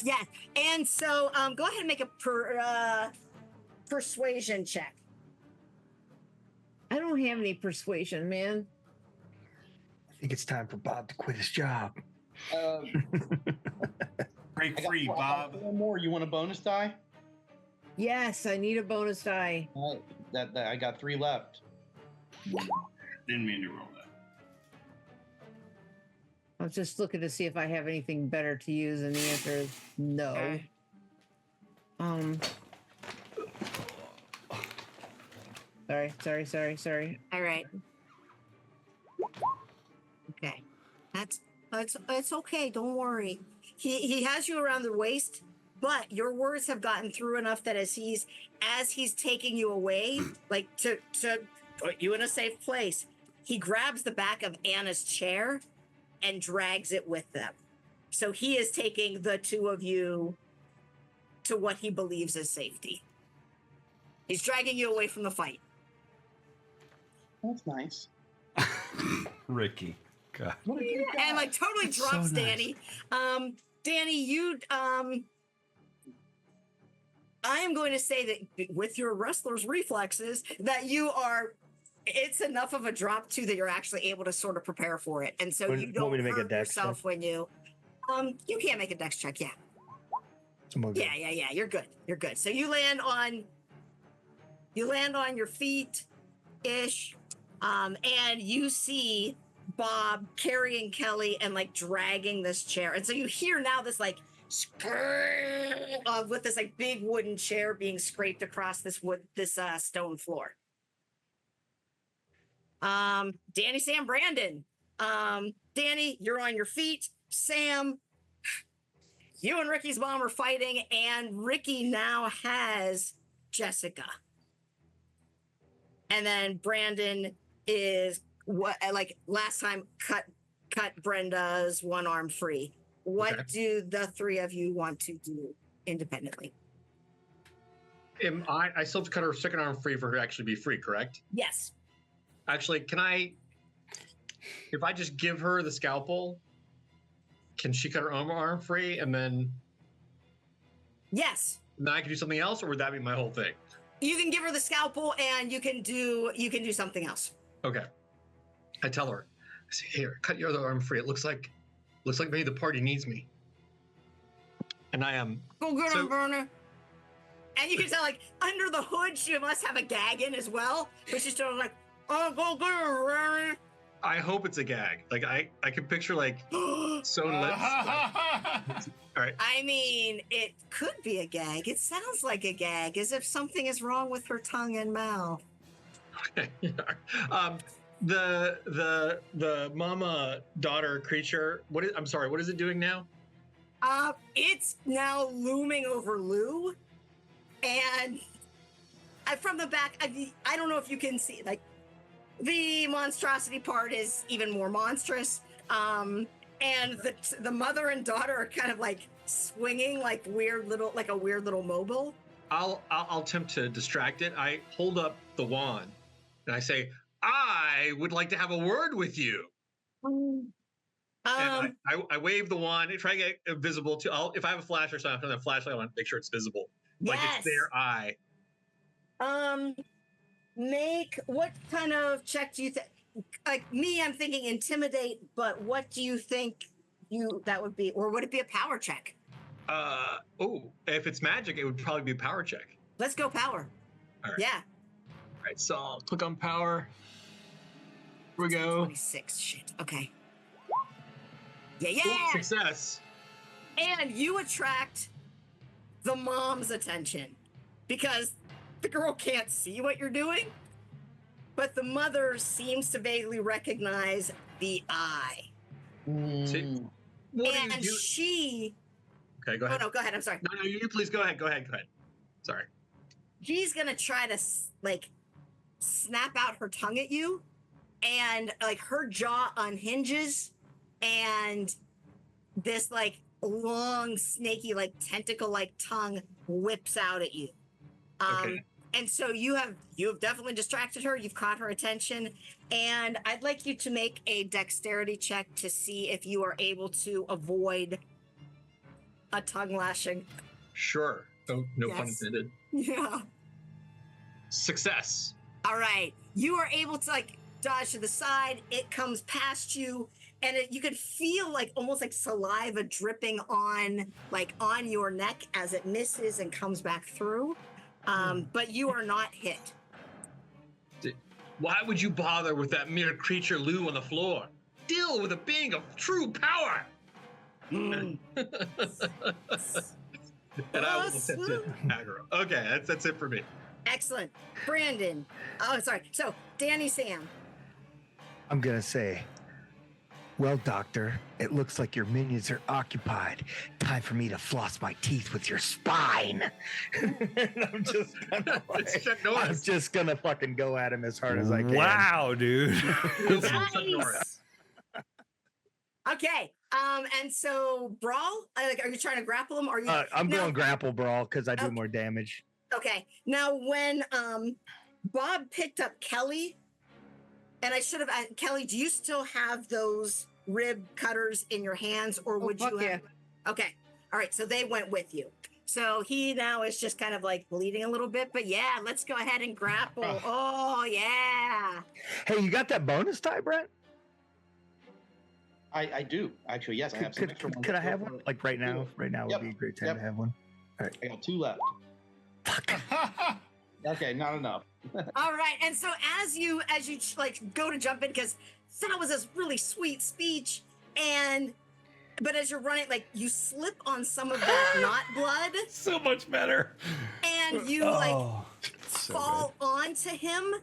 Yes. And so go ahead and make a persuasion check. I don't have any persuasion, man. I think it's time for Bob to quit his job. Break I got free, four- Bob. One more. You want a bonus die? Yes, I need a bonus die. That I got 3 left. Didn't mean to roll that. I was just looking to see if I have anything better to use, and the answer is no. Okay. Sorry. All right. Okay. It's okay. Don't worry. He has you around the waist, but your words have gotten through enough that as he's taking you away, like to put you in a safe place, he grabs the back of Anna's chair and drags it with them. So he is taking the two of you to what he believes is safety. He's dragging you away from the fight. That's nice. Ricky. God. What a good guy. And like totally That's drops so nice. Danny. Danny, you I am going to say that with your wrestler's reflexes, that it's enough of a drop too that you're actually able to sort of prepare for it. And so you don't Want me to make a hurt dex yourself check? when you can't make a dex check, yeah. I'm okay. Yeah, you're good. You're good. So you land on your feet ish. And you see Bob carrying Kelly and like dragging this chair. And so you hear now this like with this like big wooden chair being scraped across this stone floor. Danny, Sam, Brandon. Danny, you're on your feet. Sam, you and Ricky's mom are fighting, and Ricky now has Jessica. And then Brandon is what, like last time, cut Brenda's one arm free. What do the three of you want to do independently? I still have to cut her second arm free for her to actually be free, correct? Yes. Actually, if I just give her the scalpel, can she cut her own arm free and then Yes. I can do something else, or would that be my whole thing? You can give her the scalpel and you can do something else. Okay. I tell her, I say, here, cut your other arm free. It looks like maybe the party needs me. And I am. Go get him, Burner. And you can tell, like, under the hood, she must have a gag in as well. But she's still like, oh, go get him, Burner. I hope it's a gag. Like I can picture like sewn lips. All right. I mean, it could be a gag. It sounds like a gag, as if something is wrong with her tongue and mouth. Okay. The mama daughter creature. What is it doing now? It's now looming over Lou, and from the back, I don't know if you can see, like, the monstrosity part is even more monstrous. And the mother and daughter are kind of like swinging like a weird little mobile. I'll attempt to distract it. I hold up the wand and I say, I would like to have a word with you. And I wave the wand and try to get it visible to. If I have a flash or something, I have a flashlight, I want to make sure it's visible. Like it's their eye. Make what kind of check do you think? Like me, I'm thinking intimidate, but what do you think that would be? Or would it be a power check? If it's magic, it would probably be a power check. Let's go power. All right. Yeah. All right, so I'll click on power. we go. 26. Shit. Okay. Yeah. Ooh, success. And you attract the mom's attention because the girl can't see what you're doing, but the mother seems to vaguely recognize the eye. See, what do you And do? she. Okay, go Oh ahead. no, go ahead. I'm sorry. No, you please go ahead. Go ahead. Sorry. She's gonna try to like snap out her tongue at you, and like her jaw unhinges, and this like long, snaky, like tentacle like tongue whips out at you. Okay. And so you have definitely distracted her. You've caught her attention, and I'd like you to make a dexterity check to see if you are able to avoid a tongue lashing. Sure. No pun Yes. intended. Yeah. Success. All right. You are able to like dodge to the side. It comes past you, and you could feel like almost like saliva dripping on your neck as it misses and comes back through. But you are not hit. Why would you bother with that mere creature Lou on the floor? Deal with a being of true power. Mm. And I will attempt to aggro. Okay, that's it for me. Excellent. Brandon. Oh, sorry. So, Danny Sam. I'm gonna say, well, Doctor, it looks like your minions are occupied. Time for me to floss my teeth with your spine. And I'm just gonna, It's Chuck Norris. I'm just gonna fucking go at him as hard as I can. Wow, dude. Nice. Okay. And so Brawl, are you trying to grapple him? Or are you? I'm now- going grapple brawl because I do Okay. more damage. Okay. Now, when Bob picked up Kelly, and I should have Kelly, do you still have those rib cutters in your hands, or would you? fuck Okay. All right. So they went with you. So he now is just kind of like bleeding a little bit, but yeah, let's go ahead and grapple. Oh yeah. Hey, you got that bonus die, Brent? I do actually. Yes, I have some extra ones. Could I Let's go have for one? it. Like right now? Right now Yep. would be a great time Yep. to have one. I got 2 left. Okay, not enough. All right. And so as you like go to jump in, because that was a really sweet speech, but as you're running, like you slip on some of that not blood, So much better. and you Oh, so fall onto him,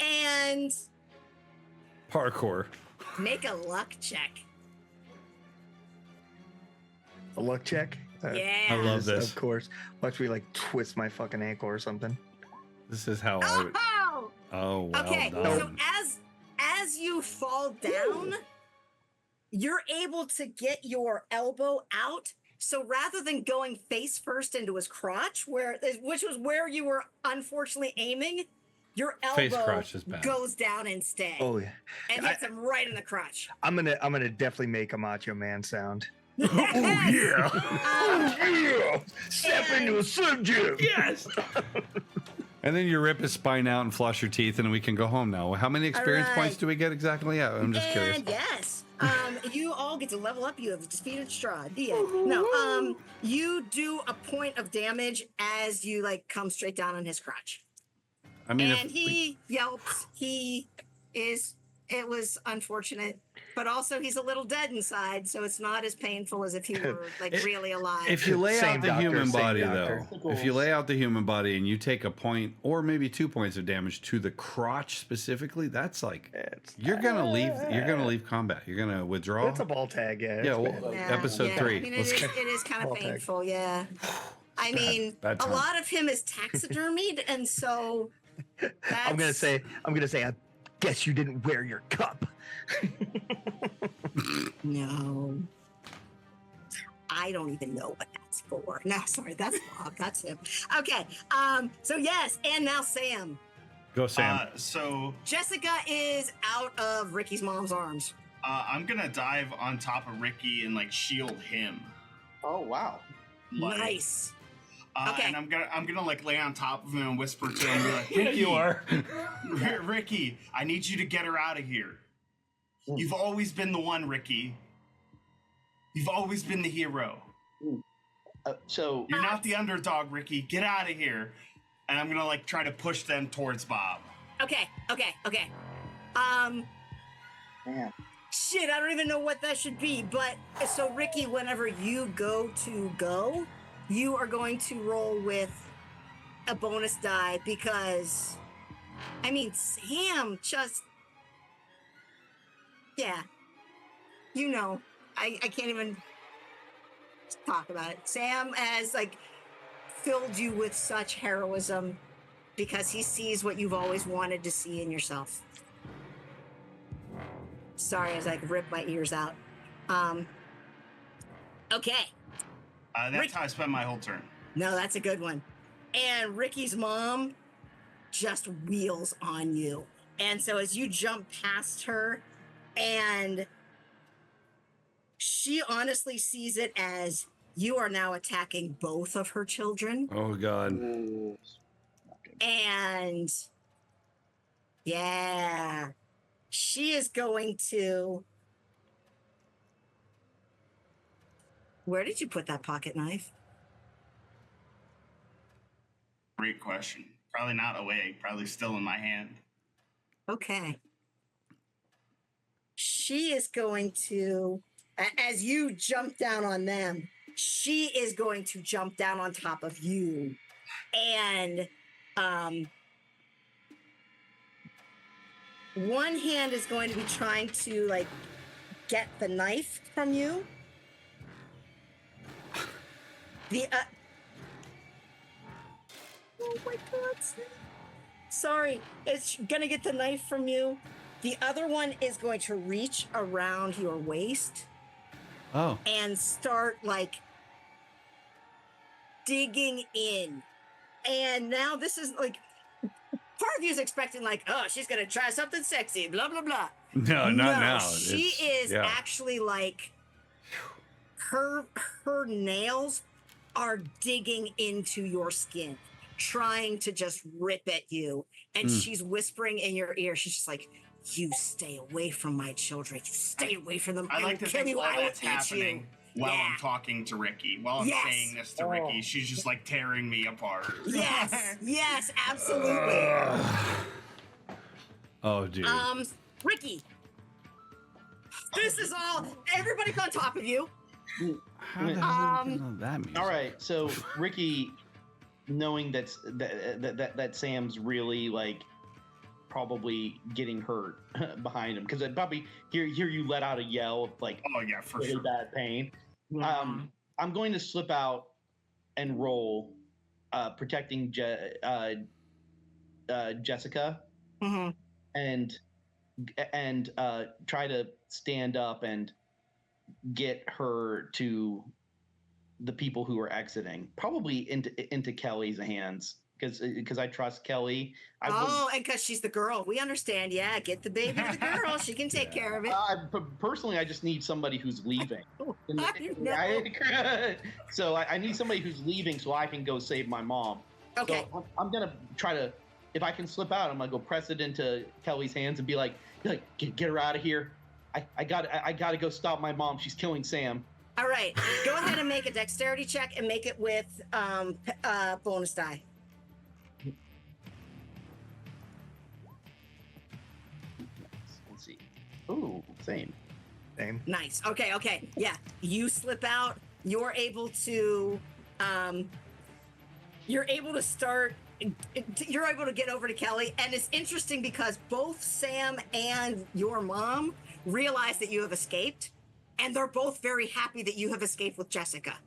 and good. Parkour. make a luck check. A luck check? Yeah. I love this. Of course. Watch me like twist my fucking ankle or something. This is how I would. Oh. Oh, well Okay. done. So as you fall down, you're able to get your elbow out. So rather than going face first into his crotch, which was where you were unfortunately aiming, your Face elbow crotch is bad. goes down instead Oh yeah. and hits him right in the crotch. I'm gonna definitely make a Macho Man sound. Oh, yeah. Yeah! Step into a Slim Jim! Yes. And then you rip his spine out and floss your teeth, and we can go home now. How many experience right. points do we get exactly? Yeah, I'm just curious. And yes, you all get to level up. You have defeated Strahd. The end. No, you do a point of damage as you like come straight down on his crotch. I mean, And he yelps. It was unfortunate, but also he's a little dead inside, so it's not as painful as if he were like really alive. if you lay Same out the doctor, human same body, doctor. though, if you lay out the human body and you take a point or maybe 2 points of damage to the crotch specifically, that's like you're gonna leave combat. You're gonna withdraw. That's a ball tag, yeah. Yeah, It's well, bad. episode 3. I mean, Let's go. it is kind of Ball tag. painful, yeah. I mean, bad a time. lot of him is taxidermied, and so I'm gonna say, I guess you didn't wear your cup. no. I don't even know what that's for. No, sorry, that's Bob. That's him. Okay. So yes, and now Sam. Go, Sam. So Jessica is out of Ricky's mom's arms. I'm gonna dive on top of Ricky and like shield him. Oh wow. Like, Nice. Okay. And I'm gonna like lay on top of him and whisper to him, be like, Ricky, Ricky, I need you to get her out of here. You've always been the one, Ricky. You've always been the hero. So You're not the underdog, Ricky. Get out of here. And I'm gonna like try to push them towards Bob. Okay. Man. Shit, I don't even know what that should be. But so, Ricky, whenever you go, you are going to roll with a bonus die because, I mean, Sam just, yeah, you know, I can't even talk about it. Sam has like filled you with such heroism because he sees what you've always wanted to see in yourself. Sorry, as I rip my ears out. Okay. That's how I spent my whole turn. No, that's a good one. And Ricky's mom just wheels on you. And so as you jump past her, and she honestly sees it as you are now attacking both of her children. Oh, God. And yeah, she is going to. Where did you put that pocket knife? Great question. Probably not away. Probably still in my hand. Okay. She is going to, as you jump down on them, she is going to jump down on top of you. And one hand is going to be trying to like get the knife from you. The oh my God! Sorry, it's gonna get the knife from you. The other one is going to reach around your waist. Oh. And start like digging in. And now this is like part of you is expecting like, oh, she's gonna try something sexy, blah blah blah. No, not now. She is actually like her nails are digging into your skin, trying to just rip at you. And she's whispering in your ear. She's just like, you stay away from my children. You stay away from them. I like to think all that's happening while I'm talking to Ricky. While I'm saying this to Ricky, she's just like tearing me apart. Yes, yes, absolutely. Oh, dude. Ricky, this is all. Everybody's on top of you. How the hell do you know that means? All right, so Ricky, knowing that Sam's really like probably getting hurt behind him, because I probably hear you let out a yell of like, oh yeah, for really sure, bad pain. I'm going to slip out and roll, protecting Jessica, and try to stand up and get her to the people who are exiting, probably into Kelly's hands, because I trust Kelly. And because she's the girl, we understand. Yeah, get the baby to the girl; she can take care of it. Personally, I just need somebody who's leaving. So I need somebody who's leaving so I can go save my mom. Okay. So I'm gonna try to, if I can slip out, I'm gonna go press it into Kelly's hands and be like get her out of here. I gotta go stop my mom. She's killing Sam. All right, go ahead and make a dexterity check and make it with bonus die. Let's see. Ooh, same. Nice. Okay. Yeah, you slip out. You're able to start. You're able to get over to Kelly, and it's interesting because both Sam and your mom realize that you have escaped, and they're both very happy that you have escaped with Jessica.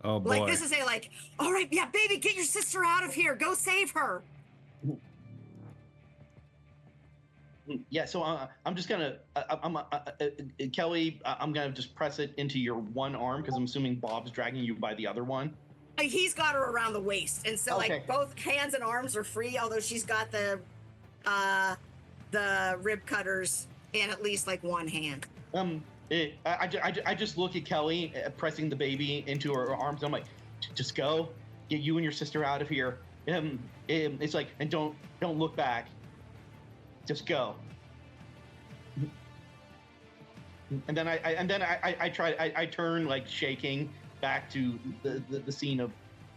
Oh boy! Like this is all right, yeah, baby, get your sister out of here. Go save her. Yeah, so I'm just gonna, Kelly, I'm gonna just press it into your one arm because I'm assuming Bob's dragging you by the other one. He's got her around the waist, and so like both hands and arms are free. Although she's got the rib cutters in at least like one hand. I just look at Kelly pressing the baby into her arms. I'm like, just go, get you and your sister out of here. It's like, and don't look back. Just go. And then I turn like shaking back to the scene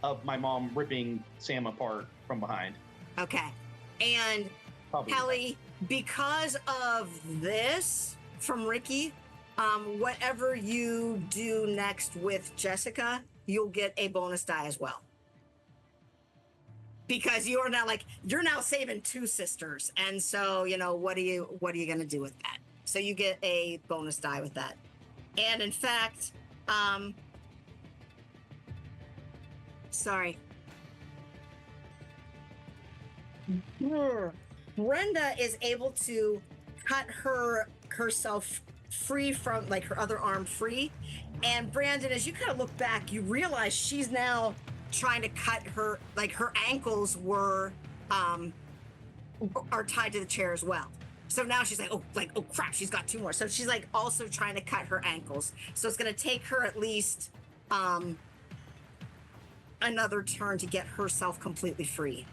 of my mom ripping Sam apart from behind. Okay. And Kelly, because of this from Ricky, whatever you do next with Jessica, you'll get a bonus die as well. Because you're now saving two sisters, and so what are you gonna do with that? So you get a bonus die with that. And in fact, sorry, Brenda is able to cut herself free from her other arm free. And Brandon, as you kind of look back, you realize she's now trying to cut her ankles are tied to the chair as well. So now she's oh crap, she's got two more. So she's also trying to cut her ankles. So it's going to take her at least another turn to get herself completely free.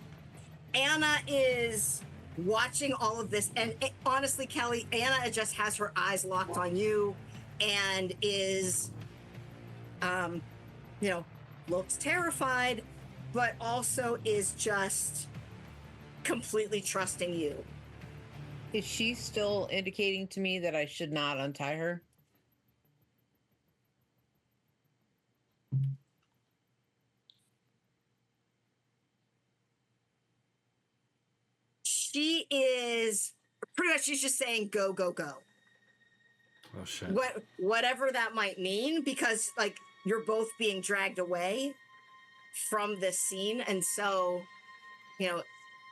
Anna is watching all of this, and honestly, Kelly, Anna just has her eyes locked on you and is looks terrified, but also is just completely trusting you. Is she still indicating to me that I should not untie her? She is pretty much, she's just saying go, go, go. Oh shit. Whatever that might mean, because you're both being dragged away from this scene. And so,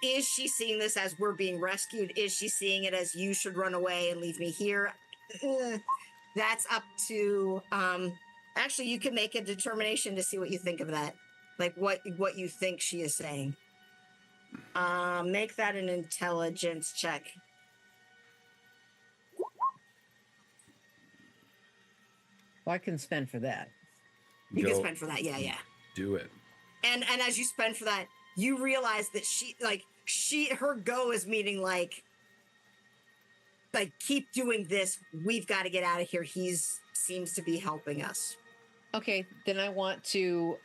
is she seeing this as we're being rescued? Is she seeing it as you should run away and leave me here? That's up to, actually, you can make a determination to see what you think of that. What you think she is saying. Make that an intelligence check. Well, I can spend for that. You can spend for that, yeah. Do it. And as you spend for that, you realize that her go is meaning keep doing this. We've got to get out of here. He's seems to be helping us. Okay, then I want to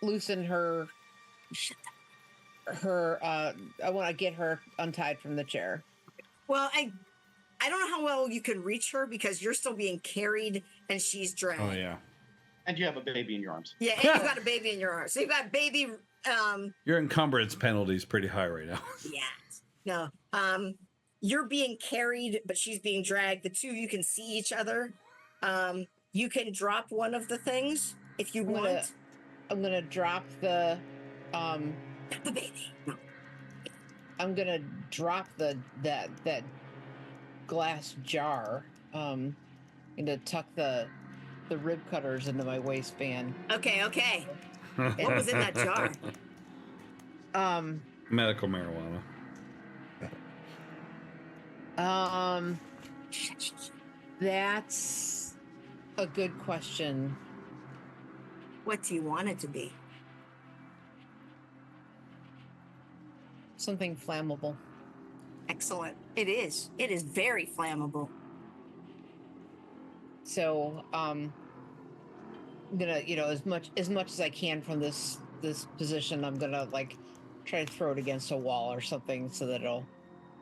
loosen her. I want to get her untied from the chair. Well, I don't know how well you can reach her because you're still being carried and she's dragged. Oh yeah. And you have a baby in your arms. Yeah, and you've got a baby in your arms. So you've got baby. Your encumbrance penalty is pretty high right now. Yeah. No. You're being carried, but she's being dragged. The two of you can see each other. You can drop one of the things if you want. I'm gonna drop the. The baby. No. I'm gonna drop that glass jar. I'm gonna tuck the rib cutters into my waistband. Okay. What was in that jar? Medical marijuana. That's a good question. What do you want it to be? Something flammable. Excellent. It is. It is very flammable. So, I'm gonna, as much as I can from this position, I'm gonna try to throw it against a wall or something so that it'll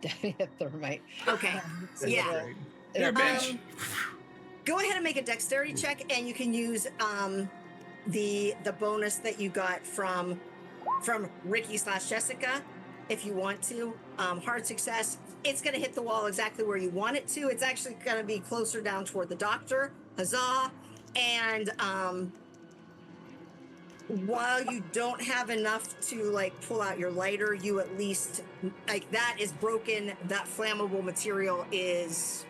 hit thermite. Okay. Yeah. Here, bitch. Go ahead and make a dexterity check, and you can use the bonus that you got from Ricky/Jessica if you want to. Hard success. It's going to hit the wall exactly where you want it to. It's actually going to be closer down toward the doctor. Huzzah. And while you don't have enough to pull out your lighter, you at least that is broken. That flammable material is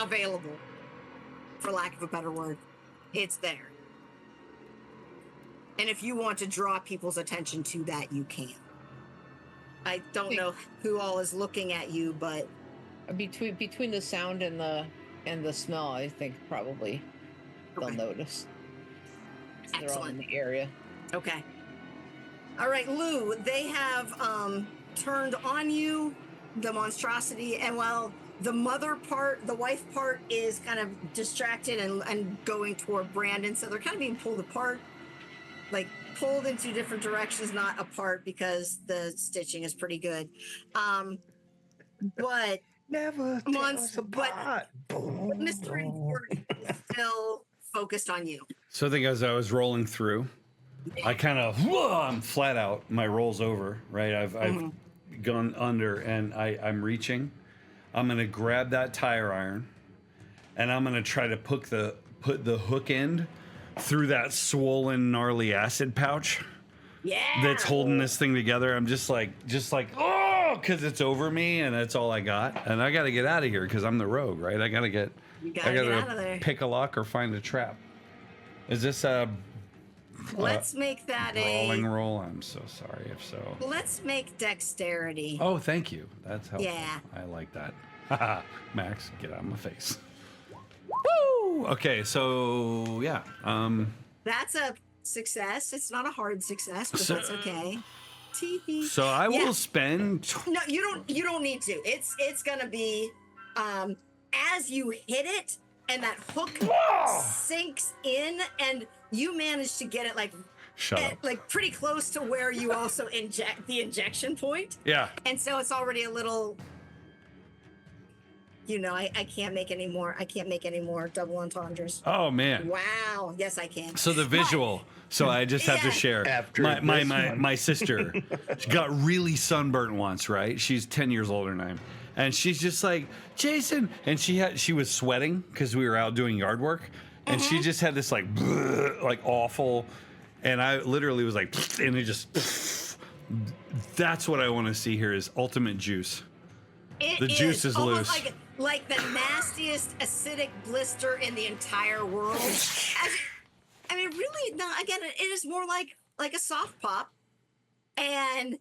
available, for lack of a better word. It's there. And if you want to draw people's attention to that, you can. I don't know who all is looking at you, but between the sound and the smell, I think probably they'll notice. Excellent. They're all in the area. Okay. All right, Lou, they have turned on you, the monstrosity, and while the wife part is kind of distracted and going toward Brandon, so they're kind of being pulled apart. like pulled in two different directions, not apart because the stitching is pretty good. But Never tear us apart. Mr. Important is still focused on you. So I think as I was rolling through, I kind of, I'm flat out. My roll's over, right? I've gone under, and I'm reaching. I'm gonna grab that tire iron, and I'm gonna try to put the hook end through that swollen, gnarly acid pouch. Yeah. That's holding this thing together. I'm just like, oh, because it's over me, and that's all I got. And I got to get out of here because I'm the rogue, right? I gotta get out of there. Pick a lock or find a trap. Is this a? Let's make that brawling roll. I'm so sorry if so. Let's make dexterity. Oh, thank you. That's helpful. Yeah. I like that. Haha. Max, get out of my face. Woo! Okay, so yeah. That's a success. It's not a hard success, but that's okay. TV. So I will spend. No, you don't need to. It's gonna be as you hit it and that hook sinks in and you manage to get it like pretty close to where you also inject the injection point. Yeah. And so it's already a little, I can't make any more. I can't make any more double entendres. Oh man. Wow. Yes, I can. So the visual. So I just have to share. After my sister got really sunburnt once, right? She's 10 years older than I am. And she's just like, Jason, and she was sweating because we were out doing yard work. And she just had this like awful, and I literally was like, and it just, that's what I want to see here is ultimate juice. The juice is loose. Like the nastiest acidic blister in the entire world. Really, no. Again, it is more like a soft pop, and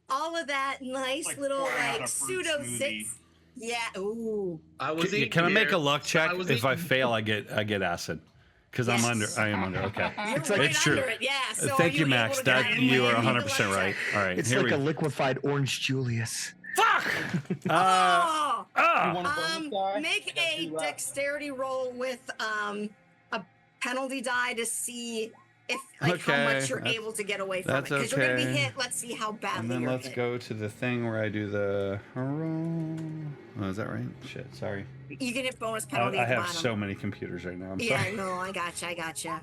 all of that nice Like little pouring out a fruit pseudo smoothie. six. Yeah. Ooh. Can I make a luck check? If I fail, I get acid. Because Yes. I am under. Okay. You're right it's true. under it. Yeah. So Thank are you, able Max. to get That it? you are Make a 100% luck right. check. All right. It's here like we a liquefied orange Julius. Fuck. You want a bonus die? Make a dexterity roll with a penalty die to see if how Okay, much you're that's- able to get away from it. that's Because you're going to be okay. hit. Let's see how badly And then you're let's hit. go to the thing where I do the. Oh, is that right? Shit. Sorry. You can hit bonus penalty I at the have bottom. so many computers right now. I'm Yeah, sorry. no, I gotcha.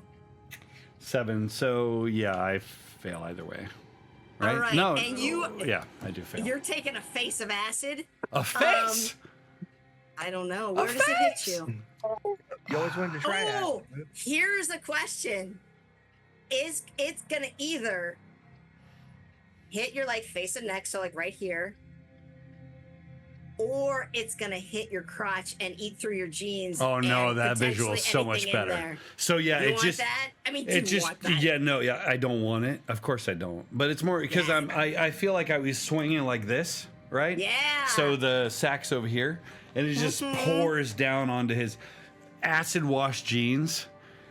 7. So yeah, I fail either way. Right? All right, No. and yeah, I do fail. You're taking a face of acid. A face. I don't know. Where does it hit you? You always wanted to try Oh, that. here's the question. It's gonna either hit your face and neck, so right here, or it's gonna hit your crotch and eat through your jeans. Oh no, and that visual is so much potentially anything in better. there. So yeah, You it want just that? I mean, do it you just want that? yeah, I don't want it. Of course I don't. But it's more because Yeah. I feel like I was swinging like this, right? Yeah. So the sack's over here, and it just pours down onto his acid wash jeans.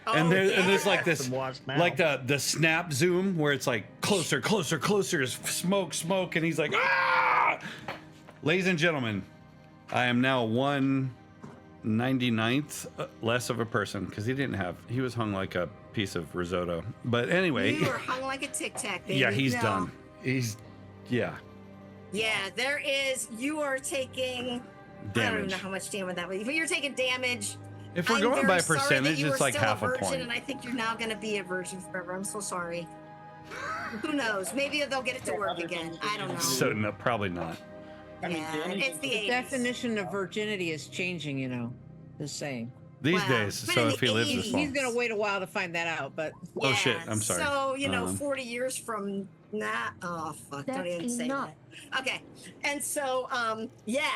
And, Oh, and there's like this, Acid wash now. like the snap zoom where it's like closer, smoke, and he's like, ah! Ladies and gentlemen, I am now 1/99th less of a person because he was hung like a piece of risotto. But anyway, You are hung like a tic tac, baby. yeah, he's No. done. Yeah, Yeah, you are taking. I don't even damage. know how much damage that was, but you're taking damage. If we're I'm going very by sorry that percentage, you it's were like still half a virgin, point. and I think you're now going to be a virgin forever. I'm so sorry. Who knows? Maybe they'll get it to work again. I don't know. So no, probably not. I mean, Yeah, Danny- it's the The 80s. definition of virginity is changing, Just saying. These Wow. days. But So in if he the lives this 80s, long. He's gonna wait a while to find that out, but Oh, shit, I'm sorry. So 40 years from now. Oh fuck! Don't even say that. Okay, and so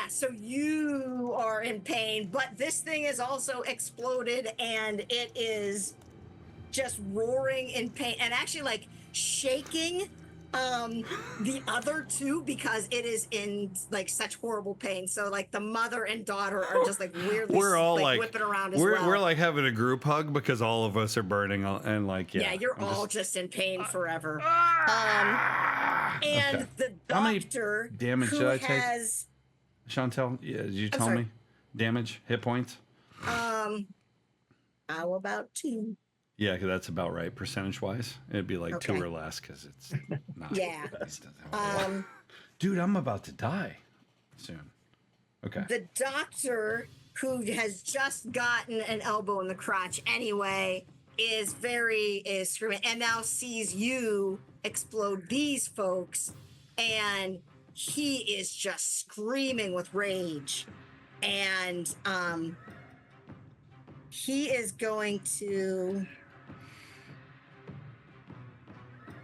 so you are in pain, but this thing is also exploded, and it is just roaring in pain, and actually shaking the other two because it is in such horrible pain. So the mother and daughter are just weirdly We're all whipping around as we're well. we're and a group hug because all of us are burning and yeah, you're I'm all just in pain forever. And Okay. the How many doctor damage who did I take? has Chantel, yeah, did you tell sorry. me damage, hit points? how about 2? Yeah, 'cause that's about right percentage-wise. It'd be like 2 Okay. or less because it's not. Yeah. It's- Dude, I'm about to die soon. Okay. The doctor, who has just gotten an elbow in the crotch anyway, is screaming and now sees you explode these folks, and he is just screaming with rage, and he is going to.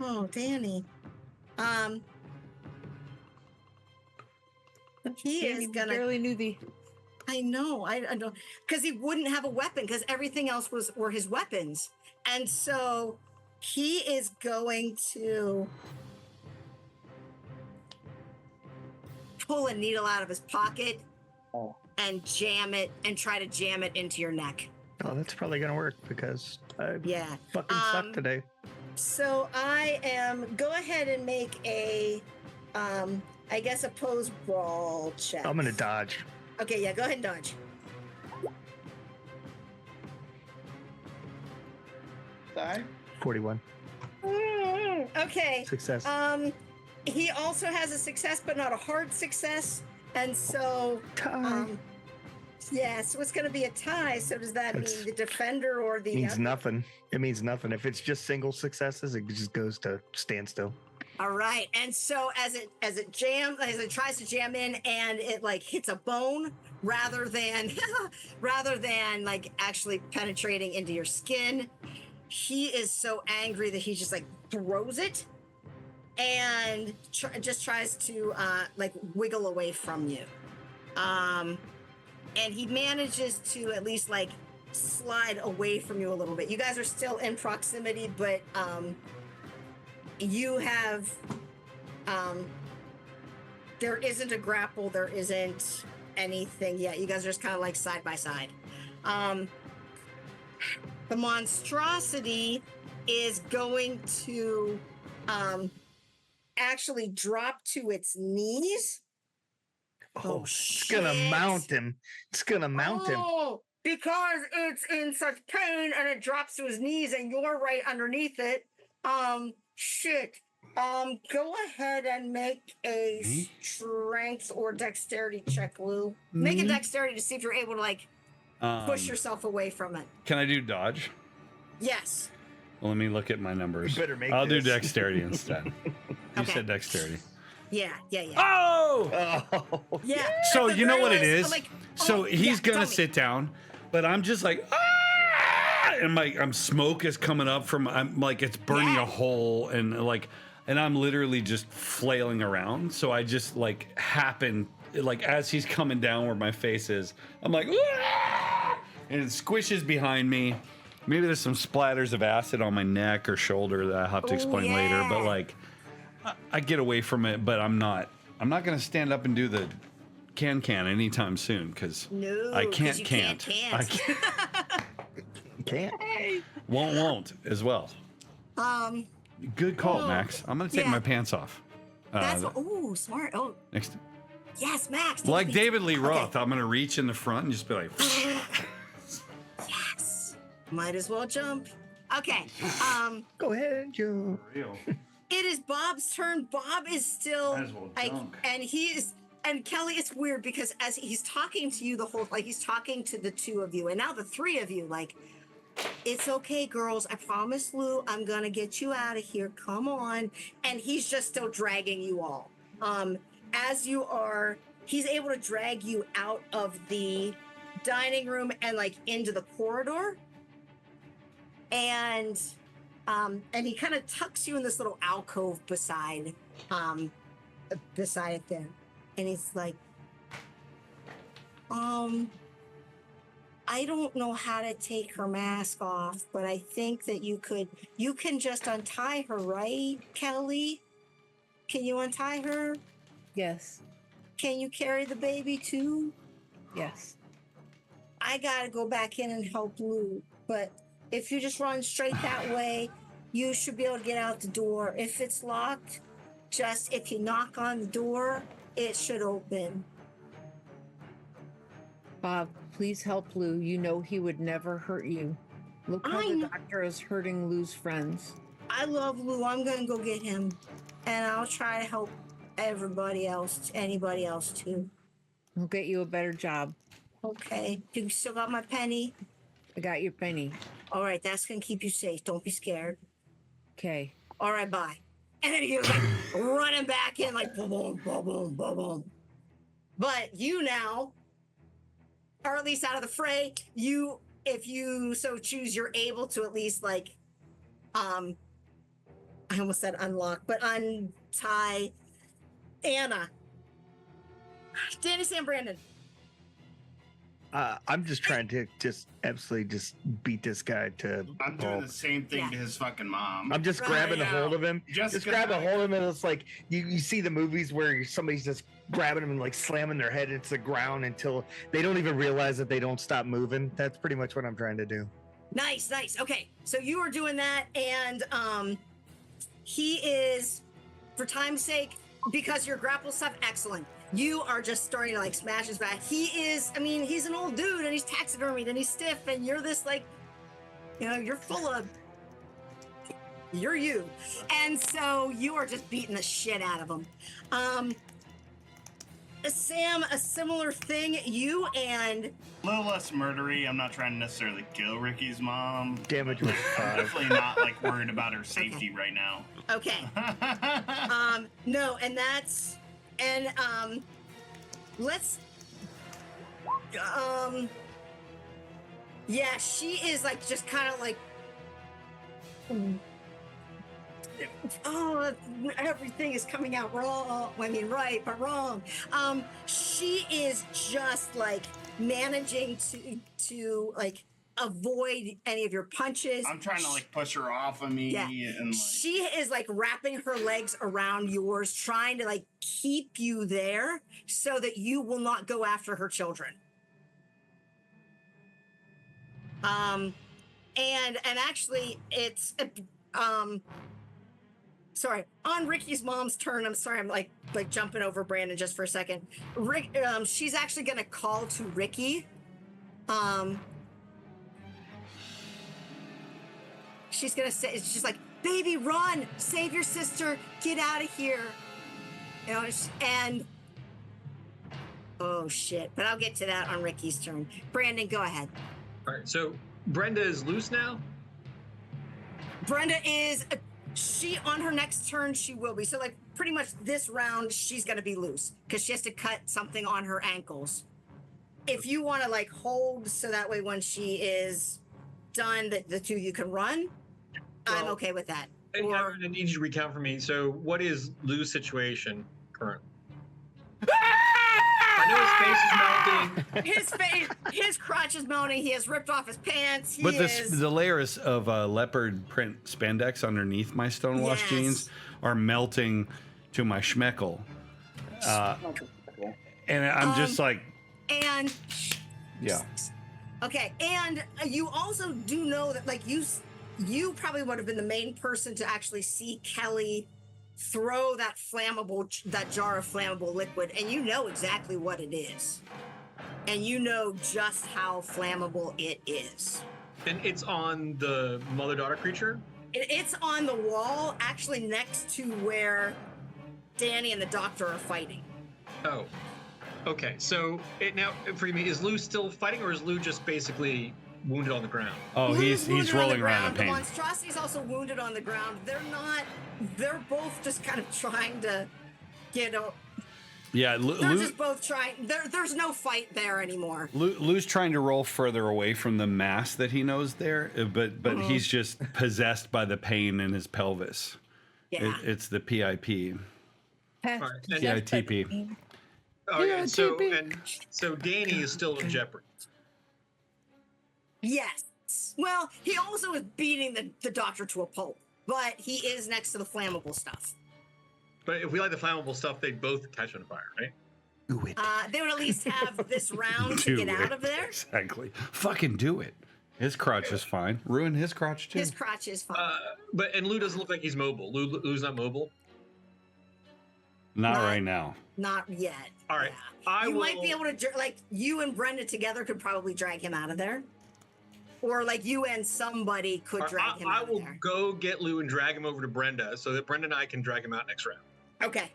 Oh, Danny. He Danny, is we gonna. barely knew the. I know, I know, because he wouldn't have a weapon because everything else were his weapons, and so he is going to pull a needle out of his pocket and try to jam it into your neck. Oh, that's probably gonna work because I Yeah. fucking suck today. So I am. Go ahead and make a, I guess a pose brawl check. I'm gonna dodge. Okay, yeah, go ahead and dodge. 41 Okay. success. He also has a success, but not a hard success, and so Tie. yeah, so it's going to be a tie. So does that That's- mean the defender or the means other? nothing. It means nothing. If it's just single successes, it just goes to standstill. All right, and so as it tries to jam in, and it like hits a bone rather than like actually penetrating into your skin. He is so angry that he just like throws it and just tries to like wiggle away from you. And he manages to at least like slide away from you a little bit. You guys are still in proximity, but you have there isn't a grapple, there isn't anything yet. You guys are just kind of like side by side. The monstrosity is going to actually drop to its knees. Oh, it's gonna mount him. It's gonna mount him. Oh, because it's in such pain and it drops to his knees and you're right underneath it. Shit. Go ahead and make a strength or dexterity check, Lou. Make a dexterity to see if you're able to like push yourself away from it. Can I do dodge? Yes. Well, let me look at my numbers. You better make I'll do this. dexterity instead. You Okay. said dexterity. Yeah. Oh! Oh, Yeah. So At the you know very what it least, is? like, So he's yeah, gonna tell me. sit down, but I'm just like, ah! And I'm smoke is coming up from, I'm like, it's burning Yeah. a hole, and like, and I'm literally just flailing around. So I just like like as he's coming down where my face is, I'm like, ah! And it squishes behind me. Maybe there's some splatters of acid on my neck or shoulder that I'll have to explain later. But yeah. like, I get away from it, but I'm not gonna stand up and do the can anytime soon because No, I 'cause can't. you can't. I can't. can't. Won't as well. Good call, Max. I'm gonna take yeah. my pants off. That's smart. Oh, Next, yes, Max. like take David Lee Okay. Roth, I'm gonna reach in the front and just be like, Yes. Might as well jump. Okay. Go ahead, Joe. It is Bob's turn. Bob is still Might as well like, dunk. and Kelly, it's weird because as he's talking to you he's talking to the two of you, and now the three of you, like, it's okay, girls. I promise, Lou, I'm gonna get you out of here. Come on. And he's just still dragging you all. He's able to drag you out of the dining room and like into the corridor. And he kind of tucks you in this little alcove beside it there. And he's like, I don't know how to take her mask off, but I think that you can just untie her, right, Kelly? Can you untie her? Yes. Can you carry the baby too? Yes. I gotta go back in and help Lou, but if you just run straight that way, you should be able to get out the door. If it's locked, just if you knock on the door, it should open. Bob, please help Lou. You know he would never hurt you. Look how the doctor is hurting Lou's friends. I love Lou. I'm gonna go get him, and I'll try to help anybody else too. We'll get you a better job. Okay. You still got my penny? I got your penny. All right, that's gonna keep you safe. Don't be scared. Okay. All right, bye. And then he was like running back in, like boom, boom, boom, boom, boom, boom. But you now, or at least out of the fray, you, if you so choose, you're able to at least like, I almost said unlock, but untie Anna. Danny Sam Brandon. I'm just trying to absolutely beat this guy to I'm doing pulp. the same thing to his fucking mom. I'm just grabbing a hold of him. Just grab a hold of him, and it's like you see the movies where somebody's just grabbing him and like slamming their head into the ground until they don't even realize that they don't stop moving. That's pretty much what I'm trying to do. Nice. Okay, so you are doing that, and he is, for time's sake, because your grapple stuff, excellent. You are just starting to like smash his back. He is, I mean, he's an old dude and he's taxidermied and he's stiff, and you're this like, you're full of, you're you. And so you are just beating the shit out of him. Sam, a similar thing, you and... A little less murdery. I'm not trying to necessarily kill Ricky's mom. Damage was 5. Definitely not like worried about her safety right now. Okay. No, and that's... And let's yeah, she is like just kind of like, oh, everything is coming out wrong. I mean, right, but wrong. She is just like managing to like avoid any of your punches. I'm trying to like push her off of me. Yeah. And like, she is like wrapping her legs around yours, trying to like keep you there so that you will not go after her children. And actually it's sorry, on Ricky's mom's turn. I'm sorry, I'm like jumping over Brandon just for a second. Rick, she's actually gonna call to Ricky. She's gonna say, she's like, baby, run, save your sister, get out of here. And oh shit, but I'll get to that on Ricky's turn. Brandon, go ahead. All right, so Brenda is loose now? Brenda is, she, on her next turn, she will be. So like pretty much this round, she's gonna be loose because she has to cut something on her ankles. If you wanna like hold so that way when she is done, the two of you can run, I'm okay with that. I'm going to need you to recount for me. So, what is Lou's situation currently? I know his face is melting. His crotch is melting. He has ripped off his pants. The layers of leopard print spandex underneath my stonewashed jeans are melting to my schmeckle. And I'm just like... And... Yeah. Okay, and you also do know that, like, you probably would have been the main person to actually see Kelly throw that jar of flammable liquid, and you know exactly what it is. And you know just how flammable it is. And it's on the mother-daughter creature? It's on the wall, actually next to where Danny and the doctor are fighting. Oh. Okay, so now, forgive me, is Lou still fighting, or is Lou just basically wounded on the ground? Oh, he's rolling around in pain. The monstrosity's also wounded on the ground. They're both just kind of trying to, Yeah, they're just both trying. There's no fight there anymore. Lou's trying to roll further away from the mass that he knows there, but he's just possessed by the pain in his pelvis. Yeah. It's the PIP. All right, PITP. Oh, yeah, so Danny is still in jeopardy. Yes. Well, he also is beating the doctor to a pulp, but he is next to the flammable stuff. But if we like the flammable stuff, they'd both catch on fire, right? Do it. They would at least have this round to get out of there. Exactly. Fucking do it. His crotch is fine. Ruin his crotch too. His crotch is fine. And Lou doesn't look like he's mobile. Lou's not mobile? Not right now. Not yet. All right. Yeah. You might be able to, like, you and Brenda together could probably drag him out of there. or like you and somebody could drag him I out will of there. go get Lou and drag him over to Brenda so that Brenda and I can drag him out next round. Okay.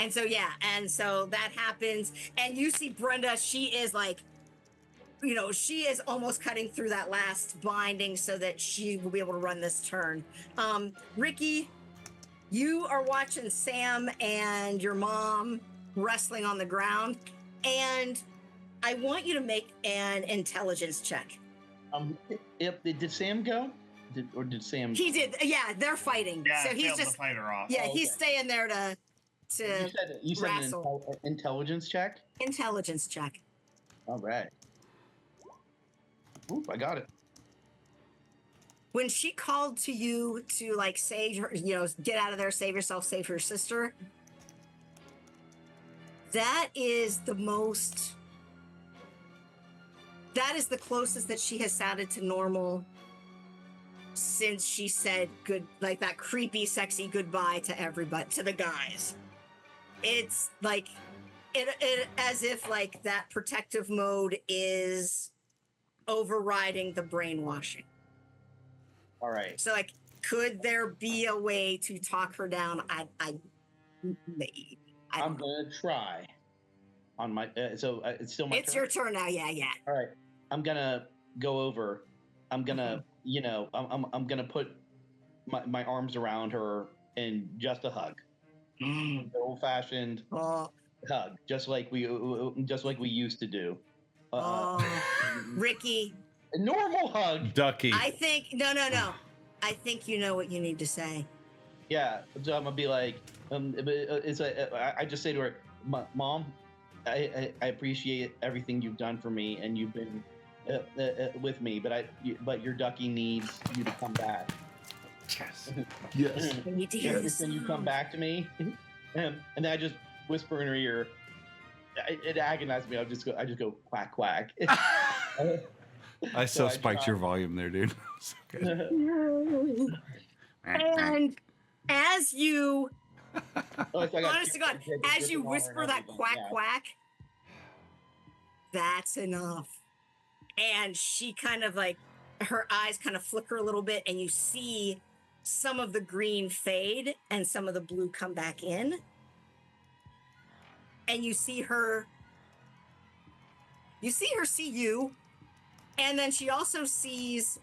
And so and so that happens, and you see Brenda. She is like, she is almost cutting through that last binding so that she will be able to run this turn. Ricky, you are watching Sam and your mom wrestling on the ground, and I want you to make an intelligence check. Did Sam go? Did Sam? He did. Yeah, they're fighting. Yeah, so I he's failed just to fight her off. Yeah, Oh, he's okay. staying there to You said an wrestle. intelligence check. Intelligence check. All right. Oop, I got it. When she called to you to like save her, get out of there, save yourself, save your sister. That is the closest that she has sounded to normal since she said like that creepy, sexy goodbye to everybody, to the guys. It's like it as if like that protective mode is overriding the brainwashing. All right. So like, could there be a way to talk her down? I'm gonna try. On my it's still my. It's turn? your turn now. Yeah. All right. I'm gonna go over. I'm gonna, I'm gonna put my arms around her in just a hug, old-fashioned hug, just like we used to do. Ricky. A normal hug. Ducky. I think no. I think you know what you need to say. Yeah, so I'm gonna be like, I just say to her, Mom, I appreciate everything you've done for me, and you've been with me, but your ducky needs you to come back. Yes. Yes. I need to hear this. Can you come back to me? And then I just whisper in her ear. It agonized me. I just go quack quack. I so spiked your volume there, dude. So good. And as you, Honest to God, as you whisper that quack quack, that's enough. And she kind of like, her eyes kind of flicker a little bit, and you see some of the green fade and some of the blue come back in. And you see her see you. And then she also sees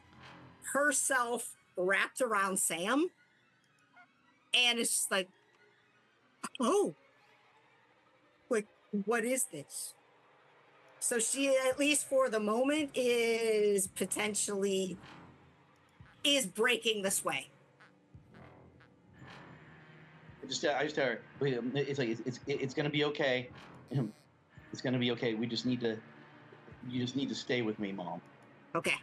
herself wrapped around Sam. And it's just like, oh, like, what is this? So she, at least for the moment, is breaking the sway. I just tell her, it's like it's gonna be okay. It's gonna be okay. You just need to stay with me, Mom. Okay.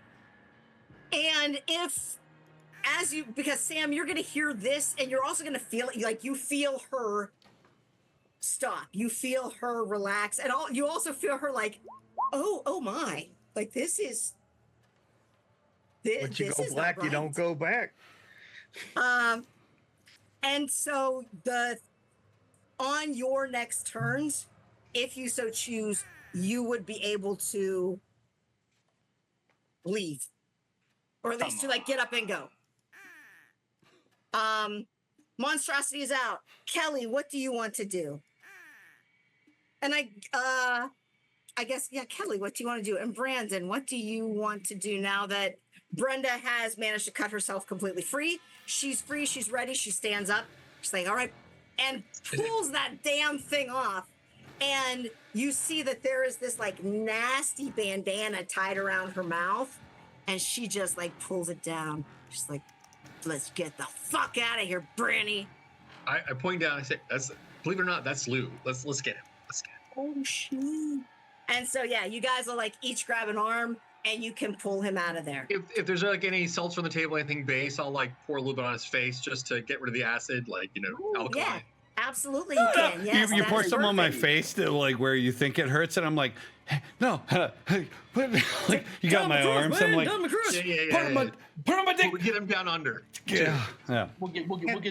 And because Sam, you're gonna hear this, and you're also gonna feel it. Like, you feel her stop. You feel her relax, and you also feel her like, oh my, like this is. Once you go black, you don't go back. And so on your next turns, if you so choose, you would be able to leave, or at least to like get up and go. Monstrosity is out. Kelly, what do you want to do? And I guess, yeah, Kelly, what do you want to do? And Brandon, what do you want to do now that Brenda has managed to cut herself completely free? She's free, she's ready, she stands up. She's like, all right, and pulls that damn thing off. And you see that there is this like nasty bandana tied around her mouth. And she just like pulls it down. She's like, let's get the fuck out of here, Branny. I point down, I say, believe it or not, that's Lou. Let's get him. Oh shit. And so yeah, you guys will like each grab an arm, and you can pull him out of there. If there's like any salts on the table, anything base, I'll like pour a little bit on his face just to get rid of the acid, like, alkaline. Yeah, absolutely you can. Yes, you pour that is some on my perfect. face to like where you think it hurts, and I'm like, hey, no, hey, like you got my arms. I'm like, put on my dick. We'll get him down under. Yeah. We'll get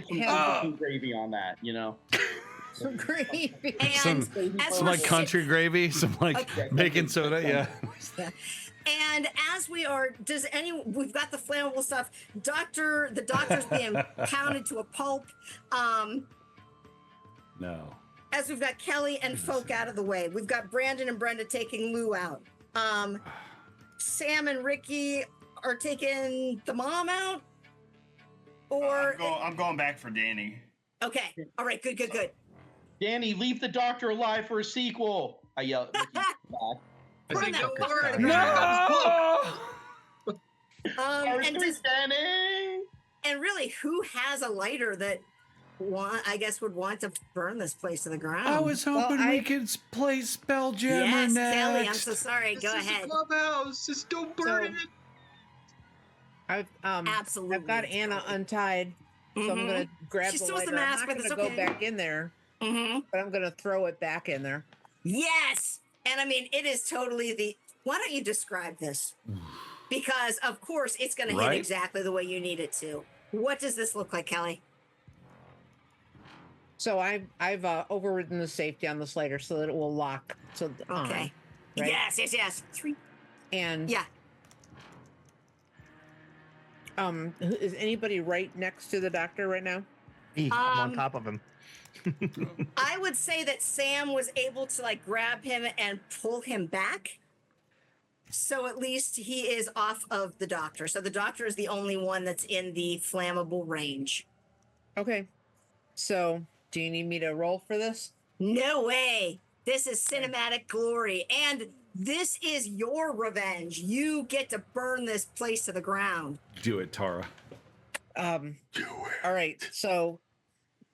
some gravy on that, Some gravy. And Some like country gravy, some like baking soda. Yeah. And as we've got the flammable stuff. The doctor's being pounded to a pulp. No. As we've got Kelly and Folk out of the way, we've got Brandon and Brenda taking Lou out. Sam and Ricky are taking the mom out. Or I'm going back for Danny. okay, all right, good. Danny, leave the doctor alive for a sequel. I yell at Ricky back. I Burn think that Tucker's word. trying to grab his book. And really, who has a lighter that would want to burn this place to the ground? I was hoping we could play Spelljammer yes, next. Kelly, I'm so sorry. This Go is ahead. a clubhouse. Just don't burn it. Absolutely. I've got Anna untied, so I'm gonna grab She the still has lighter. the I'm mask, not but gonna it's go okay. back in there, Mm-hmm. but I'm gonna throw it back in there. Yes. And I mean, it is totally why don't you describe this? Because of course it's going to hit Right? exactly the way you need it to. What does this look like, Kelly? So I've overridden the safety on this lighter so that it will lock. So Okay. right? Yes. 3. And Yeah. is anybody right next to the doctor right now? I'm on top of him. I would say that Sam was able to like grab him and pull him back. So at least he is off of the doctor. So the doctor is the only one that's in the flammable range. Okay. So do you need me to roll for this? No way. This is cinematic glory. And this is your revenge. You get to burn this place to the ground. Do it, Tara. All right. So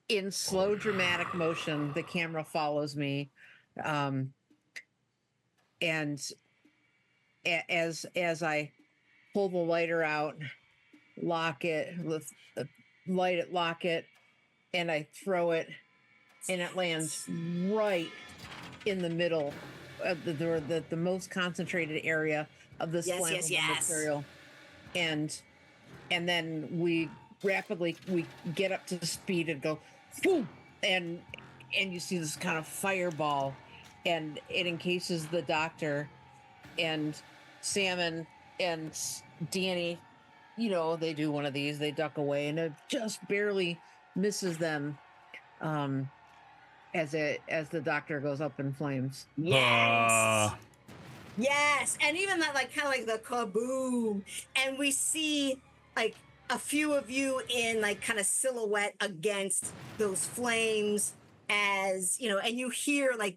in slow dramatic motion, the camera follows me. And as I pull the lighter out, lock it, light it, lock it, and I throw it, and it lands right in the middle of the most concentrated area of this flammable material. And then we rapidly get up to speed and go, whoo, and you see this kind of fireball, and it encases the doctor, and Sam and Danny, they do one of these, they duck away, and it just barely misses them as the doctor goes up in flames. Yes. Yes. And even that, like, kind of like the kaboom. And we see, like, a few of you in, like, kind of silhouette against those flames as, and you hear, like,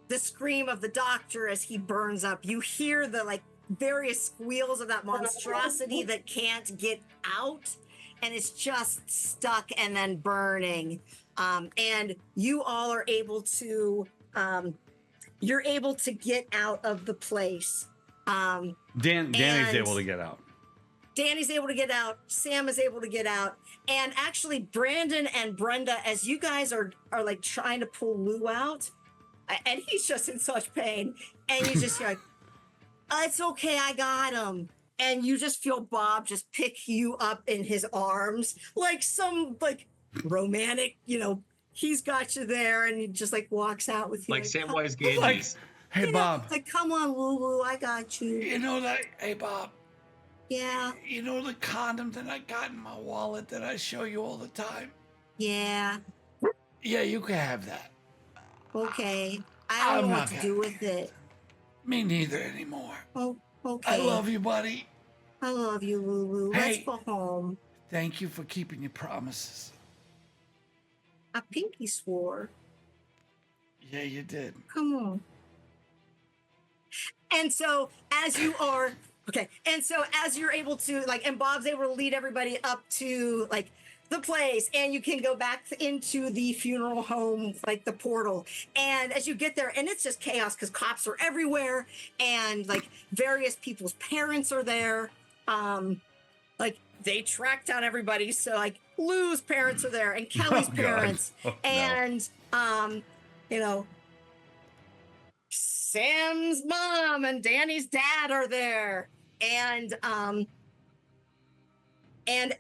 the scream of the doctor as he burns up. You hear the, like, various squeals of that monstrosity that can't get out. And it's just stuck and then burning. And you all are able to, you're able to get out of the place. Danny's able to get out. Danny's able to get out. Sam is able to get out. And actually, Brandon and Brenda, as you guys are like trying to pull Lou out, and he's just in such pain, and you just like, it's okay, I got him. And you just feel Bob just pick you up in his arms, like some like romantic, he's got you there, and he just like walks out with you. Like Samwise Like, Gamgee's. hey, Bob. Like, come on, Lulu, I got you. Hey, Bob. Yeah, The condom that I got in my wallet that I show you all the time? yeah, Yeah, you can have that. okay. I don't know what to do with it. Me neither anymore. Oh, okay. I love you, buddy. I love you, Lulu. Let's Hey. go home. Thank you for keeping your promises. I pinky swore. Yeah, you did. Come on. And so as you are, as you're able to, like, and Bob's able to lead everybody up to, like, the place, and you can go back into the funeral home, like the portal. And as you get there, and it's just chaos because cops are everywhere, and like various people's parents are there. Like they track down everybody. So like Lou's parents are there, and Kelly's Oh, God. parents, Oh, no. and Sam's mom and Danny's dad are there, and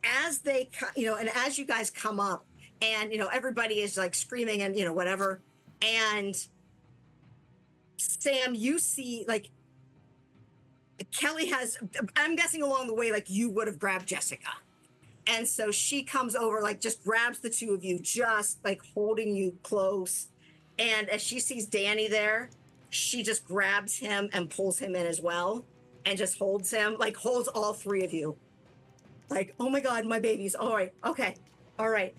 as they, and as you guys come up, and everybody is like screaming and whatever, and Sam, you see like Kelly has, I'm guessing along the way, like you would have grabbed Jessica. And so she comes over, like just grabs the two of you, just like holding you close. And as she sees Danny there, she just grabs him and pulls him in as well and just holds him, like holds all three of you. Like, oh my God, my babies. All right. Okay. All right.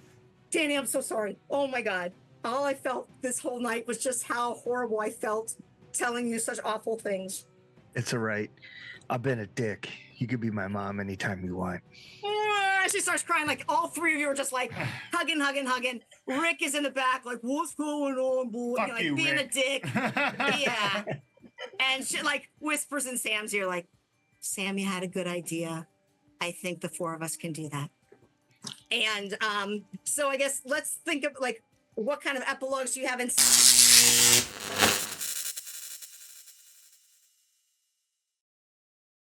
Danny, I'm so sorry. Oh my God. All I felt this whole night was just how horrible I felt telling you such awful things. It's all right. I've been a dick. You could be my mom anytime you want. She starts crying. Like all three of you are just like hugging. Rick is in the back, like, what's going on, boy? Fuck Like you, being Rick. a dick. Yeah. And she like whispers in Sam's ear, like, Sam, you had a good idea. I think the four of us can do that. And so I guess let's think of like what kind of epilogues do you have in